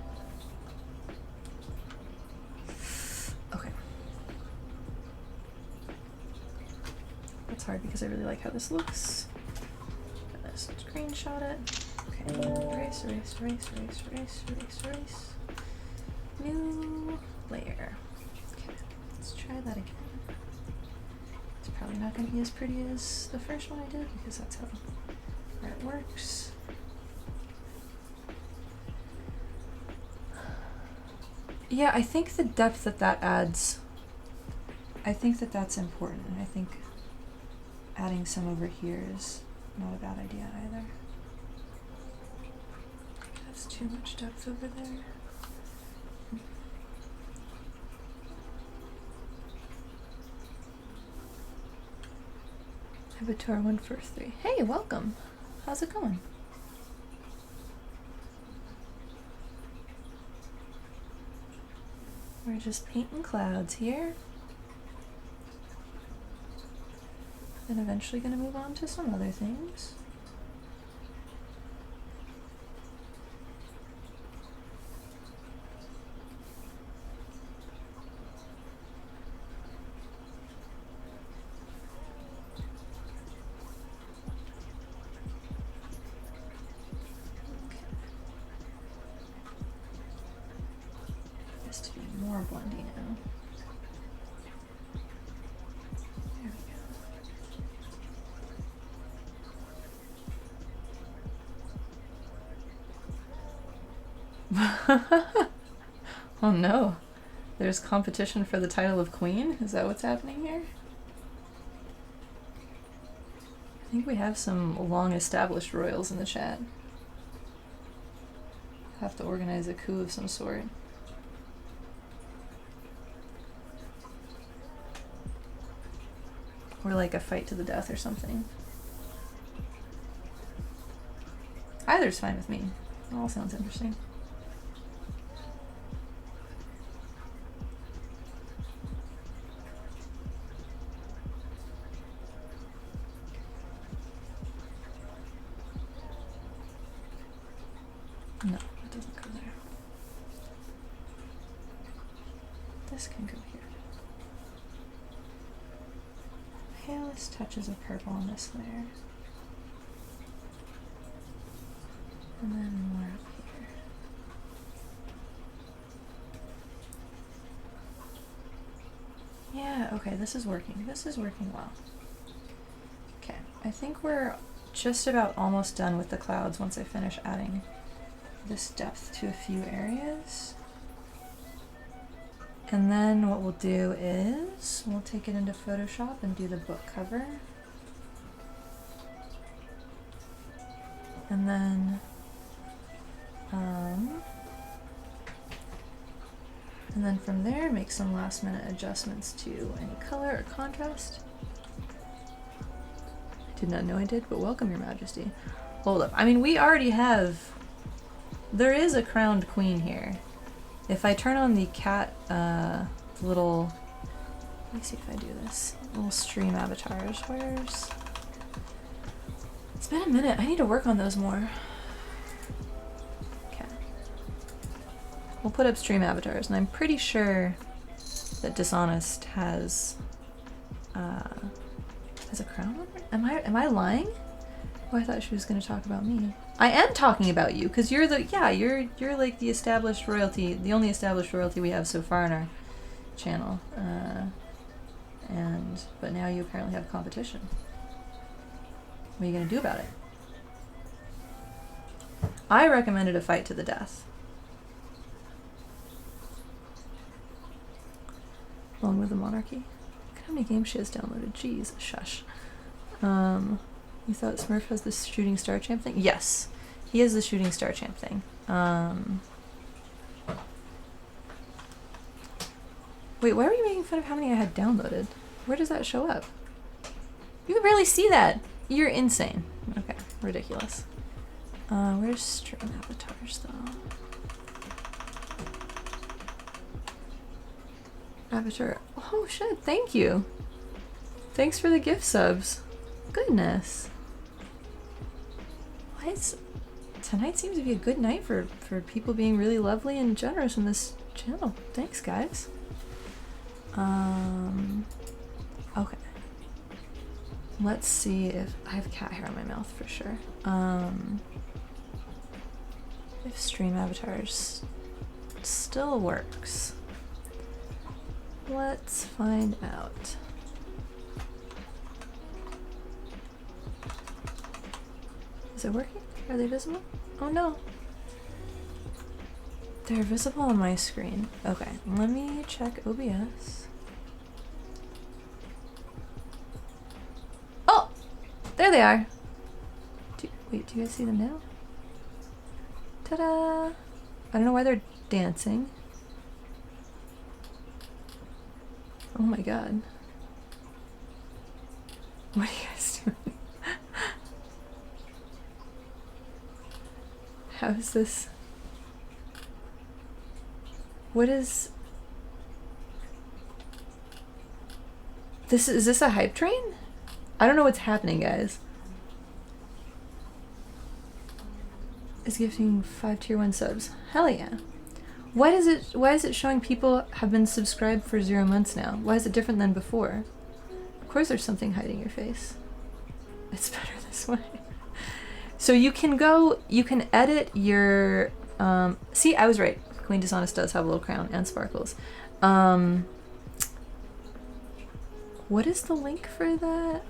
Okay. It's hard because I really like how this looks. I'm gonna screenshot it. Okay, erase, erase, erase, erase, erase, erase, erase. New layer. Okay, let's try that again. It's probably not going to be as pretty as the first one I did because that's how it works. Yeah, I think the depth that adds, I think that's important, and I think adding some over here is not a bad idea either. That's too much depth over there. Avatar 143. Hey, welcome. How's it going? We're just painting clouds here. Then eventually gonna move on to some other things. More blending now. There we go. Oh no. There's competition for the title of queen? Is that what's happening here? I think we have some long established royals in the chat. Have to organize a coup of some sort. Or like a fight to the death or something. Either's fine with me. It all sounds interesting. No, it doesn't go there. This can go here. Palest touches of purple on this layer. And then more up here. Yeah, okay, this is working. This is working well. Okay, I think we're just about almost done with the clouds once I finish adding this depth to a few areas. And then what we'll do is we'll take it into Photoshop and do the book cover. And then from there make some last minute adjustments to any color or contrast. I did not know I did, but welcome, Your Majesty. Hold up. I mean, we already have... There is a crowned queen here. If I turn on the cat, little... Let me see if I do this. Little stream avatars. Where's... It's been a minute. I need to work on those more. Okay. We'll put up stream avatars, and I'm pretty sure that Dishonest has a crown on it? Am I lying? Oh, I thought she was going to talk about me. I am talking about you, because you're the, yeah, you're like the established royalty, the only established royalty we have so far in our channel. But now you apparently have competition. What are you going to do about it? I recommended a fight to the death. Along with the monarchy. Look at how many games she has downloaded. Jeez, shush. You thought Smurf has this shooting star champ thing? Yes, he has the shooting star champ thing. Wait, why were you making fun of how many I had downloaded? Where does that show up? You can barely see that. You're insane. Okay, ridiculous. Where's stream avatars though? Avatar. Oh shit, thank you. Thanks for the gift subs. Goodness. What? Tonight seems to be a good night for people being really lovely and generous in this channel. Thanks, guys. Okay. Let's see if I have cat hair on my mouth for sure. If stream avatars still works. Let's find out. Is it working? Are they visible? Oh no. They're visible on my screen. Okay, let me check OBS. Oh! There they are! Wait, do you guys see them now? Ta-da! I don't know why they're dancing. Oh my god. What are you guys doing? How is this? What is... Is this a hype train? I don't know what's happening, guys. Is gifting 5 tier 1 subs. Hell yeah. Why is it showing people have been subscribed for 0 months now? Why is it different than before? Of course there's something hiding your face. It's better this way. So you can edit your, see, I was right. Queen Dishonest does have a little crown and sparkles. What is the link for that?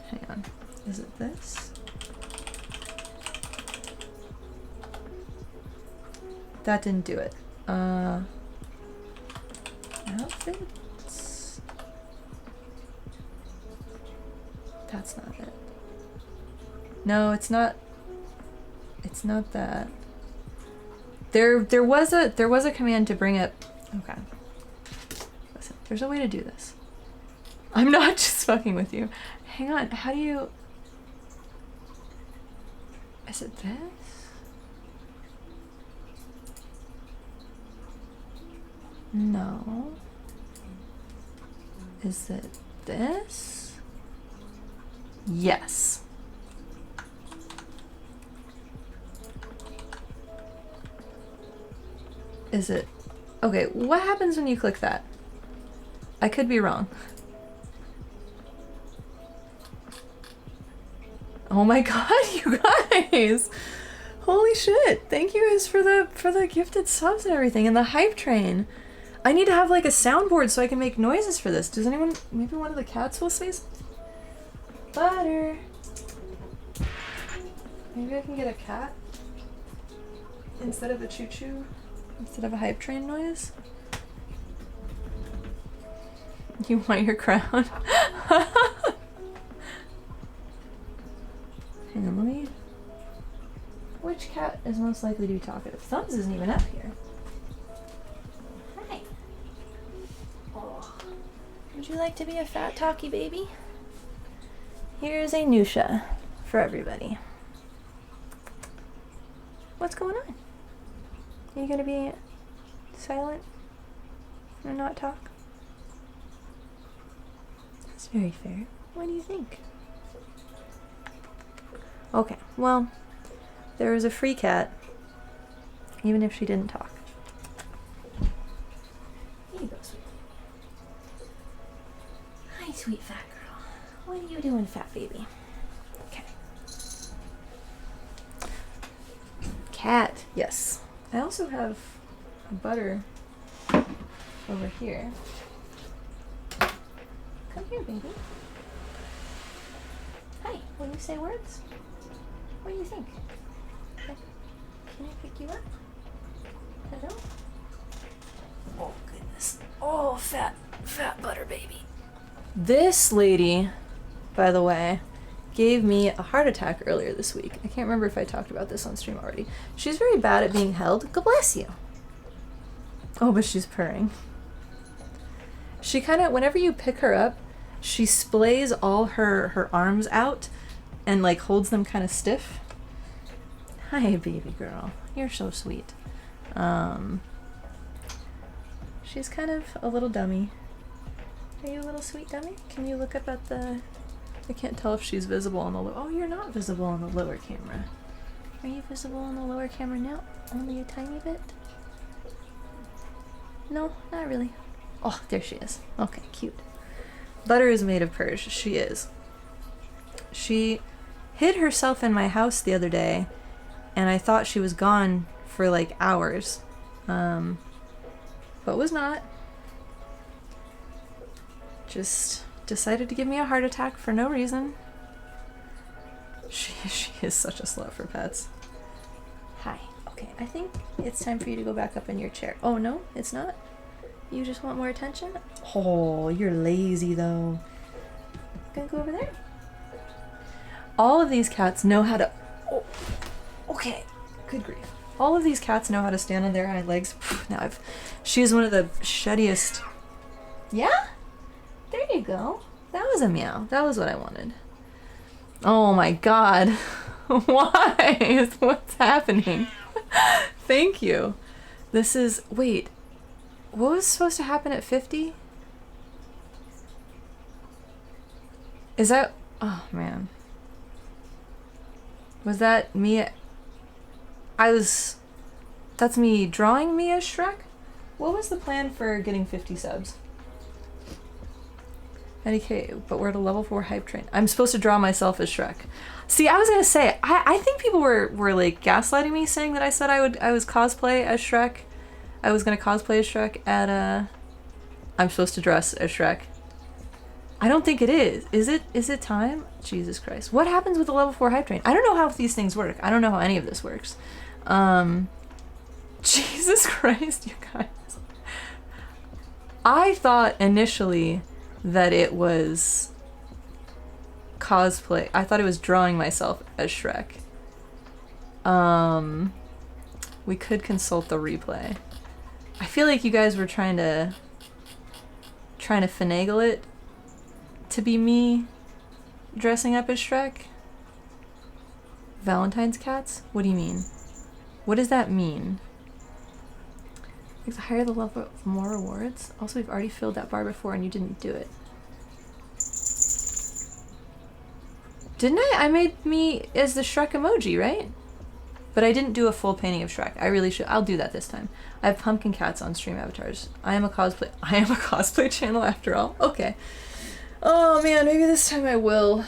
Hang on. Is it this? That didn't do it. Outfits? That's not it. No, it's not. It's not that. There was a command to bring up. Okay. Listen, there's a way to do this. I'm not just fucking with you. Hang on. How do you? Is it this? No. Is it this? Yes. is it? Okay, what happens when you click that? I could be wrong. Oh my god, you guys! Holy shit! Thank you guys for the gifted subs and everything, and the hype train. I need to have like a soundboard so I can make noises for this. Does anyone, maybe one of the cats will say something? Butter. Maybe I can get a cat instead of a choo-choo, instead of a hype train noise. You want your crown? Hang on, let me... Which cat is most likely to be talkative? Thumbs isn't even up here. Hi. Oh. Would you like to be a fat talky baby? Here's a Nusha for everybody. What's going on? Are you gonna be silent and not talk? That's very fair. What do you think? Okay, well, there is a free cat, even if she didn't talk. Here you go, sweet. Hi, sweet fat girl. What are you doing, fat baby? Okay. Cat, yes. I also have butter over here. Come here, baby. Hi, will you say words? What do you think? Can I pick you up? Hello? Oh, goodness. Oh, fat butter baby. This lady, by the way, gave me a heart attack earlier this week. I can't remember if I talked about this on stream already. She's very bad at being held. God bless you. Oh, but she's purring. She kind of, whenever you pick her up, she splays all her arms out and like holds them kind of stiff. Hi, baby girl. You're so sweet. She's kind of a little dummy. Are you a little sweet dummy? Can you look up at the... I can't tell if she's visible on the oh, you're not visible on the lower camera. Are you visible on the lower camera now? Only a tiny bit? No, not really. Oh, there she is. Okay, cute. Butter is made of purge. She is. She hid herself in my house the other day, and I thought she was gone for like hours. But was not. Just decided to give me a heart attack for no reason. She is such a slut for pets. Hi. Okay, I think it's time for you to go back up in your chair. Oh no, it's not? You just want more attention? Oh, you're lazy though. Gonna go over there? All of these cats know how to... Oh, okay, good grief. All of these cats know how to stand on their hind legs. Now she's one of the sheddiest... Yeah? There you go. That was a meow. That was what I wanted. Oh my god. Why? What's happening? Thank you. This is... Wait. What was supposed to happen at 50? Is that... Oh, man. Was that me? That's me drawing me as Shrek? What was the plan for getting 50 subs? Okay, but we're at a level 4 hype train. I'm supposed to draw myself as Shrek. See, I was gonna say, I think people were like gaslighting me, saying that I said I was cosplay as Shrek. I was gonna cosplay as Shrek at I'm supposed to dress as Shrek. I don't think it is. Is it time? Jesus Christ. What happens with the level 4 hype train? I don't know how these things work. I don't know how any of this works. Jesus Christ, you guys. I thought initially that it was cosplay. I thought it was drawing myself as Shrek. We could consult the replay. I feel like you guys were trying to finagle it to be me dressing up as Shrek. Valentine's cats? What do you mean? What does that mean? Like the higher the level, more rewards. Also, we've already filled that bar before and you didn't do it. Didn't I? I made me as the Shrek emoji, right? But I didn't do a full painting of Shrek. I really should. I'll do that this time. I have pumpkin cats on stream avatars. I am a cosplay channel after all. Okay. Oh man, maybe this time I will.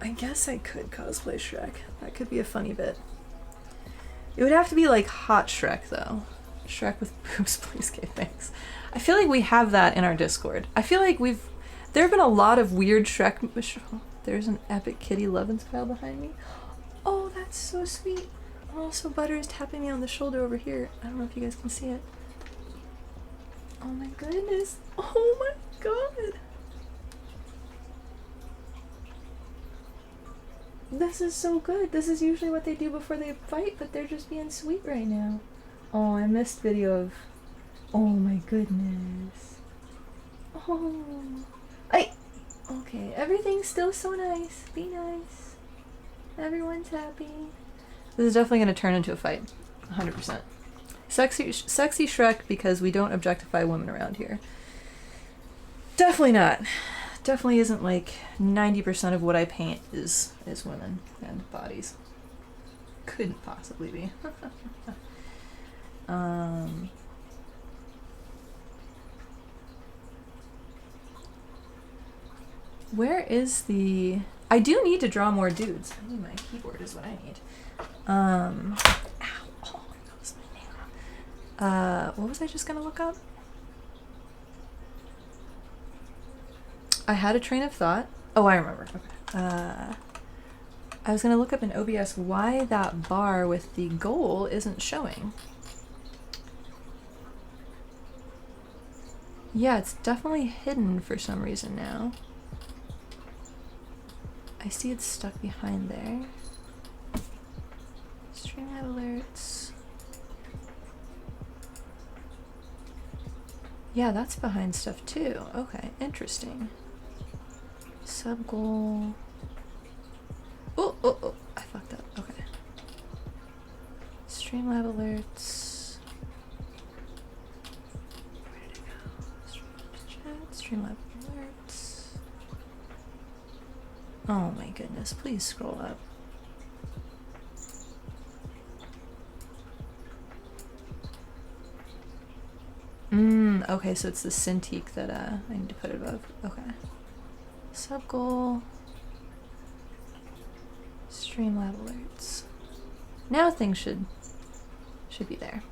I guess I could cosplay Shrek. That could be a funny bit. It would have to be like hot Shrek though. Shrek with boobs, please, okay, thanks. I feel like we have that in our Discord. I feel like there have been a lot of weird Shrek. There's an epic kitty love and spell behind me. Oh, that's so sweet. Also, Butter is tapping me on the shoulder over here. I don't know if you guys can see it. Oh my goodness. Oh my god. This is so good. This is usually what they do before they fight, but they're just being sweet right now. Oh, I missed video of... Oh my goodness. Oh. Okay, everything's still so nice. Be nice. Everyone's happy. This is definitely going to turn into a fight. 100%. Sexy Shrek because we don't objectify women around here. Definitely not. Definitely isn't like 90% of what I paint is women and bodies. Couldn't possibly be. Where is the... I do need to draw more dudes. I need my keyboard is what I need. Ow. Oh, that was my nail. What was I just gonna look up? I had a train of thought. Oh, I remember. Okay. I was gonna look up in OBS why that bar with the goal isn't showing. Yeah, it's definitely hidden for some reason now. I see it's stuck behind there. Streamlab alerts. Yeah, that's behind stuff too. Okay, interesting. Sub goal. Oh, I fucked up. Okay. Streamlab alerts. Where did it go? Streamlab alerts. Oh my goodness, please scroll up. Okay, so it's the Cintiq that I need to put above. Okay. Sub goal. Streamlab alerts. Now things should be there.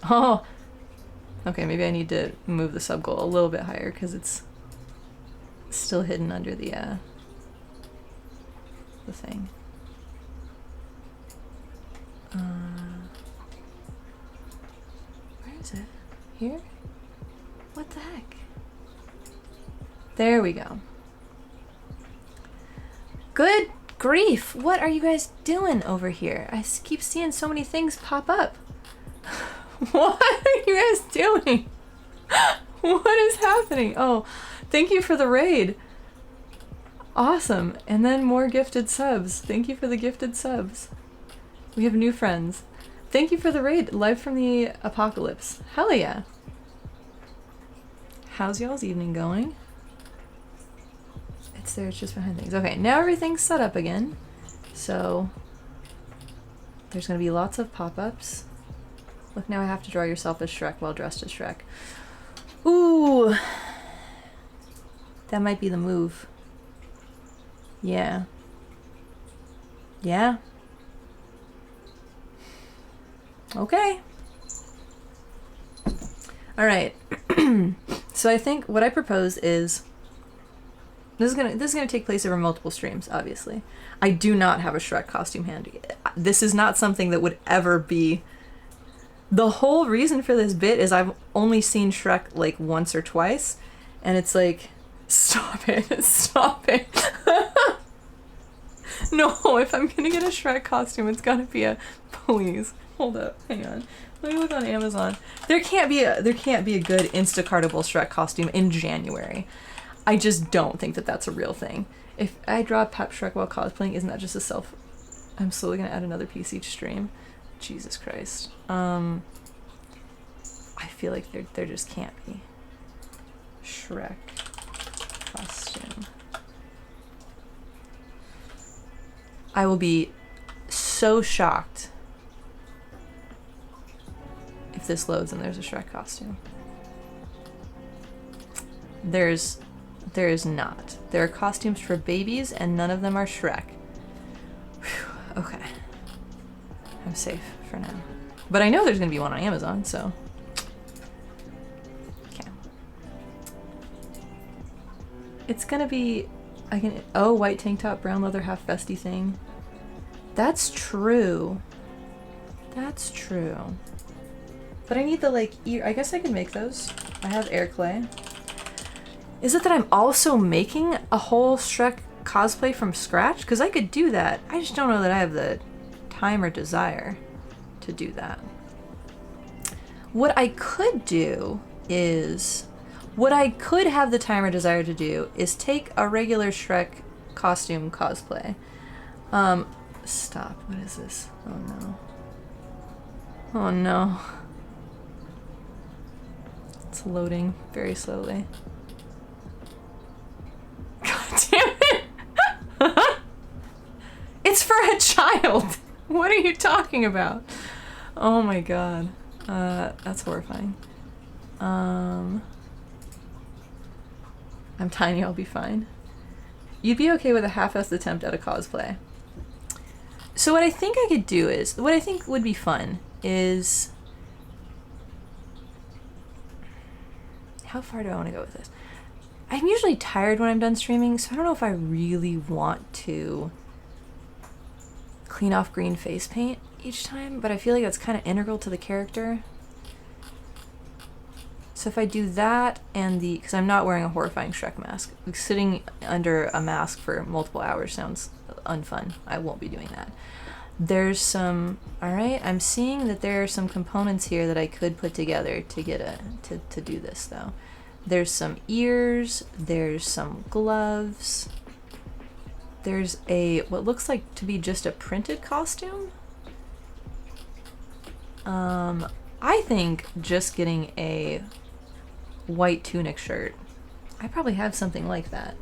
Oh! Okay, maybe I need to move the sub goal a little bit higher because it's still hidden under the thing. Where is it? Here? What the heck? There we go. Good grief! What are you guys doing over here? I keep seeing so many things pop up. What are you guys doing? What is happening? Oh, thank you for the raid. Awesome. And then more gifted subs. Thank you for the gifted subs. We have new friends. Thank you for the raid. Live from the apocalypse. Hell yeah. How's y'all's evening going? It's there, it's just behind things. Okay, now everything's set up again. So there's gonna be lots of pop-ups. Look, now I have to draw yourself as Shrek while dressed as Shrek. Ooh. That might be the move. Yeah. Yeah. Okay. All right. So I think what I propose is this is gonna take place over multiple streams. Obviously, I do not have a Shrek costume handy. This is not something that would ever be. The whole reason for this bit is I've only seen Shrek like once or twice, and it's like, stop it, stop it. No, if I'm gonna get a Shrek costume, it's gotta be a... Please, hold up, hang on. Let me look on Amazon. There can't be a good Instacartable Shrek costume in January. I just don't think that that's a real thing. If I draw Pep Shrek while cosplaying, isn't that just a self... I'm slowly gonna add another piece each stream. Jesus Christ. I feel like there just can't be. Shrek costume. I will be so shocked this loads and there's a Shrek costume. There's not. There are costumes for babies and none of them are Shrek. Whew, okay. I'm safe for now. But I know there's gonna be one on Amazon, so. Okay. It's gonna be, oh, white tank top, brown leather, half vesty thing. That's true. That's true. But I need the, like, ear, I guess I can make those. I have air clay. Is it that I'm also making a whole Shrek cosplay from scratch? Because I could do that. I just don't know that I have the time or desire to do that. What I could do is, what I could have the time or desire to do is take a regular Shrek costume cosplay. Stop. What is this? Oh no. Oh no. It's loading very slowly. God damn it! It's for a child! What are you talking about? Oh my god. That's horrifying. I'm tiny, I'll be fine. You'd be okay with a half-assed attempt at a cosplay. So what I think I could do is, what I think would be fun is... How far do I want to go with this? I'm usually tired when I'm done streaming, so I don't know if I really want to clean off green face paint each time, but I feel like that's kind of integral to the character. So if I do that and the, because I'm not wearing a horrifying Shrek mask. Like sitting under a mask for multiple hours sounds unfun. I won't be doing that. There's some, all right, I'm seeing that there are some components here that I could put together to get to do this though. There's some ears, there's some gloves. There's a, what looks like to be just a printed costume. I think just getting a white tunic shirt. I probably have something like that.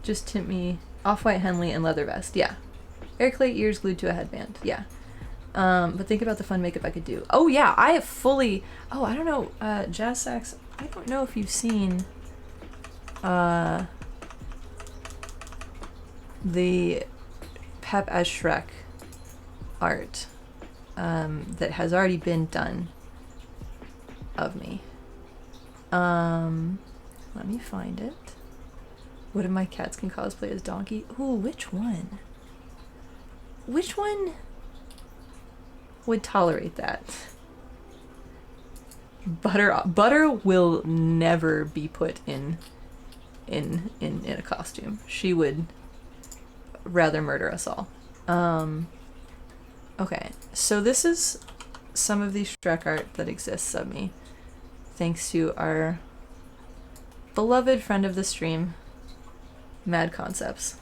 Just tint me off-white Henley and leather vest. Yeah. Air clay ears glued to a headband. Yeah. But think about the fun makeup I could do. Oh yeah, I have fully, oh, I don't know, Jazz Sax, I don't know if you've seen, the Pep as Shrek art, that has already been done of me. Let me find it. What if my cats can cosplay as Donkey? Ooh, which one? Which one would tolerate that? Butter will never be put in a costume. She would rather murder us all. Okay, so this is some of the Shrek art that exists of me, thanks to our beloved friend of the stream, Mad Concepts.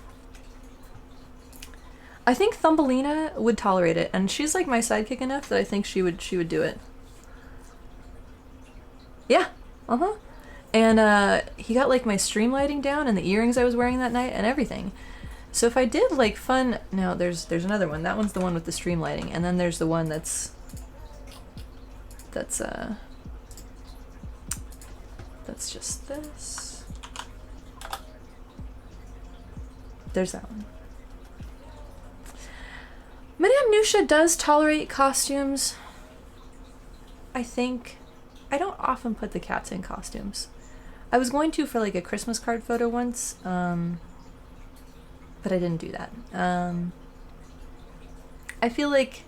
I think Thumbelina would tolerate it, and she's like my sidekick enough that I think she would do it. Yeah, and he got like my stream lighting down and the earrings I was wearing that night and everything. So if I did like fun, no, there's another one. That one's the one with the stream lighting, and then there's the one that's just this. There's that one. Madame Nusha does tolerate costumes. I think. I don't often put the cats in costumes. I was going to for like a Christmas card photo once, but I didn't do that. I feel like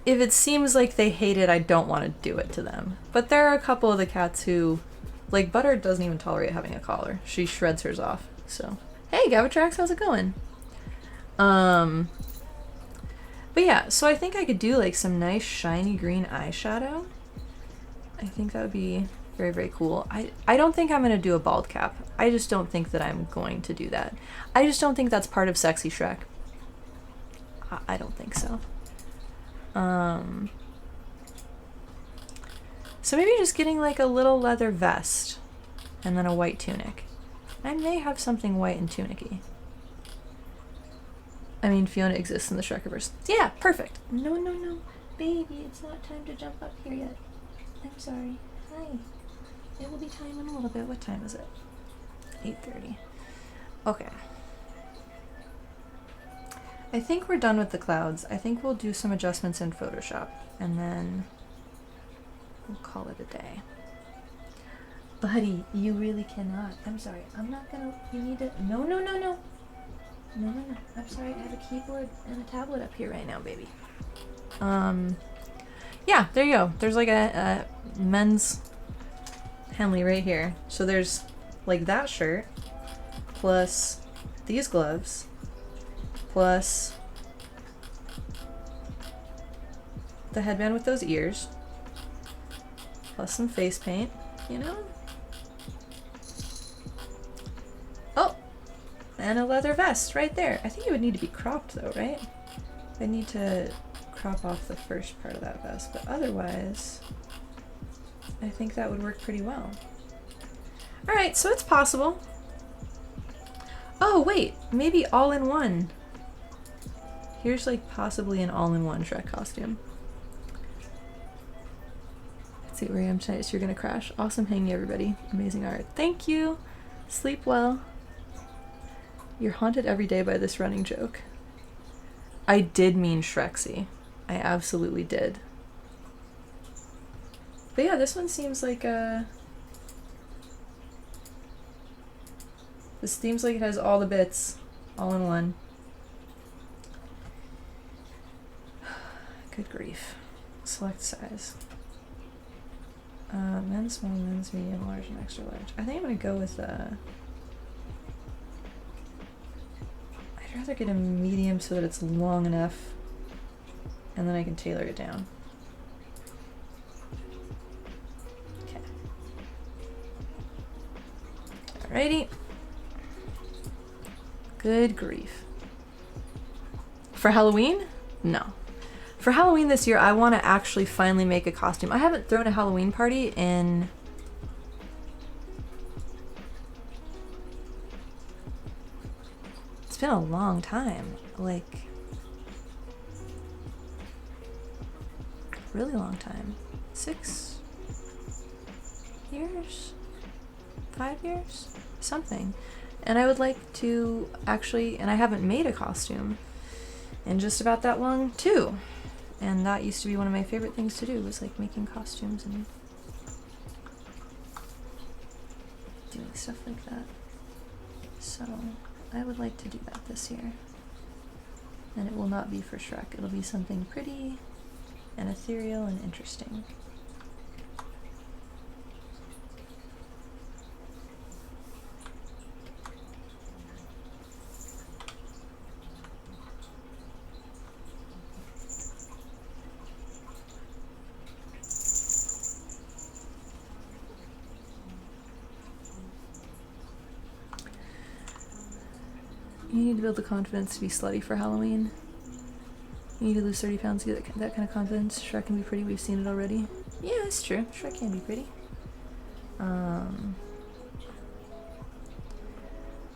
if it seems like they hate it, I don't want to do it to them. But there are a couple of the cats who, like Butter doesn't even tolerate having a collar. She shreds hers off. So, hey Gavatrax, how's it going? But yeah, so I think I could do like some nice shiny green eyeshadow. I think that would be very, very cool. I don't think I'm going to do a bald cap. I just don't think that I'm going to do that. I just don't think that's part of Sexy Shrek. I don't think so. So maybe just getting like a little leather vest and then a white tunic. I may have something white and tunicky. I mean, Fiona exists in the Shrekiverse. Yeah, perfect. No. Baby, it's not time to jump up here yet. I'm sorry. Hi. It will be time in a little bit. What time is it? 8:30. Okay. I think we're done with the clouds. I think we'll do some adjustments in Photoshop and then we'll call it a day. Buddy, you really cannot. I'm sorry. I'm not gonna. You need to. No, no, no, no. No, no, no. I'm sorry. I have a keyboard and a tablet up here right now, baby. Yeah, there you go. There's like a men's Henley right here. So there's like that shirt plus these gloves plus the headband with those ears plus some face paint, you know? Oh, and a leather vest right there. I think it would need to be cropped though, right? I need to crop off the first part of that vest, but otherwise I think that would work pretty well. Alright, so it's possible. Oh wait, maybe all in one. Here's like possibly an all-in-one Shrek costume. Let's see where I am tonight, so you're gonna crash. Awesome hanging, everybody. Amazing art. Thank you. Sleep well. You're haunted every day by this running joke. I did mean Shreksy. I absolutely did. But yeah, this one seems like this seems like it has all the bits all in one. Good grief. Select size. Men's small, men's medium, large, and extra large. I think I'm gonna go with I'd rather get a medium so that it's long enough and then I can tailor it down. Okay. Alrighty. Good grief. For Halloween? No. For Halloween this year, I want to actually finally make a costume. I haven't thrown a Halloween party in... It's been a long time. Like... really long time. 6 years? 5 years? Something. And I would like to actually... And I haven't made a costume in just about that long, too. And that used to be one of my favorite things to do, was like making costumes and doing stuff like that. So I would like to do that this year. And it will not be for Shrek. It'll be something pretty and ethereal and interesting. You need to build the confidence to be slutty for Halloween. You need to lose 30 pounds to get that kind of confidence. Shrek can be pretty, we've seen it already. Yeah, it's true. Shrek can be pretty.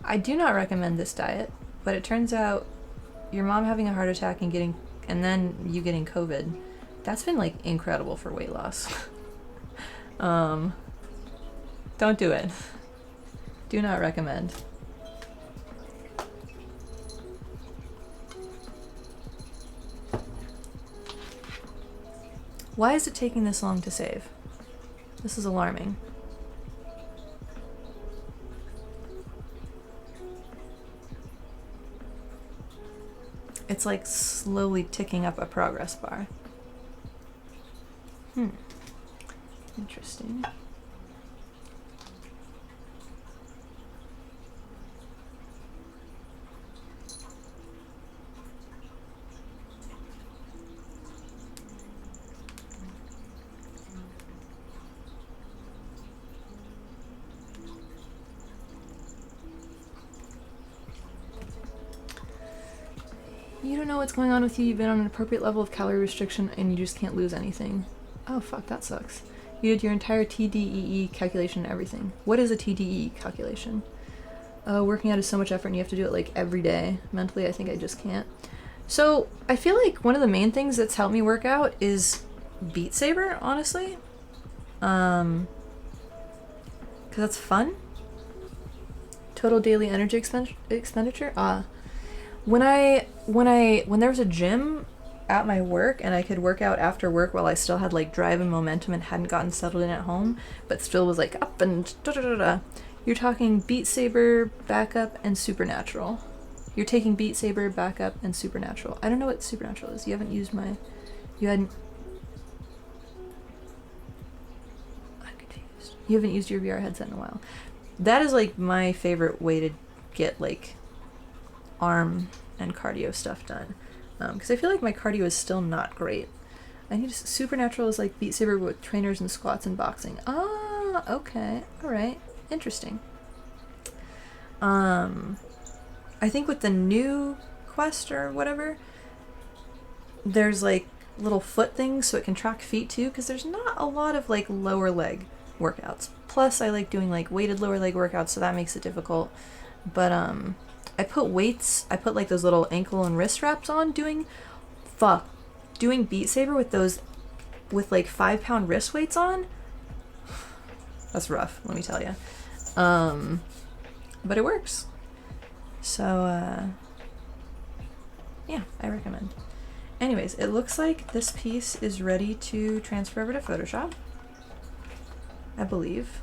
I do not recommend this diet, but it turns out your mom having a heart attack and then you getting COVID, that's been like incredible for weight loss. Don't do it. Do not recommend. Why is it taking this long to save? This is alarming. It's like slowly ticking up a progress bar. Interesting. You don't know what's going on with you. You've been on an appropriate level of calorie restriction and you just can't lose anything. Oh fuck, that sucks. You did your entire TDEE calculation and everything. What is a TDEE calculation? Working out is so much effort and you have to do it like every day. Mentally, I think I just can't. So I feel like one of the main things that's helped me work out is Beat Saber, honestly. Because that's fun. Total daily energy expenditure. When there was a gym at my work and I could work out after work while I still had like drive and momentum and hadn't gotten settled in at home, but still was like up and da da da da. You're talking Beat Saber, Backup, and Supernatural. You're taking Beat Saber, Backup, and Supernatural. I don't know what Supernatural is. You haven't used my... You hadn't... I'm confused. You haven't used your VR headset in a while. That is like my favorite way to get like arm and cardio stuff done. Because I feel like my cardio is still not great. I need Supernatural is like Beat Saber with trainers and squats and boxing. Ah, okay. Alright. Interesting. I think with the new Quest or whatever, there's like little foot things so it can track feet too, because there's not a lot of like lower leg workouts. Plus I like doing like weighted lower leg workouts, so that makes it difficult. But I put weights, I put like those little ankle and wrist wraps on doing Beat Saber with those, with like 5-pound wrist weights on. That's rough, let me tell you. But it works. So, yeah, I recommend. Anyways, it looks like this piece is ready to transfer over to Photoshop, I believe.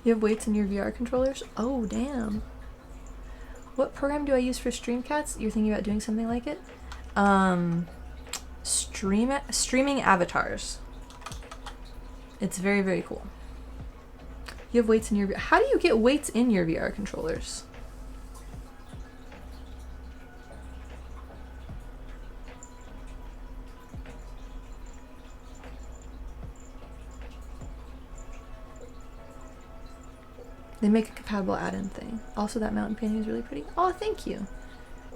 You have weights in your VR controllers? Oh, damn. What program do I use for Streamcats? You're thinking about doing something like it? Streaming avatars. It's very, very cool. You have weights in your... How do you get weights in your VR controllers? They make a compatible add-in thing. Also, that mountain painting is really pretty. Oh, thank you.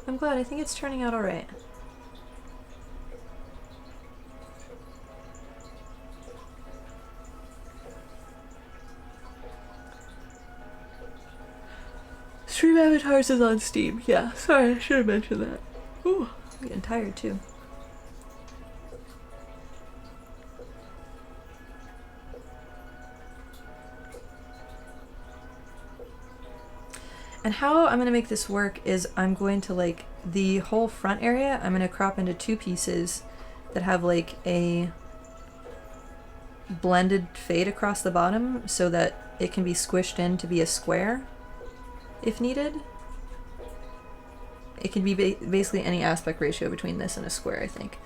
I'm glad. I think it's turning out all right. Stream Avatars is on Steam. Yeah, sorry, I should have mentioned that. Ooh, I'm getting tired too. And how I'm going to make this work is I'm going to like the whole front area, I'm going to crop into 2 pieces that have like a blended fade across the bottom so that it can be squished in to be a square if needed. It can be basically any aspect ratio between this and a square, I think.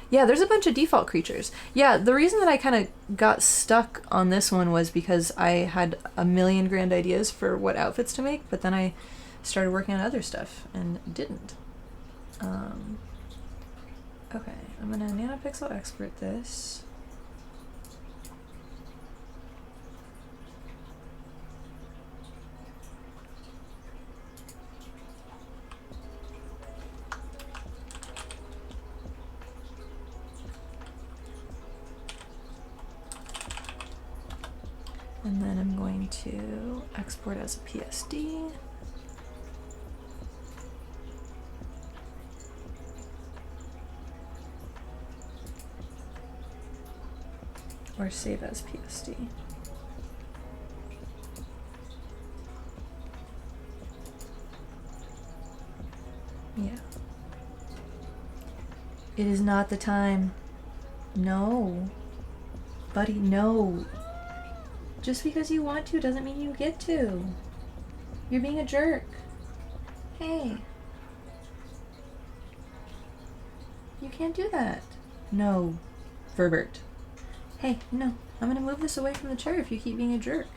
Yeah, there's a bunch of default creatures. Yeah, the reason that I kind of got stuck on this one was because I had a million grand ideas for what outfits to make, but then I started working on other stuff and didn't. Okay, I'm gonna nanopixel export this. And then I'm going to export as a PSD. Or save as PSD. Yeah. It is not the time. No. Buddy, no. Just because you want to doesn't mean you get to. You're being a jerk. Hey. You can't do that. No, Verbert. Hey, no. I'm gonna move this away from the chair if you keep being a jerk.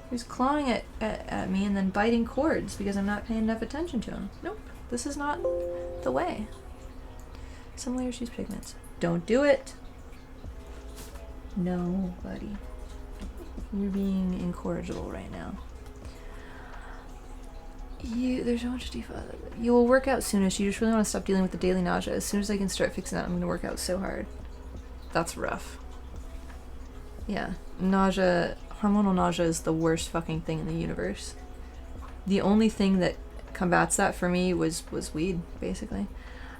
He's clawing at me and then biting cords because I'm not paying enough attention to him. Nope. This is not the way. Some layers use pigments. Don't do it. No, buddy. You're being incorrigible right now. There's so much default. You will work out soonish. You just really want to stop dealing with the daily nausea. As soon as I can start fixing that, I'm going to work out so hard. That's rough. Yeah. Nausea, hormonal nausea is the worst fucking thing in the universe. the only thing that combats that for me was weed, basically.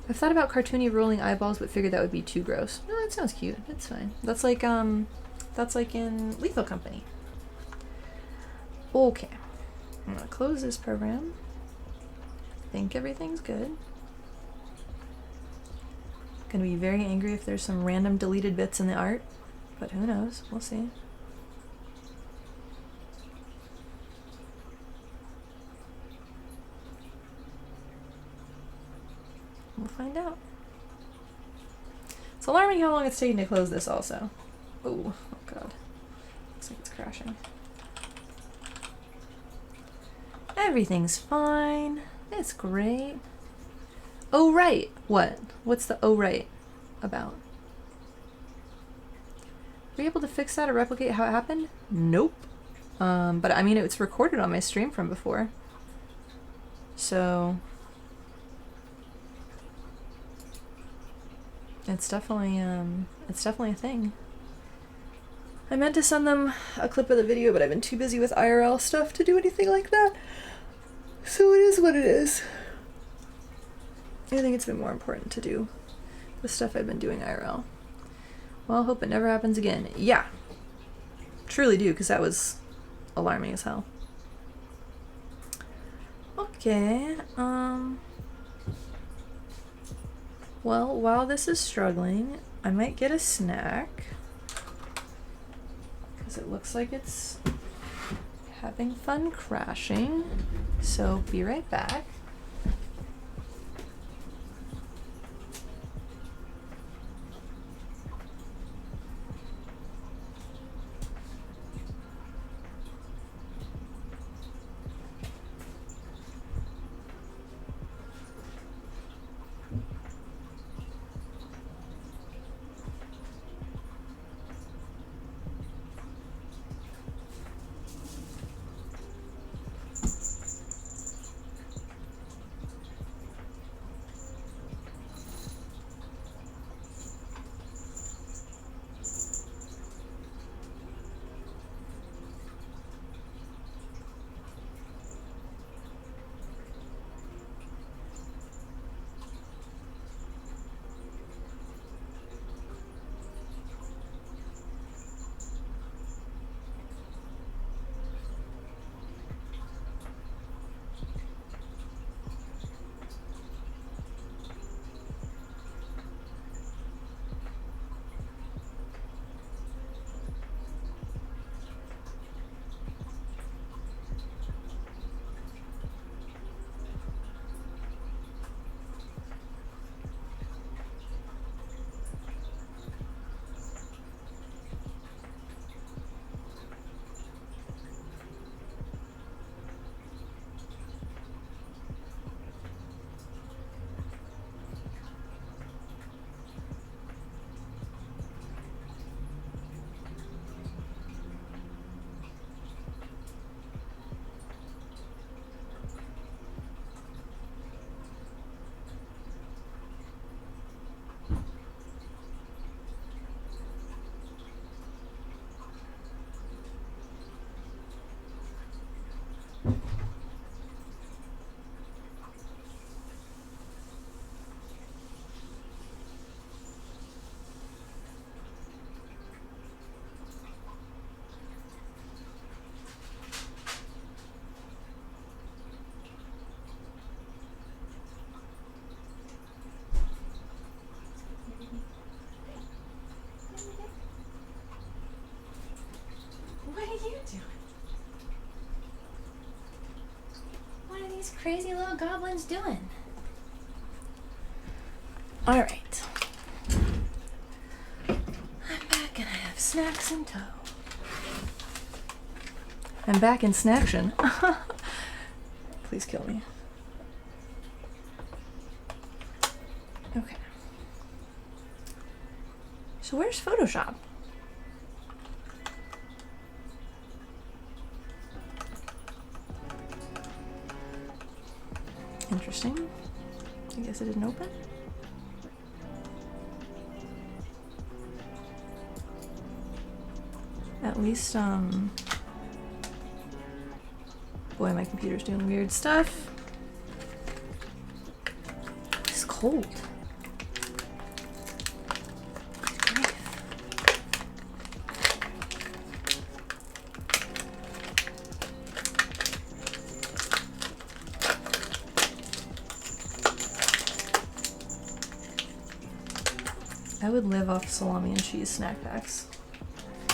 I've thought about cartoony rolling eyeballs, but figured that would be too gross. No, that sounds cute. It's fine. That's like in Lethal Company. Okay. I'm gonna close this program. Think everything's good. Gonna be very angry if there's some random deleted bits in the art, but who knows? We'll see. We'll find out. It's alarming how long it's taking to close this also. Oh god. Looks like it's crashing. Everything's fine. It's great. Oh right. What? What's the oh right about? Were you able to fix that or replicate how it happened? Nope. But I mean it's recorded on my stream from before. So it's definitely a thing. I meant to send them a clip of the video, but I've been too busy with IRL stuff to do anything like that. So it is what it is. I think it's been more important to do the stuff I've been doing IRL. Well, hope it never happens again. Yeah. Truly do, because that was alarming as hell. Okay, well, while this is struggling, I might get a snack. Because it looks like it's having fun crashing. So, be right back. What are you doing? What are these crazy little goblins doing? Alright. I'm back and I have snacks in tow. I'm back in snaction. Please kill me. Okay. So where's Photoshop? Interesting. I guess it didn't open. At least, Boy, my computer's doing weird stuff. It's cold. I would live off salami and cheese snack packs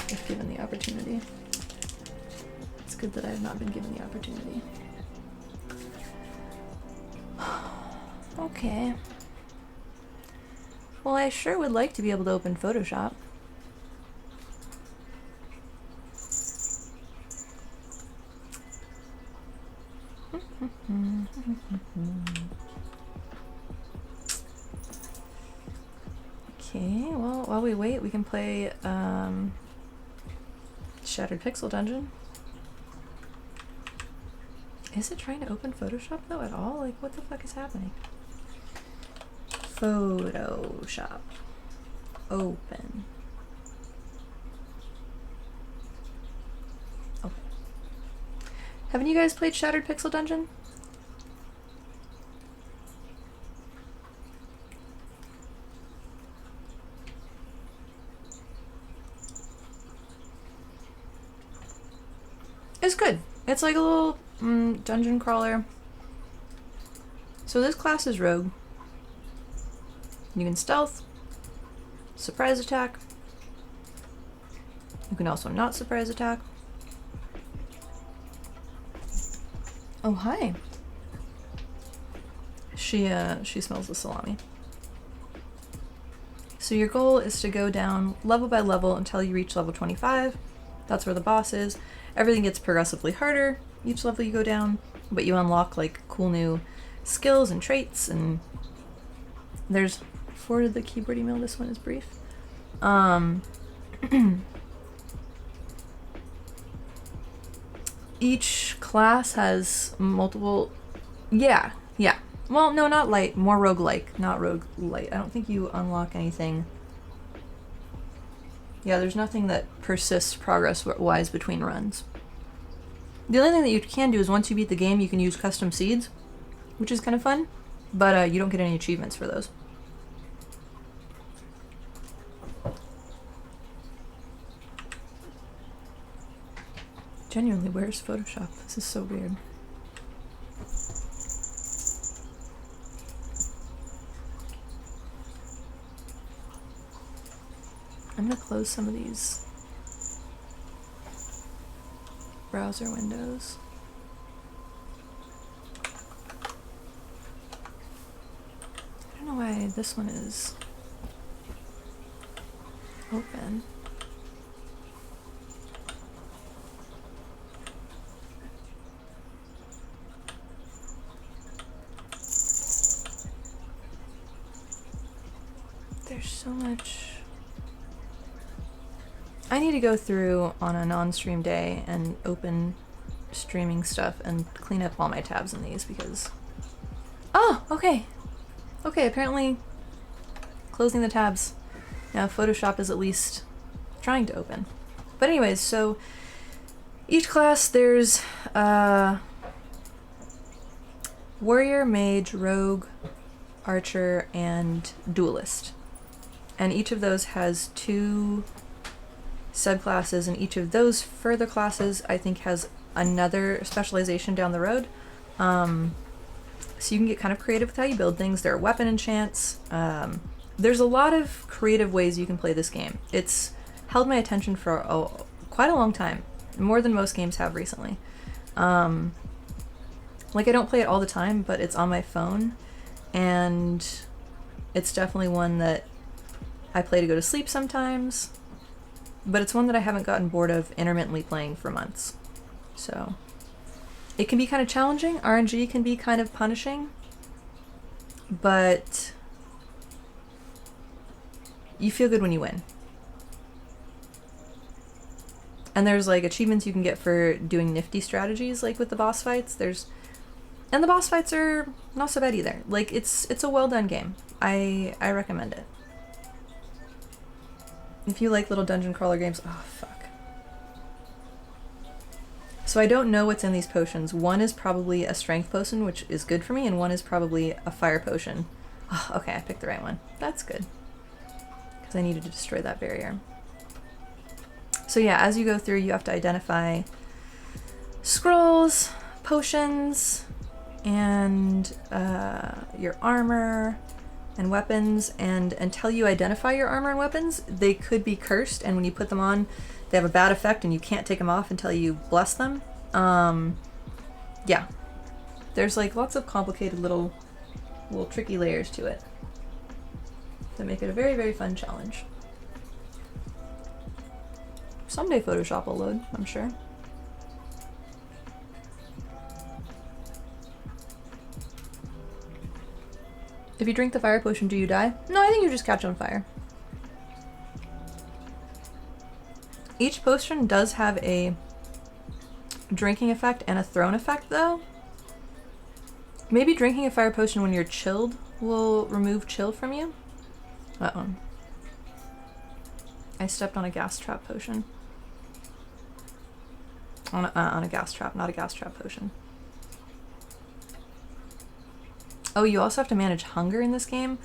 if given the opportunity. It's good that I have not been given the opportunity. Okay. Well, I sure would like to be able to open Photoshop. Okay, well, while we wait, we can play Shattered Pixel Dungeon. Is it trying to open Photoshop though at all? Like, what the fuck is happening? Photoshop. Open. Okay. Haven't you guys played Shattered Pixel Dungeon? It's good. It's like a little dungeon crawler. So this class is rogue. You can stealth, surprise attack. You can also not surprise attack. Oh, hi. She smells the salami. So your goal is to go down level by level until you reach level 25. That's where the boss is. Everything gets progressively harder each level you go down, but you unlock like cool new skills and traits, and there's 4 to the keyboard email. This one is brief. Each class has multiple. Yeah. Well, no, not light. More roguelike, not roguelite. I don't think you unlock anything. Yeah, there's nothing that persists progress-wise between runs. The only thing that you can do is once you beat the game, you can use custom seeds, which is kind of fun, but you don't get any achievements for those. Genuinely, where's Photoshop? This is so weird. I'm gonna close some of these browser windows. I don't know why this one is open. There's so much. I need to go through on a non-stream day and open streaming stuff and clean up all my tabs in these because... Oh, okay. Okay, apparently closing the tabs. Now Photoshop is at least trying to open. But anyways, so each class there's warrior, mage, rogue, archer, and duelist. And each of those has 2 subclasses, and each of those further classes I think has another specialization down the road. So you can get kind of creative with how you build things. There are weapon enchants. There's a lot of creative ways you can play this game. It's held my attention for quite a long time, more than most games have recently. Like, I don't play it all the time, but it's on my phone, and it's definitely one that I play to go to sleep sometimes. But it's one that I haven't gotten bored of intermittently playing for months. So it can be kind of challenging. RNG can be kind of punishing. But you feel good when you win. And there's like achievements you can get for doing nifty strategies, like with the boss fights. And the boss fights are not so bad either. Like, it's a well done game. I recommend it. If you like little dungeon crawler games, oh fuck. So I don't know what's in these potions. One is probably a strength potion, which is good for me, and one is probably a fire potion. Oh, okay, I picked the right one. That's good. Because I needed to destroy that barrier. So yeah, as you go through, you have to identify scrolls, potions, and your armor and weapons. And until you identify your armor and weapons, they could be cursed, and when you put them on, they have a bad effect and you can't take them off until you bless them. Yeah. There's like lots of complicated little tricky layers to it that make it a very, very fun challenge. Someday Photoshop will load, I'm sure. If you drink the fire potion, do you die? No, I think you just catch on fire. Each potion does have a drinking effect and a thrown effect, though. Maybe drinking a fire potion when you're chilled will remove chill from you. Uh-oh. I stepped on a gas trap potion. On a gas trap, not a gas trap potion. Oh, you also have to manage hunger in this game,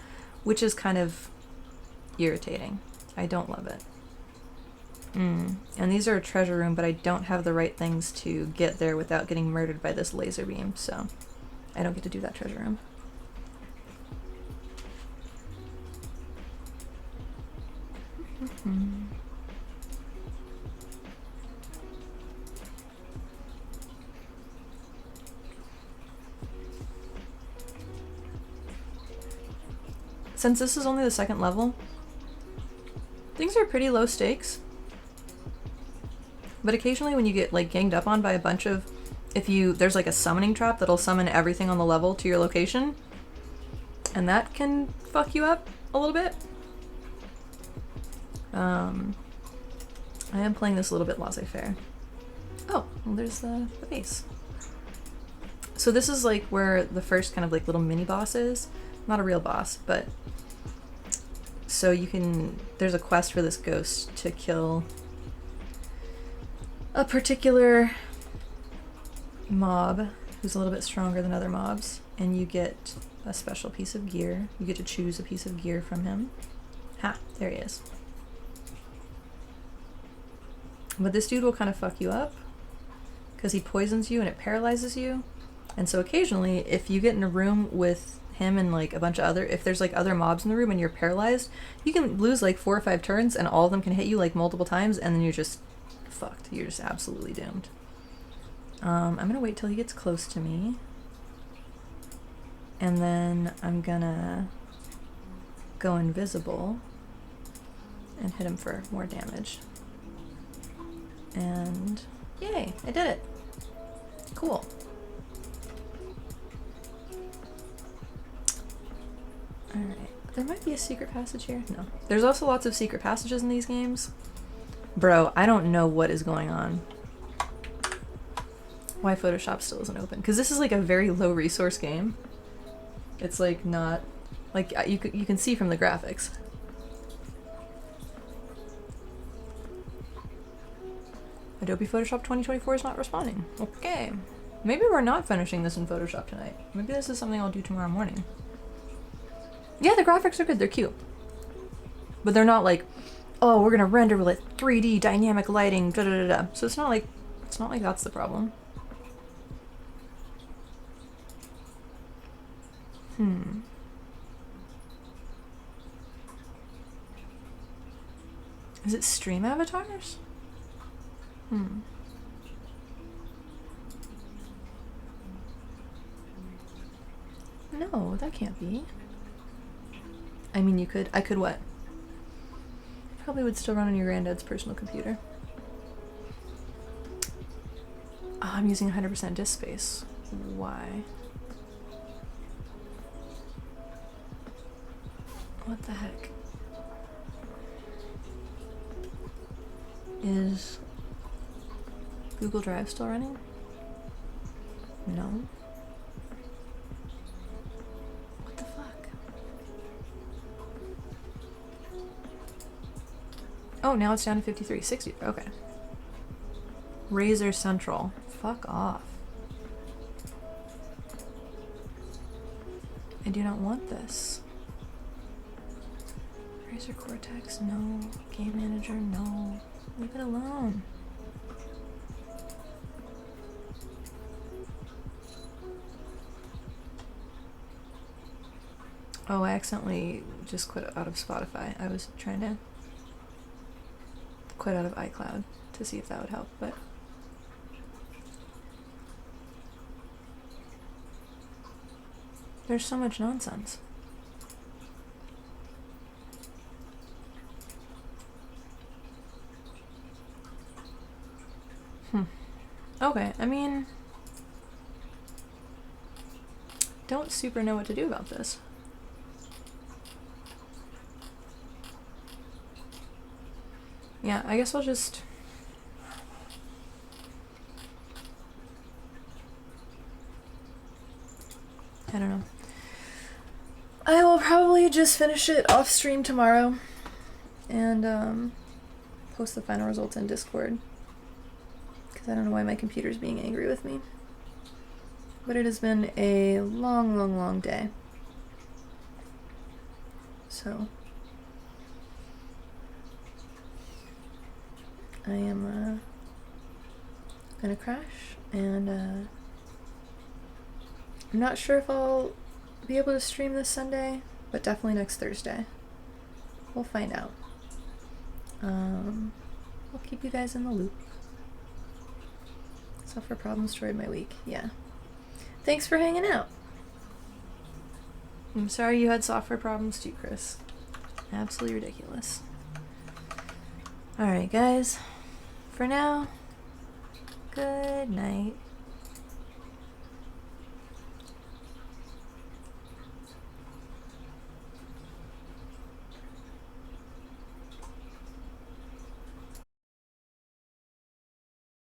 which is kind of irritating. I don't love it. And these are a treasure room, but I don't have the right things to get there without getting murdered by this laser beam, so I don't get to do that treasure room. Since this is only the second level, things are pretty low stakes. But occasionally when you get like ganged up on by a bunch of, there's like a summoning trap that'll summon everything on the level to your location, and that can fuck you up a little bit. I am playing this a little bit laissez-faire. Oh, well there's the base. So this is like where the first kind of like little mini boss is. Not a real boss, but so there's a quest for this ghost to kill a particular mob who's a little bit stronger than other mobs, and you get a special piece of gear. You get to choose a piece of gear from him. Ha, there he is. But this dude will kind of fuck you up because he poisons you and it paralyzes you. And so occasionally, if you get in a room with him and like a bunch of if there's like other mobs in the room and you're paralyzed, you can lose like 4 or 5 turns and all of them can hit you like multiple times, and then you're just fucked. You're just absolutely doomed. I'm gonna wait till he gets close to me, and then I'm gonna go invisible and hit him for more damage. And yay, I did it. Cool. Alright, there might be a secret passage here. No. There's also lots of secret passages in these games. Bro, I don't know what is going on. Why Photoshop still isn't open. Because this is like a very low resource game. It's like not... Like, you can see from the graphics. Adobe Photoshop 2024 is not responding. Okay. Maybe we're not finishing this in Photoshop tonight. Maybe this is something I'll do tomorrow morning. Yeah, the graphics are good. They're cute. But they're not like, oh, we're gonna render with 3D dynamic lighting, da da da da. So it's not like that's the problem. Is it stream avatars? No, that can't be. I mean, I could what? Probably would still run on your granddad's personal computer. Oh, I'm using 100% disk space. Why? What the heck? Is Google Drive still running? No. What the fuck? Oh, now it's down to 53. 60. Okay. Razor Central. Fuck off. I do not want this. Razer Cortex, no. Game Manager, no. Leave it alone. Oh, I accidentally just quit out of Spotify. I was trying to quit out of iCloud to see if that would help, but there's so much nonsense. Okay, I mean, don't super know what to do about this. Yeah, I guess I'll just... I don't know. I will probably just finish it off stream tomorrow and post the final results in Discord. Because I don't know why my computer's being angry with me. But it has been a long, long, long day. So I am gonna crash, and I'm not sure if I'll be able to stream this Sunday, but definitely next Thursday. We'll find out. I'll keep you guys in the loop. Software problems destroyed my week. Yeah. Thanks for hanging out. I'm sorry you had software problems too, Chris. Absolutely ridiculous. Alright, guys. For now, good night.